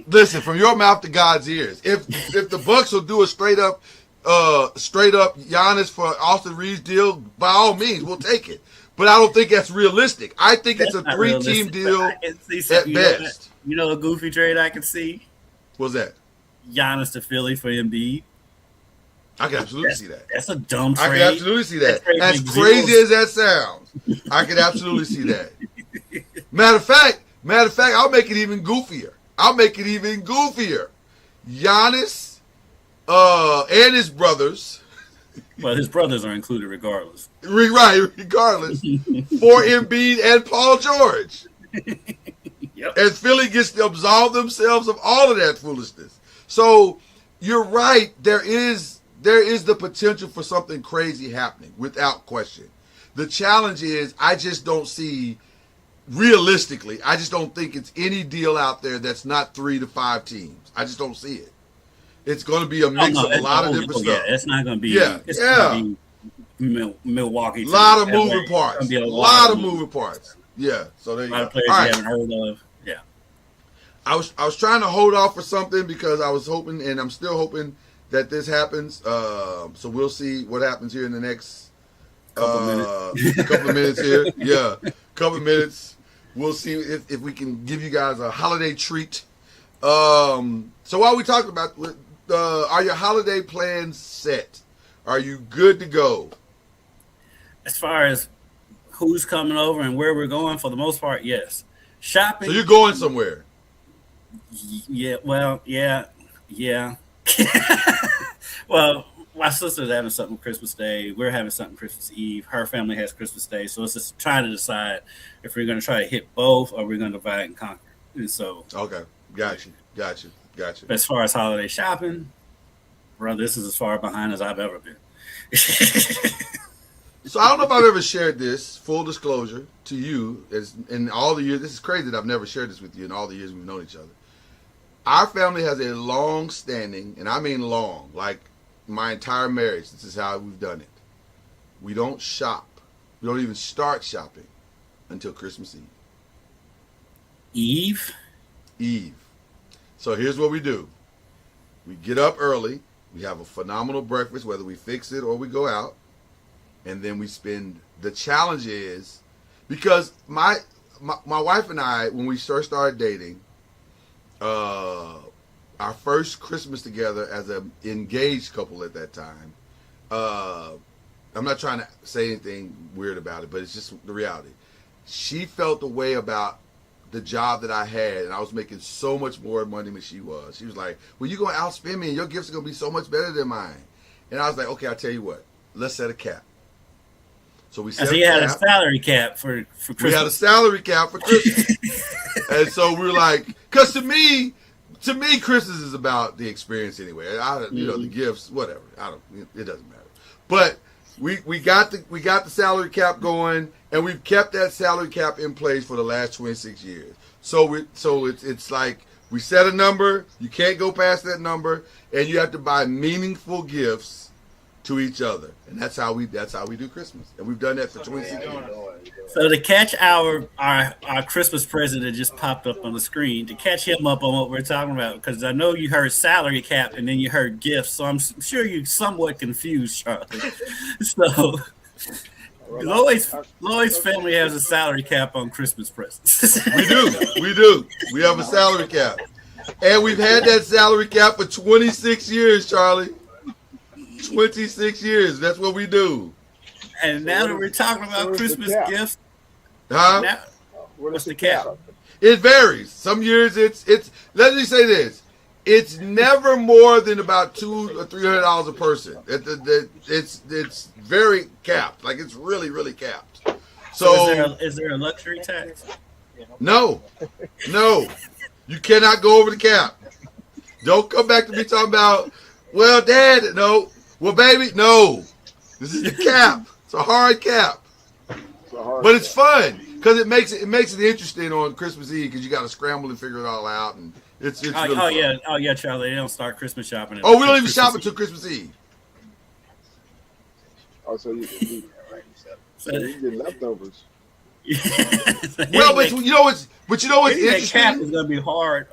Listen, from your mouth to God's ears. If the Bucks will do a straight up Giannis for Austin Reeves deal, by all means, we'll take it. But I don't think that's realistic. I think it's a 3-team deal at best. You know a goofy trade I can see? What's that? Giannis to Philly for Embiid. I can absolutely see that. That's a dumb trade. I can absolutely see that. As crazy as that sounds, I can absolutely see that. Matter of fact, I'll make it even goofier. Giannis and his brothers. Well, his brothers are included regardless. Right, regardless. For Embiid and Paul George. Yep. And Philly gets to absolve themselves of all of that foolishness. So you're right. There is the potential for something crazy happening without question. The challenge is I just don't see, realistically, I just don't think it's any deal out there that's not 3 to 5 teams. I just don't see it. It's going to be a mix of a lot of different stuff. It's not going to be. Yeah, it's going to be Milwaukee. A lot of moving parts. A lot of moving parts. Yeah. So there you go. A lot of players you haven't heard of. Yeah. I was trying to hold off for something because I was hoping, and I'm still hoping that this happens. So we'll see what happens here in the next couple of minutes here. Yeah, couple of minutes. We'll see if we can give you guys a holiday treat. So while we talk about, are your holiday plans set? Are you good to go? As far as who's coming over and where we're going, for the most part, yes. Shopping. So you're going somewhere? Yeah. Well, yeah. Well, my sister's having something Christmas Day. We're having something Christmas Eve. Her family has Christmas Day. So it's just trying to decide if we're going to try to hit both or we're going to divide and conquer. And so. Okay. Got you. As far as holiday shopping, bro, this is as far behind as I've ever been. So I don't know if I've ever shared this, full disclosure, to you. In all the years, this is crazy that I've never shared this with you in all the years we've known each other. Our family has a long-standing, and I mean long, like my entire marriage, this is how we've done it. We don't shop. We don't even start shopping until Christmas Eve. Eve. So here's what we do. We get up early. We have a phenomenal breakfast, whether we fix it or we go out. And then we spend, the challenge is, because my wife and I, when we first started dating, our first Christmas together as an engaged couple at that time, I'm not trying to say anything weird about it, but it's just the reality. She felt the way about the job that I had, and I was making so much more money than she was. She was like, well, you're going to outspend me, and your gifts are going to be so much better than mine. And I was like, okay, I'll tell you what. Let's set a cap. So we set had a salary cap for Christmas. We had a salary cap for Christmas. And so we were like, because to me, Christmas is about the experience anyway. The gifts, whatever. It doesn't matter. But we got the salary cap going, and we've kept that salary cap in place for the last 26 years. So it's like we set a number, you can't go past that number, and you have to buy meaningful gifts to each other, and that's how we do Christmas, and we've done that for 26 years. So to catch our Christmas present that just popped up on the screen, to catch him up on what we're talking about, because I know you heard salary cap and then you heard gifts, so I'm sure you're somewhat confused, Charlie. So Lloyd's family has a salary cap on Christmas presents. We do. We have a salary cap, and we've had that salary cap for 26 years, Charlie. 26 years. That's what we do. And now that we're talking about Christmas gifts, what's the cap? It varies. Some years it's. Let me say this: it's never more than about $200 or $300 a person. It's very capped. Like it's really capped. So is there a luxury tax? No. You cannot go over the cap. Don't come back to me talking about. Well, Dad, no. Well, baby, no. This is the cap. It's a hard cap. But it's fun because it makes it interesting on Christmas Eve because you got to scramble and figure it all out, and it's really fun. yeah, Charlie. They don't start Christmas shopping. Oh, we don't even shop until Christmas Eve. Oh, so you get leftovers. Well, but you know what's interesting? Cap is gonna be hard.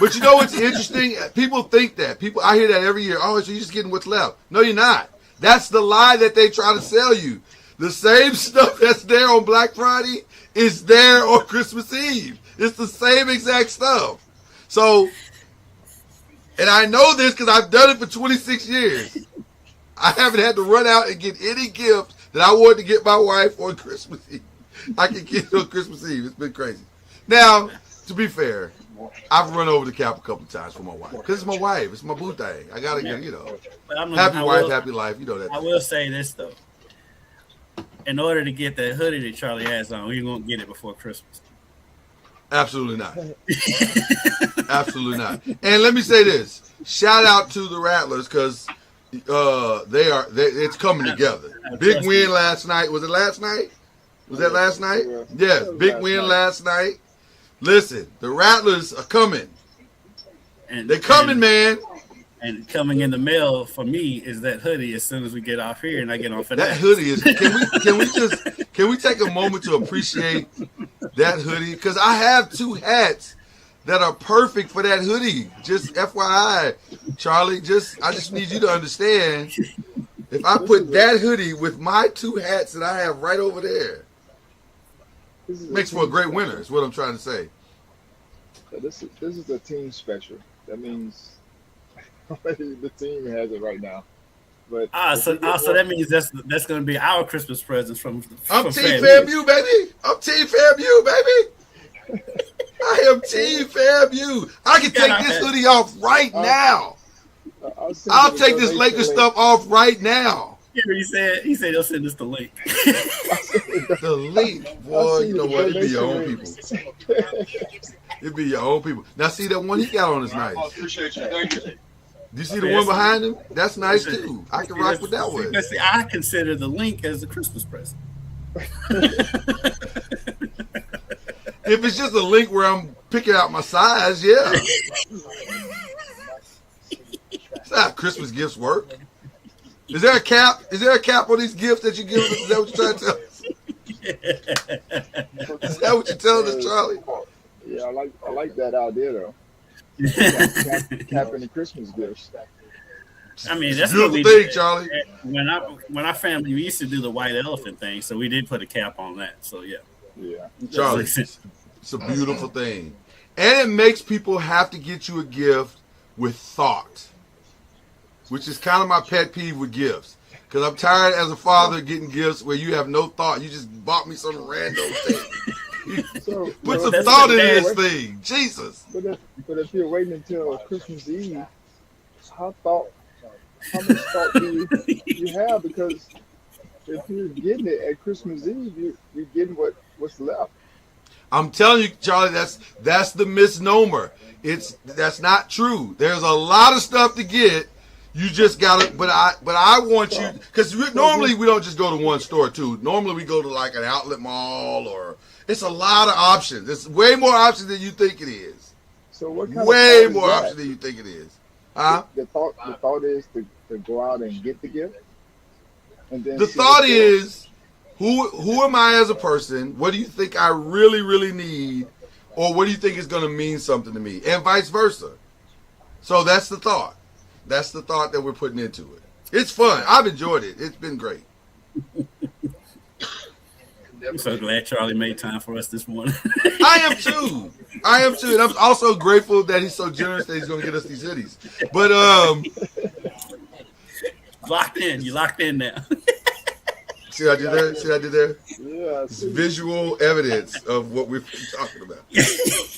But you know what's interesting? People think that. I hear that every year. Oh, so you're just getting what's left. No, you're not. That's the lie that they try to sell you. The same stuff that's there on Black Friday is there on Christmas Eve. It's the same exact stuff. So, and I know this because I've done it for 26 years. I haven't had to run out and get any gift that I wanted to get my wife on Christmas Eve. I can get it on Christmas Eve. It's been crazy. Now, to be fair, I've run over the cap a couple of times for my wife because it's my wife. It's my boo thing. I gotta get, happy wife, happy life. You know that. I will say this though: in order to get that hoodie that Charlie has on, you won't get it before Christmas. Absolutely not. Absolutely not. And let me say this: shout out to the Rattlers because it's coming together. Big win last night. Was it last night? Was that last night? Yes, big win last night. Listen, the Rattlers are coming. They're coming, man. And coming in the mail for me is that hoodie as soon as we get off here and I get off of that hoodie is can we take a moment to appreciate that hoodie? Because I have 2 hats that are perfect for that hoodie. Just FYI, Charlie, I just need you to understand. If I put that hoodie with my 2 hats that I have right over there, makes for a great winner, is what I'm trying to say. So this is a team special. That means the team has it right now. But so that means that's going to be our Christmas presents from I'm Team FAMU, baby. I'm Team FAMU, baby. I am Team FAMU. I can take this hoodie off right now. I'll take this Lakers stuff off right now. Yeah, he said he'll send us the link. The link, boy. You know what? It'd be your own people. It'd be your own people. Now, see that one he got on is nice. Appreciate you. Thank you. Do you see the one behind him? That's nice too. I can rock with that one. See, I consider the link as a Christmas present. If it's just a link where I'm picking out my size, yeah. That's how Christmas gifts work. Is there a cap? Is there a cap on these gifts that you give us? Is that what you're trying to tell us? Is that what you're telling us, Charlie? Yeah, I like that idea though. Capping the Christmas gifts. I mean, that's beautiful what we thing, did. Charlie. When our family, we used to do the white elephant thing, so we did put a cap on that. So yeah. Charlie, it's a beautiful thing, and it makes people have to get you a gift with thought, which is kind of my pet peeve with gifts. Because I'm tired as a father getting gifts where you have no thought. You just bought me some random thing. Put some thought in this thing. Jesus. But if you're waiting until Christmas Eve, how much thought do you have? Because if you're getting it at Christmas Eve, you're getting what's left. I'm telling you, Charlie, that's the misnomer. That's not true. There's a lot of stuff to get. You just gotta, but I want you, because normally we don't just go to one store too. Normally we go to like an outlet mall, or it's a lot of options. It's way more options than you think it is. So what kind way of more is options than you think it is. Huh? The thought is to to go out and get the gift. And then The thought is, who am I as a person? What do you think I really, really need? Or what do you think is going to mean something to me? And vice versa. So that's the thought. That's the thought that we're putting into it. It's fun. I've enjoyed it. It's been great. I'm so glad Charlie made time for us this morning. I am too. And I'm also grateful that he's so generous that he's going to get us these hoodies. But locked in. You locked in now. See what I did there? Yeah, It's visual evidence of what we've been talking about.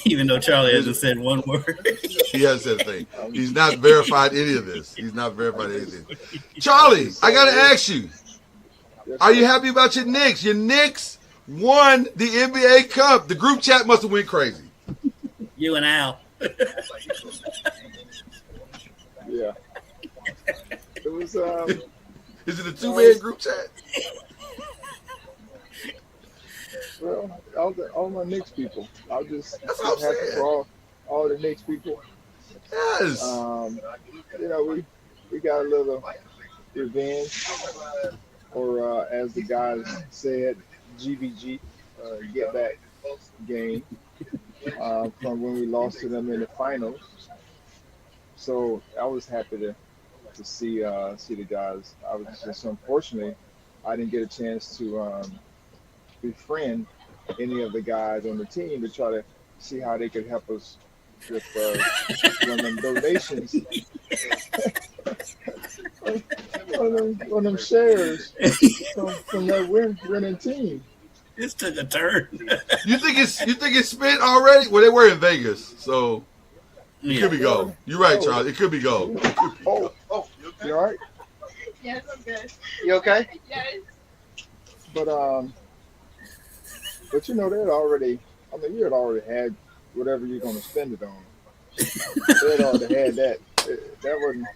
Even though Charlie hasn't said one word. He hasn't said a thing. He's not verified any of this. He's not verified anything. Charlie, I got to ask you. Are you happy about your Knicks? Your Knicks won the NBA Cup. The group chat must have went crazy. You and Al. yeah. It was. Is it a two-man group chat? Well, all my Knicks people. I'll just That's what I'm happy saying. for all the Knicks people. Yes. You know, we got a little revenge, or as the guys said, GBG, get back game from when we lost to them in the finals. So I was happy to see the guys. I was just unfortunately I didn't get a chance to befriend any of the guys on the team to try to see how they could help us with one of them donations, one of them shares from that winning team. This took a turn. You think it's spent already? Well, they were in Vegas, so it could be gold. You're right, Charlie. It could be gold. Oh, you all right? Yes, I'm good. You okay? Yes. But you know, you had already had whatever you're going to spend it on. They had already had that. That wasn't,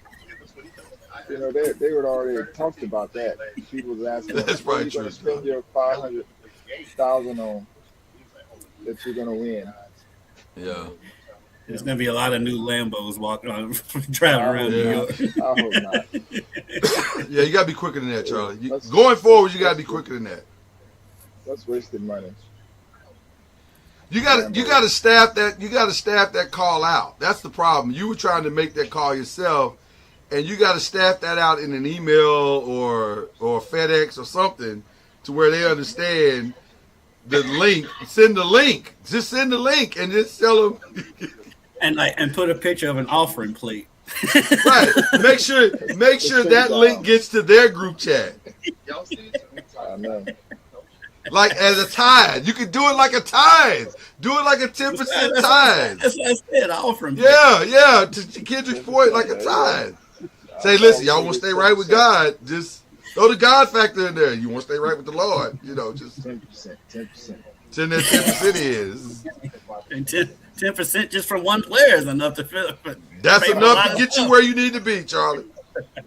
you know, they would already talked about that. People was asking, That's what are probably you going to true, spend your $500,000 on that you're going to win? Yeah. There's gonna be a lot of new Lambos walking on, driving around New York. I hope not. Yeah, you gotta be quicker than that, Charlie. Going forward, you gotta be quicker than that. That's wasted money. You gotta staff that. You gotta staff that call out. That's the problem. You were trying to make that call yourself, and you gotta staff that out in an email or FedEx or something to where they understand the link. Send the link. Just send the link and just tell them. And put a picture of an offering plate. Right. Make sure that link gets to their group chat. I know. Like as a tithe. You can do it like a tithe. Do it like a 10% tithe. That's what I said, offering plate. Yeah. To Kendrick's point, like a tithe. Say, listen, y'all want to stay right with God, just throw the God factor in there. You want to stay right with the Lord, just 10%. send that 10% in. And 10% just from one player is enough to fill. That's enough to get you where you need to be, Charlie.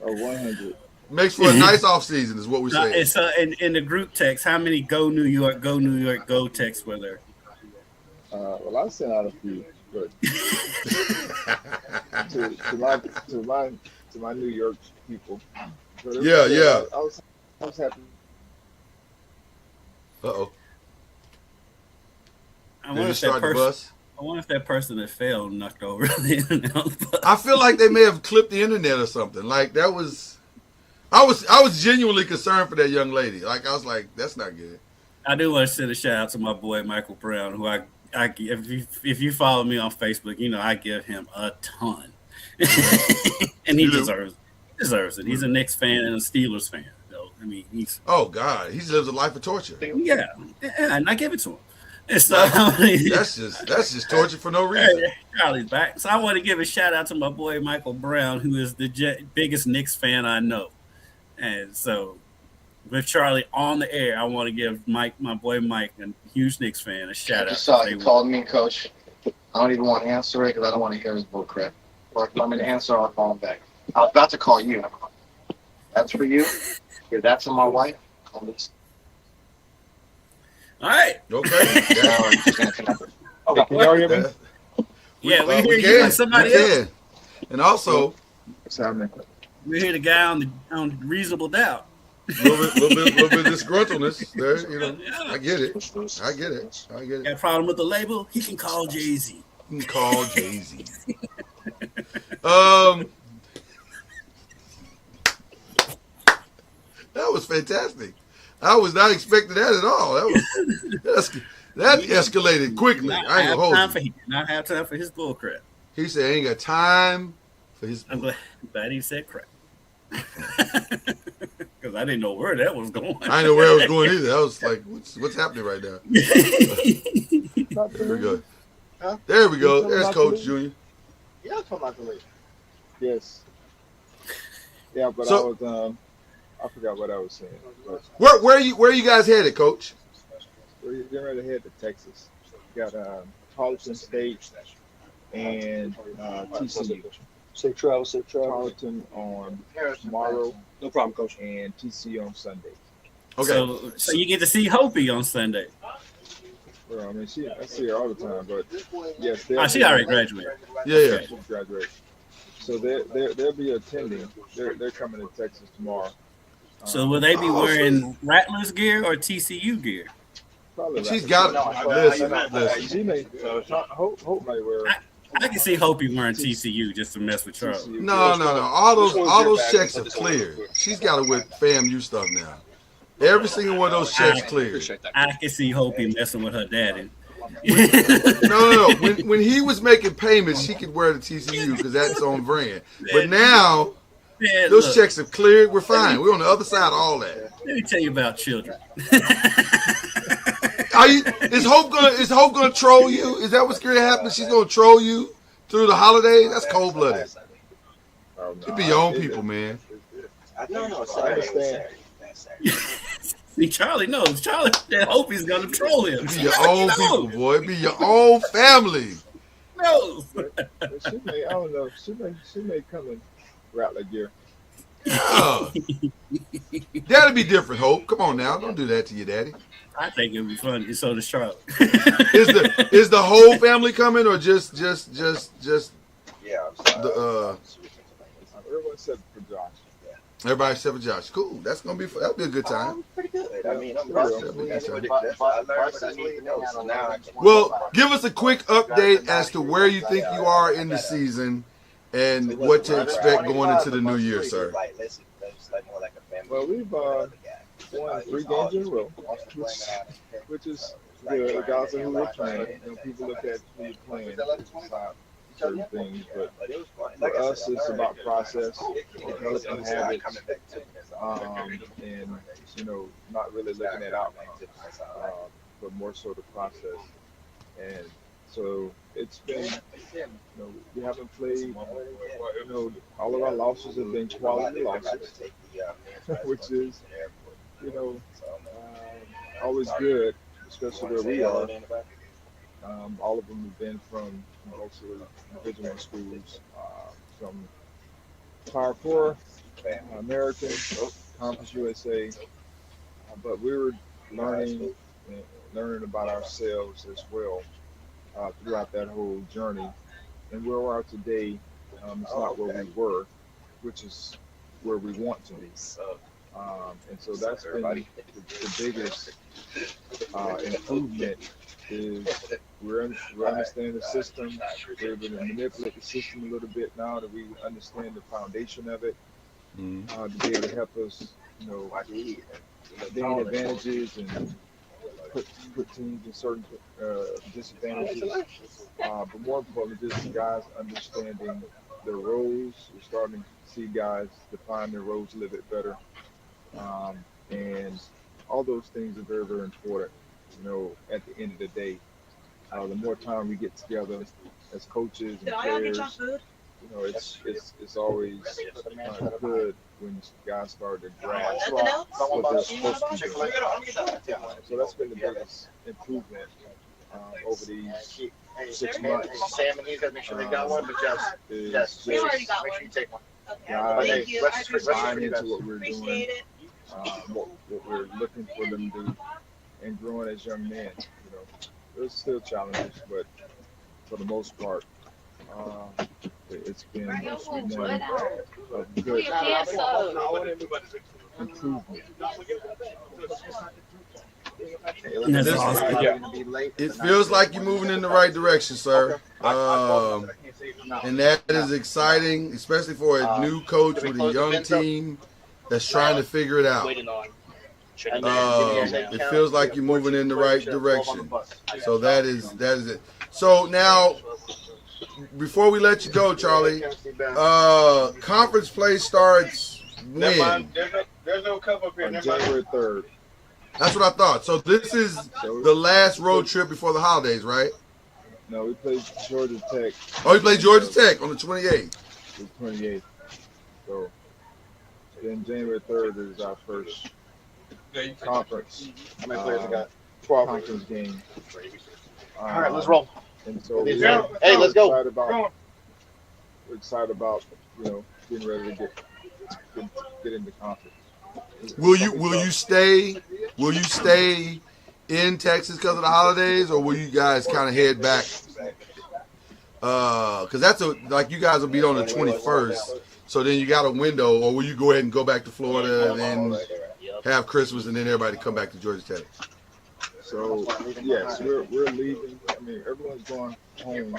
Or 100. Makes for a nice off season, is what we say. So in the group text, how many go New York, go texts were there? Well, I sent out a few, but to my New York people. But Yeah. I was happy. Uh-oh. I Did you start the bus? I wonder if that person that fell knocked over the internet on the bus. I feel like they may have clipped the internet or something. Like that was, I was genuinely concerned for that young lady. Like I was like, that's not good. I do want to send a shout out to my boy Michael Brown, who if you follow me on Facebook, I give him a ton, and he deserves it. He's a Knicks fan and a Steelers fan. So, I mean, Oh God, he lives a life of torture. Yeah, and I give it to him. And so that's just torture for no reason. Charlie's back. So I want to give a shout out to my boy Michael Brown, who is the biggest Knicks fan I know. And so with Charlie on the air, I want to give my boy Mike, a huge Knicks fan, a shout out. I just saw he called me, Coach. I don't even want to answer it because I don't want to hear his bull crap. Or if you want me to answer, I'll call him back. I was about to call you. That's for you. If that's for my wife, call me. All right. Okay. Okay, can y'all hear me? Yeah, we hear you and somebody else. And also, What's happening? We're here to guy on reasonable doubt. little bit of disgruntledness there. You know, I get it. Got a problem with the label? He can call Jay-Z. You can call Jay-Z. That was fantastic. I was not expecting that at all. That escalated quickly. I ain't gonna hold you. Not have time for his bull crap. He said, "I ain't got time for his." I'm glad he said crap. Because I didn't know where that was going. I didn't know where I was going either. I was like, "What's happening right now?" There we go. Huh? There we go. There's Coach Junior. Yeah, I'm talking about the league. Yes. Yeah, but So- I was I forgot what I was saying. But Where you guys headed, Coach? we're getting ready to head to Texas. We got Tarleton State and TCU. Safe travel. Tarleton on tomorrow. No problem, Coach. And TCU on Sunday. Okay. So you get to see Hopi on Sunday. Well, I mean, I see her all the time, but yes, She already graduated. Yeah. She graduated. So they'll be attending. They're coming to Texas tomorrow. So will they be wearing Rattlers gear or TCU gear? Probably She's right. got listen. She may. Hope may wear. I can see Hopi wearing TCU just to mess with Charles. TCU. No. All those checks are cleared. She's got to wear FAMU stuff now. Every single one of those checks cleared. I can see Hopi messing with her daddy. No. When he was making payments, she could wear the TCU because that's on brand. But now Man, those look, checks are cleared. We're fine. We're on the other side of all that. Let me tell you about children. Is Hope gonna troll you? Is that what's gonna happen? She's gonna troll you through the holidays? That's cold blooded. Oh, no, You be your own people, man. No, I understand. See, Charlie knows. Charlie said Hopi's gonna troll him. Be your own people, boy. Be your own family. No. But she may. I don't know. She may come in Rattler gear. Yeah. That'd be different, Hope. Come on now. Don't do that to your daddy. I think it'd be funny. So does Charlie. Is the whole family coming or just Yeah. the Everyone said for Josh. everybody except for Josh? Cool. That'll be a good time. Pretty good. I mean, I'm Well, give us a quick update as to where you think you are in the season and what to expect going into the new year, sir. Well, we've won 3 games in a row, which is good. Regardless of who we're playing, people look at who you're playing. It's not certain things, but for us, it's about process, developing habits, and not really looking at outcomes, but more so the process. And so it's been, we haven't played, all of our losses have been quality losses, which is, always good, especially where we are. All of them have been from mostly division schools, from Power 4, American, Conference USA, but we were learning about ourselves as well throughout that whole journey. And where we are today, it's not where we were, which is where we want to be. And so that's been the biggest improvement is we're understanding the system. We're able to manipulate the system a little bit now that we understand the foundation of it, to be able to help us, gain advantages and put teams in certain disadvantages. But more importantly, just guys understanding their roles. We're starting to see guys define their roles a little bit better. And all those things are very, very important. At the end of the day, the more time we get together as coaches and players, it's always good when guys start to grasp what they're supposed to be doing. So that's been the biggest improvement over these 6 months. Sam and he's got to make sure they got one, but just We already got make one. sure you take one. Okay. Thank you. I Buying appreciate into it. what we're doing, Appreciate it. what we're looking for them to do, and growing as young men. There's still challenges, but for the most part, It's been one of good improvement. That's awesome. It feels like you're moving in the right direction, sir. And that is exciting, especially for a new coach with a young team that's trying to figure it out. It feels like you're moving in the right direction. So that is it. So now, before we let you go, Charlie, conference play starts when? There's no cup up here. On January 3rd. That's what I thought. So this is the last road trip before the holidays, right? No, we played Georgia Tech. Oh, we played Georgia Tech on the 28th. The 28th. So then January 3rd is our first conference. How many players we got? 12 conference game. All right, let's roll. And so Hey, let's go. We're excited about getting ready to get into conference. Will you stay in Texas because of the holidays, or will you guys kind of head back? Because that's like you guys will be on the 21st, so then you got a window, or will you go ahead and go back to Florida and then have Christmas and then everybody come back to Georgia Tech? So yes, we're leaving. I mean, everyone's going home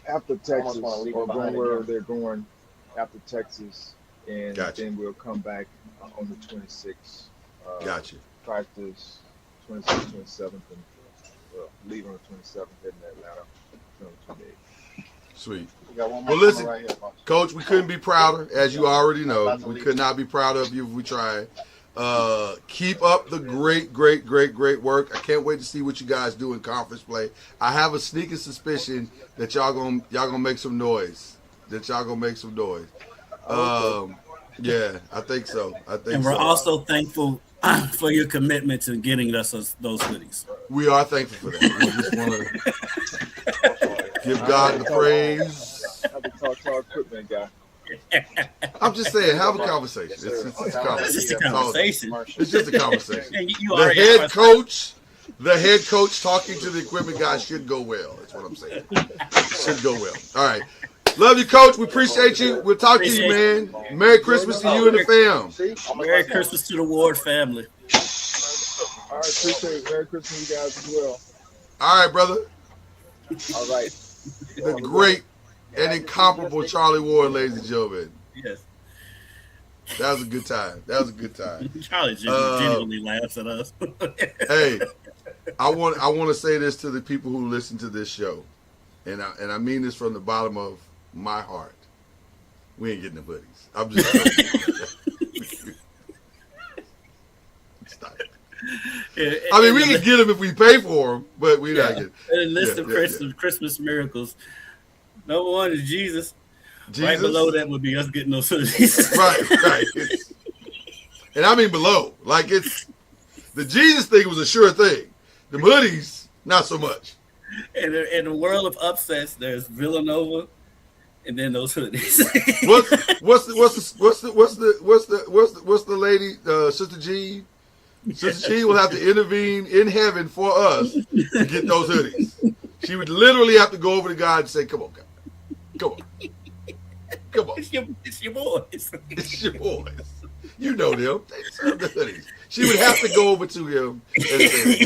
after Texas, or going wherever they're going after Texas, and then we'll come back on the 26th. Gotcha. Practice 26th, 27th, and leave on the 27th, heading to Atlanta on the 28th. Sweet. Well, listen, Coach, we couldn't be prouder, as you already know. We could not be prouder of you if we tried. Keep up the great work. I can't wait to see what you guys do in conference play. I have a sneaking suspicion that y'all gonna make some noise. Yeah, I think so. And we're also thankful for your commitment to getting us those hoodies. We are thankful for that. We just want to give God the praise. I have to talk to our equipment guy. I'm just saying, have a conversation. It's a conversation. It's just a conversation. The head coach talking to the equipment guy should go well. That's what I'm saying. Should go well. All right. Love you, Coach. We appreciate you. We'll talk to you, man. Merry Christmas to you and the fam. Merry Christmas to the Ward family. All right, appreciate it. Merry Christmas, you guys, as well. All right, brother. All right. The great and incomparable Charlie Ward, ladies and gentlemen. Yes. That was a good time. Charlie genuinely laughs at us. Hey, I want to say this to the people who listen to this show, and I mean this from the bottom of my heart. We ain't getting the hoodies. I'm just stop it. I mean, we can get them if we pay for them, but we're not getting. A list of Christmas miracles. Number one is Jesus. Right below that would be us getting those hoodies. Right. And I mean below. Like the Jesus thing was a sure thing. The hoodies, not so much. In the world of upsets, there's Villanova, and then those hoodies. what's the lady, Sister G? Sister G will have to intervene in heaven for us to get those hoodies. She would literally have to go over to God and say, "Come on, God, come on, It's your boys. It's your boys. You know them. They deserve the hoodies." She would have to go over to him and say,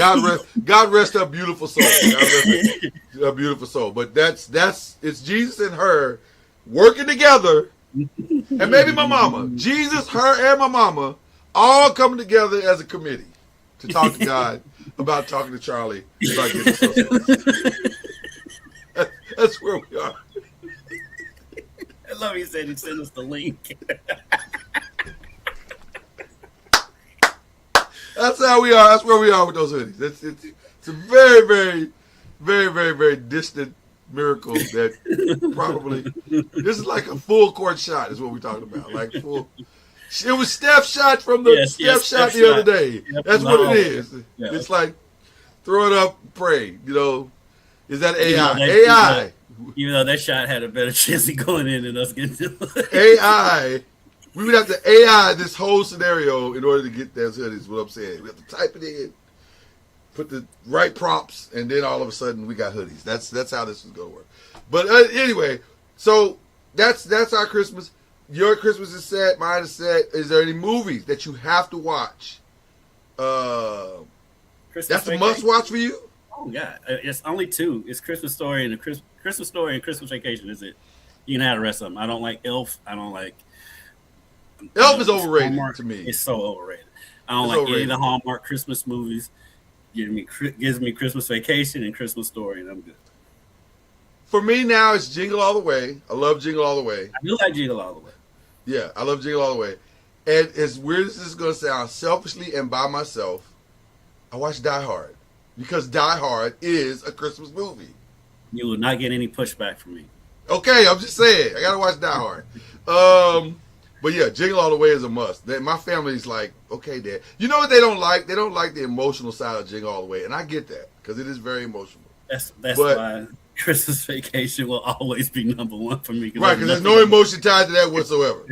God rest her beautiful soul. God rest her beautiful soul. But it's Jesus and her working together, and maybe my mama. Jesus, her, and my mama all coming together as a committee to talk to God about talking to Charlie about getting associated. That's where we are. I love he said he sent us the link. That's how we are. That's where we are with those hoodies. It's a very, very, very, very, very distant miracle that probably this is like a full court shot is what we're talking about. Like full. It was Steph's shot from the Steph the other day. Yep, that's what it is. Yeah. It's like throw it up, pray. Is that AI? AI. Even though that shot had a better chance of going in than us getting to AI. We would have to AI this whole scenario in order to get those hoodies. What I'm saying, we have to type it in, put the right prompts, and then all of a sudden we got hoodies. That's how this is gonna work. But anyway, so that's our Christmas. Your Christmas is set. Mine is set. Is there any movies that you have to watch? That's a must watch for you. Oh yeah, it's only two. It's Christmas Story and Christmas Story and Christmas Vacation. Is it? You can have the rest of them. I don't like Elf. I don't like. Elf is overrated Hallmark. to me. It's so overrated. I don't like any of the Hallmark Christmas movies. Gives me Christmas Vacation and Christmas Story, and I'm good. For me now, it's Jingle All the Way. I love Jingle All the Way. I do like Jingle All the Way. Yeah, I love Jingle All the Way. And as weird as this is going to sound, selfishly and by myself, I watch Die Hard. Because Die Hard is a Christmas movie. You will not get any pushback from me. Okay, I'm just saying. I got to watch Die Hard. But yeah, Jingle All the Way is a must. My family's like, okay, Dad. You know what they don't like? They don't like the emotional side of Jingle All the Way. And I get that because it is very emotional. That's why Christmas Vacation will always be number one for me. Right, because there's no emotion tied to that whatsoever.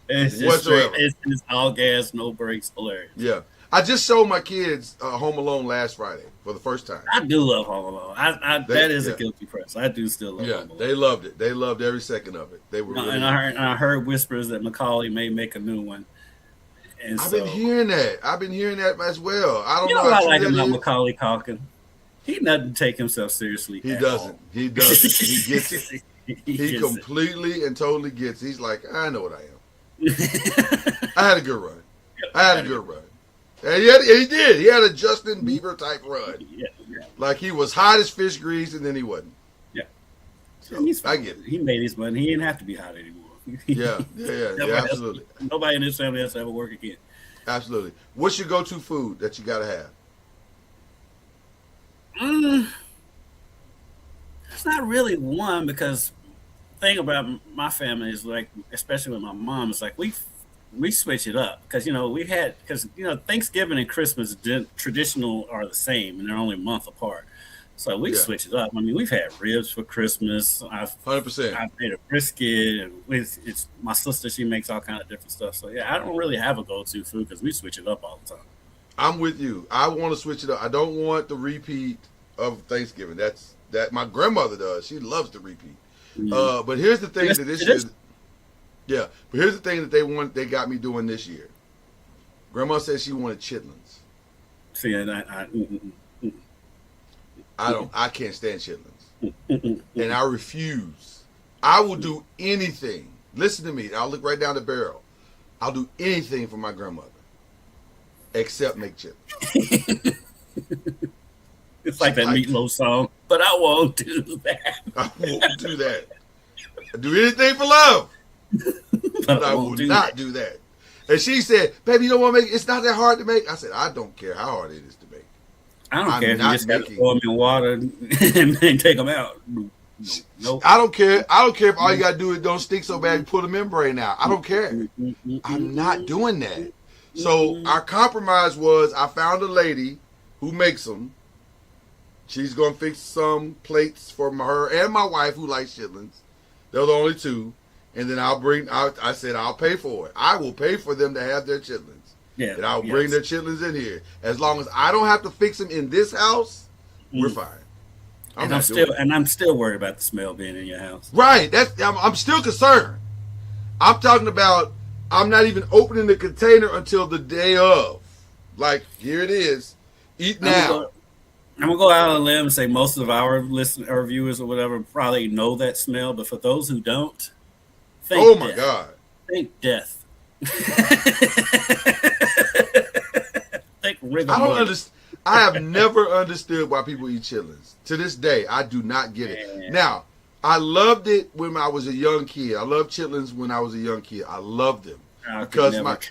It's just whatsoever. It's all gas, no brakes, hilarious. Yeah. I just showed my kids Home Alone last Friday for the first time. I do love Home Alone. That is a guilty press. I do still love Home Alone. They loved it. They loved every second of it. They were really I heard whispers that Macaulay may make a new one. And I've been hearing that. As well. I don't know what I like about Macaulay Culkin. He doesn't take himself seriously. He doesn't. He doesn't. He gets it. He completely and totally gets it. He's like, I know what I am. I had a good run. And he did. He had a Justin Bieber type run. Yeah. Like he was hot as fish grease, and then he wasn't. Yeah. So I get it. He made his money. He didn't have to be hot anymore. Yeah, absolutely. Nobody in this family has to ever work again. Absolutely. What's your go-to food that you got to have? It's not really one, because the thing about my family is, like, especially with my mom, it's like we switch it up because Thanksgiving and Christmas traditional are the same and they're only a month apart, so we switch it up. I mean, we've had ribs for Christmas. 100%. I've made a brisket, and it's my sister. She makes all kind of different stuff. So yeah, I don't really have a go-to food because we switch it up all the time. I'm with you. I want to switch it up. I don't want the repeat of Thanksgiving. That my grandmother does. She loves to repeat. Mm-hmm. But here's the thing that this year. Yeah, but here's the thing that they got me doing this year. Grandma said she wanted chitlins. See, I can't stand chitlins. And I refuse. I will do anything. Listen to me. I'll look right down the barrel. I'll do anything for my grandmother except make chitlins. It's like that Meatloaf song, but I won't do that. I won't do that. I do anything for love. But I will not do that. And she said, baby, you don't want to make it? It's not that hard to make. I said, I don't care how hard it is to make. I don't care if you just got to throw them in water and then take them out. Nope. I don't care. I don't care if all you got to do is don't stink so bad and pull the membrane out. I don't care. I'm not doing that. So our compromise was I found a lady who makes them. She's going to fix some plates for her and my wife who likes chitlins. They're the only two. And then I said, I'll pay for it. I will pay for them to have their chitlins. Yeah. And I'll bring their chitlins in here. As long as I don't have to fix them in this house, we're fine. I'm still worried about the smell being in your house. Right. I'm still concerned. I'm talking about I'm not even opening the container until the day of. Like, here it is. Eat now. I'm going to go out on a limb and say most of our viewers or whatever probably know that smell. But for those who don't, think my God. Think death. Think rigor I don't understand. I have never understood why people eat chitlins. To this day, I do not get it. Now, I loved it when I was a young kid. I loved chitlins when I was a young kid. I loved them.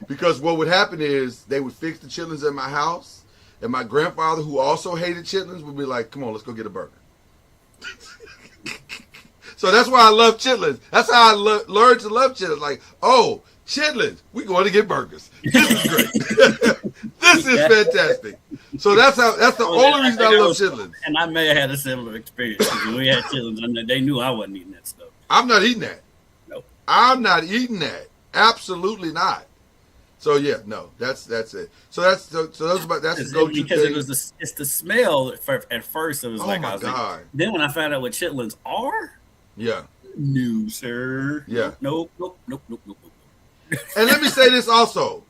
Because what would happen is they would fix the chitlins at my house, and my grandfather, who also hated chitlins, would be like, come on, let's go get a burger. So that's why I love chitlins. That's how I learned to love chitlins. Like, oh, chitlins, we're going to get burgers. This is great. This is fantastic. So that's the only reason I love chitlins. And I may have had a similar experience. When we had chitlins, and they knew I wasn't eating that stuff. I'm not eating that. Nope. I'm not eating that. Absolutely not. So yeah, no, that's it. So that's the go-to because thing. it's the smell at first. It was Oh like my I was God. like, then when I found out what chitlins are, Yeah. no sir, Yeah. nope. And let me say this also.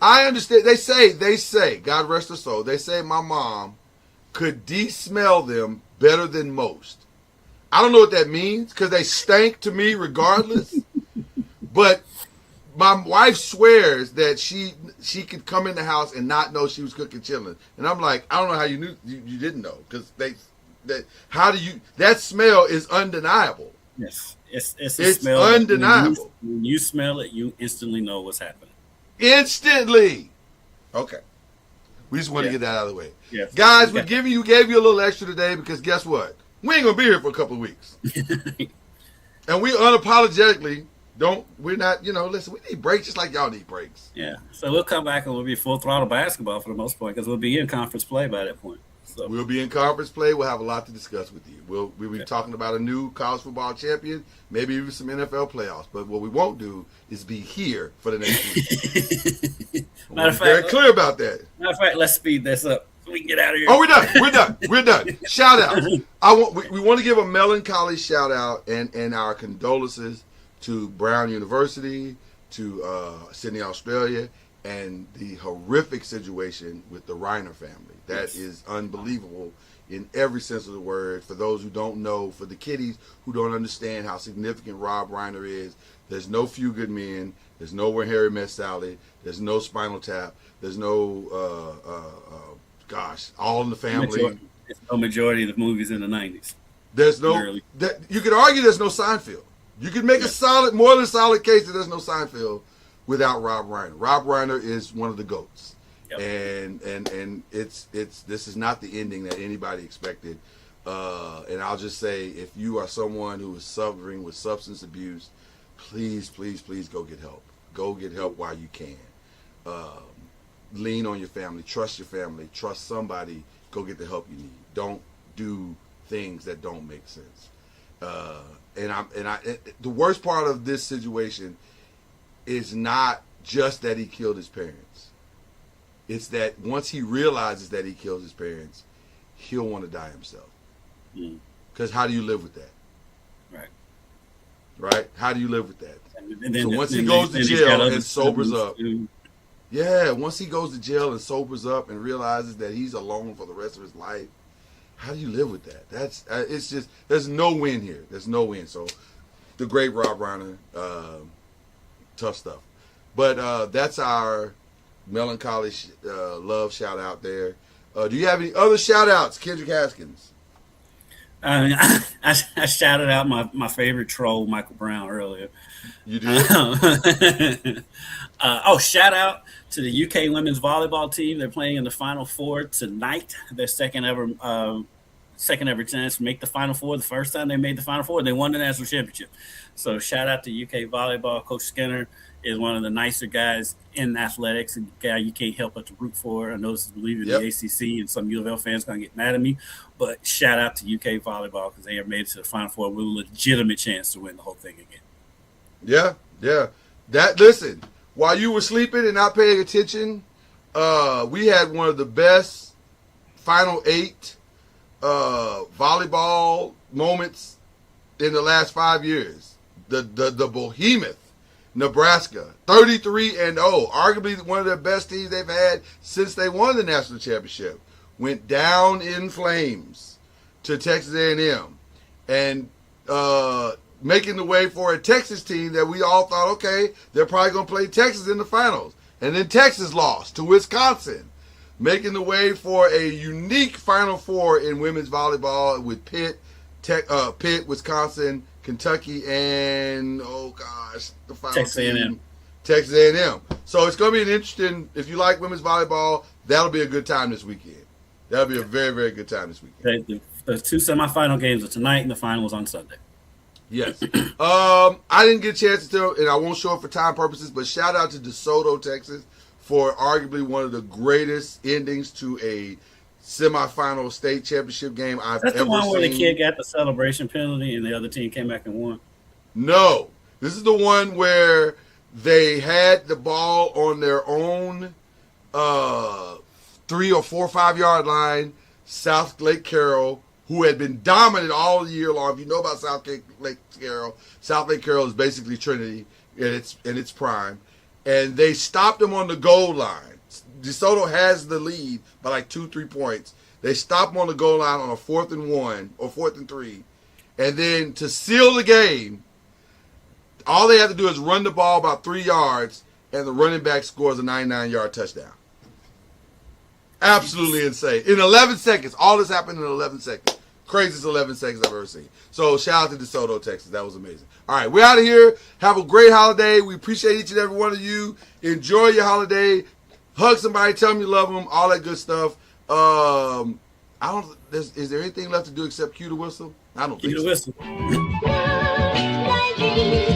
I understand. They say, God rest her soul. They say my mom could de-smell them better than most. I don't know what that means because they stank to me regardless. But my wife swears that she could come in the house and not know she was cooking chitlins. And I'm like, I don't know how you knew you didn't know because that smell is undeniable. Yes, it's a smell undeniable. When you smell it, you instantly know what's happening. Instantly. Okay. We just want to get that out of the way. Yeah. Guys, we gave you a little extra today because guess what? We ain't going to be here for a couple of weeks. And we unapologetically listen, we need breaks just like y'all need breaks. Yeah. So we'll come back and we'll be full throttle basketball for the most part because we'll be in conference play by that point. So we'll be in conference play. We'll have a lot to discuss with you. We'll be talking about a new college football champion, maybe even some NFL playoffs. But what we won't do is be here for the next week. Matter of fact, very clear about that. Matter of fact, let's speed this up so we can get out of here. Oh, we're done. Shout out. We want to give a melancholy shout out and our condolences to Brown University, to Sydney, Australia, and the horrific situation with the Reiner family. That is unbelievable in every sense of the word. For those who don't know, for the kiddies who don't understand how significant Rob Reiner is, there's no Few Good Men, there's no Where Harry Met Sally, there's no Spinal Tap, there's no, All in the Family. There's no majority of the movies in the 90s. There's no, you could argue there's no Seinfeld. You could make more than a solid case that there's no Seinfeld without Rob Reiner. Rob Reiner is one of the GOATs. Yep. And this is not the ending that anybody expected. And I'll just say, if you are someone who is suffering with substance abuse, please go get help. Go get help while you can. Lean on your family. Trust your family. Trust somebody. Go get the help you need. Don't do things that don't make sense. The worst part of this situation is not just that he killed his parents. It's that once he realizes that he killed his parents, he'll want to die himself. Because how do you live with that? Right? How do you live with that? So once he goes to jail and sobers up, once he goes to jail and sobers up and realizes that he's alone for the rest of his life, how do you live with that? It's just, there's no win here. There's no win. So the great Rob Reiner, tough stuff. But that's our melancholy love shout out there. Do you have any other shout outs, Kendrick Haskins? I shouted out my favorite troll, Michael Brown, earlier. You did? Shout out to the UK women's volleyball team. They're playing in the Final Four tonight. Their second ever chance to make the Final Four. The first time they made the Final Four, they won the national championship. So shout out to UK volleyball. Coach Skinner is one of the nicer guys in athletics, and guy you can't help but to root for. I know this is believing the ACC, and some U of L fans going to get mad at me, but shout out to UK volleyball because they have made it to the Final Four with a legitimate chance to win the whole thing again. Yeah. Listen, while you were sleeping and not paying attention, we had one of the best Final 8 volleyball moments in the last 5 years. The behemoth Nebraska, 33-0, arguably one of the best teams they've had since they won the national championship, went down in flames to Texas A&M, and making the way for a Texas team that we all thought, okay, they're probably going to play Texas in the finals, and then Texas lost to Wisconsin, making the way for a unique Final Four in women's volleyball with Pitt, Wisconsin, Kentucky, and the final Texas A&M. Texas A&M. So it's going to be an interesting. If you like women's volleyball, that'll be a good time this weekend. That'll be a very, very good time this weekend. The two semifinal games are tonight, and the final is on Sunday. Yes. I didn't get a chance to, and I won't show it for time purposes, but shout out to DeSoto, Texas, for arguably one of the greatest endings to a semifinal state championship game I've ever seen. That's the one where the kid got the celebration penalty and the other team came back and won? No. This is the one where They had the ball on their own 3 or 4 or 5 yard line. South Lake Carroll, who had been dominant all year long. If you know about South Lake Carroll is basically Trinity in its prime. And they stopped them on the goal line. DeSoto has the lead by like 2-3 points. They stopped them on the goal line on a 4th and 1 or 4th and 3. And then to seal the game, all they have to do is run the ball about 3 yards, and the running back scores a 99-yard touchdown. Absolutely insane. In 11 seconds. All this happened in 11 seconds. Craziest 11 seconds I've ever seen. So shout out to DeSoto, Texas. That was amazing. All right, we're out of here. Have a great holiday. We appreciate each and every one of you. Enjoy your holiday. Hug somebody. Tell them you love them. All that good stuff. Is there anything left to do except cue the whistle? I don't think so. Cue the whistle.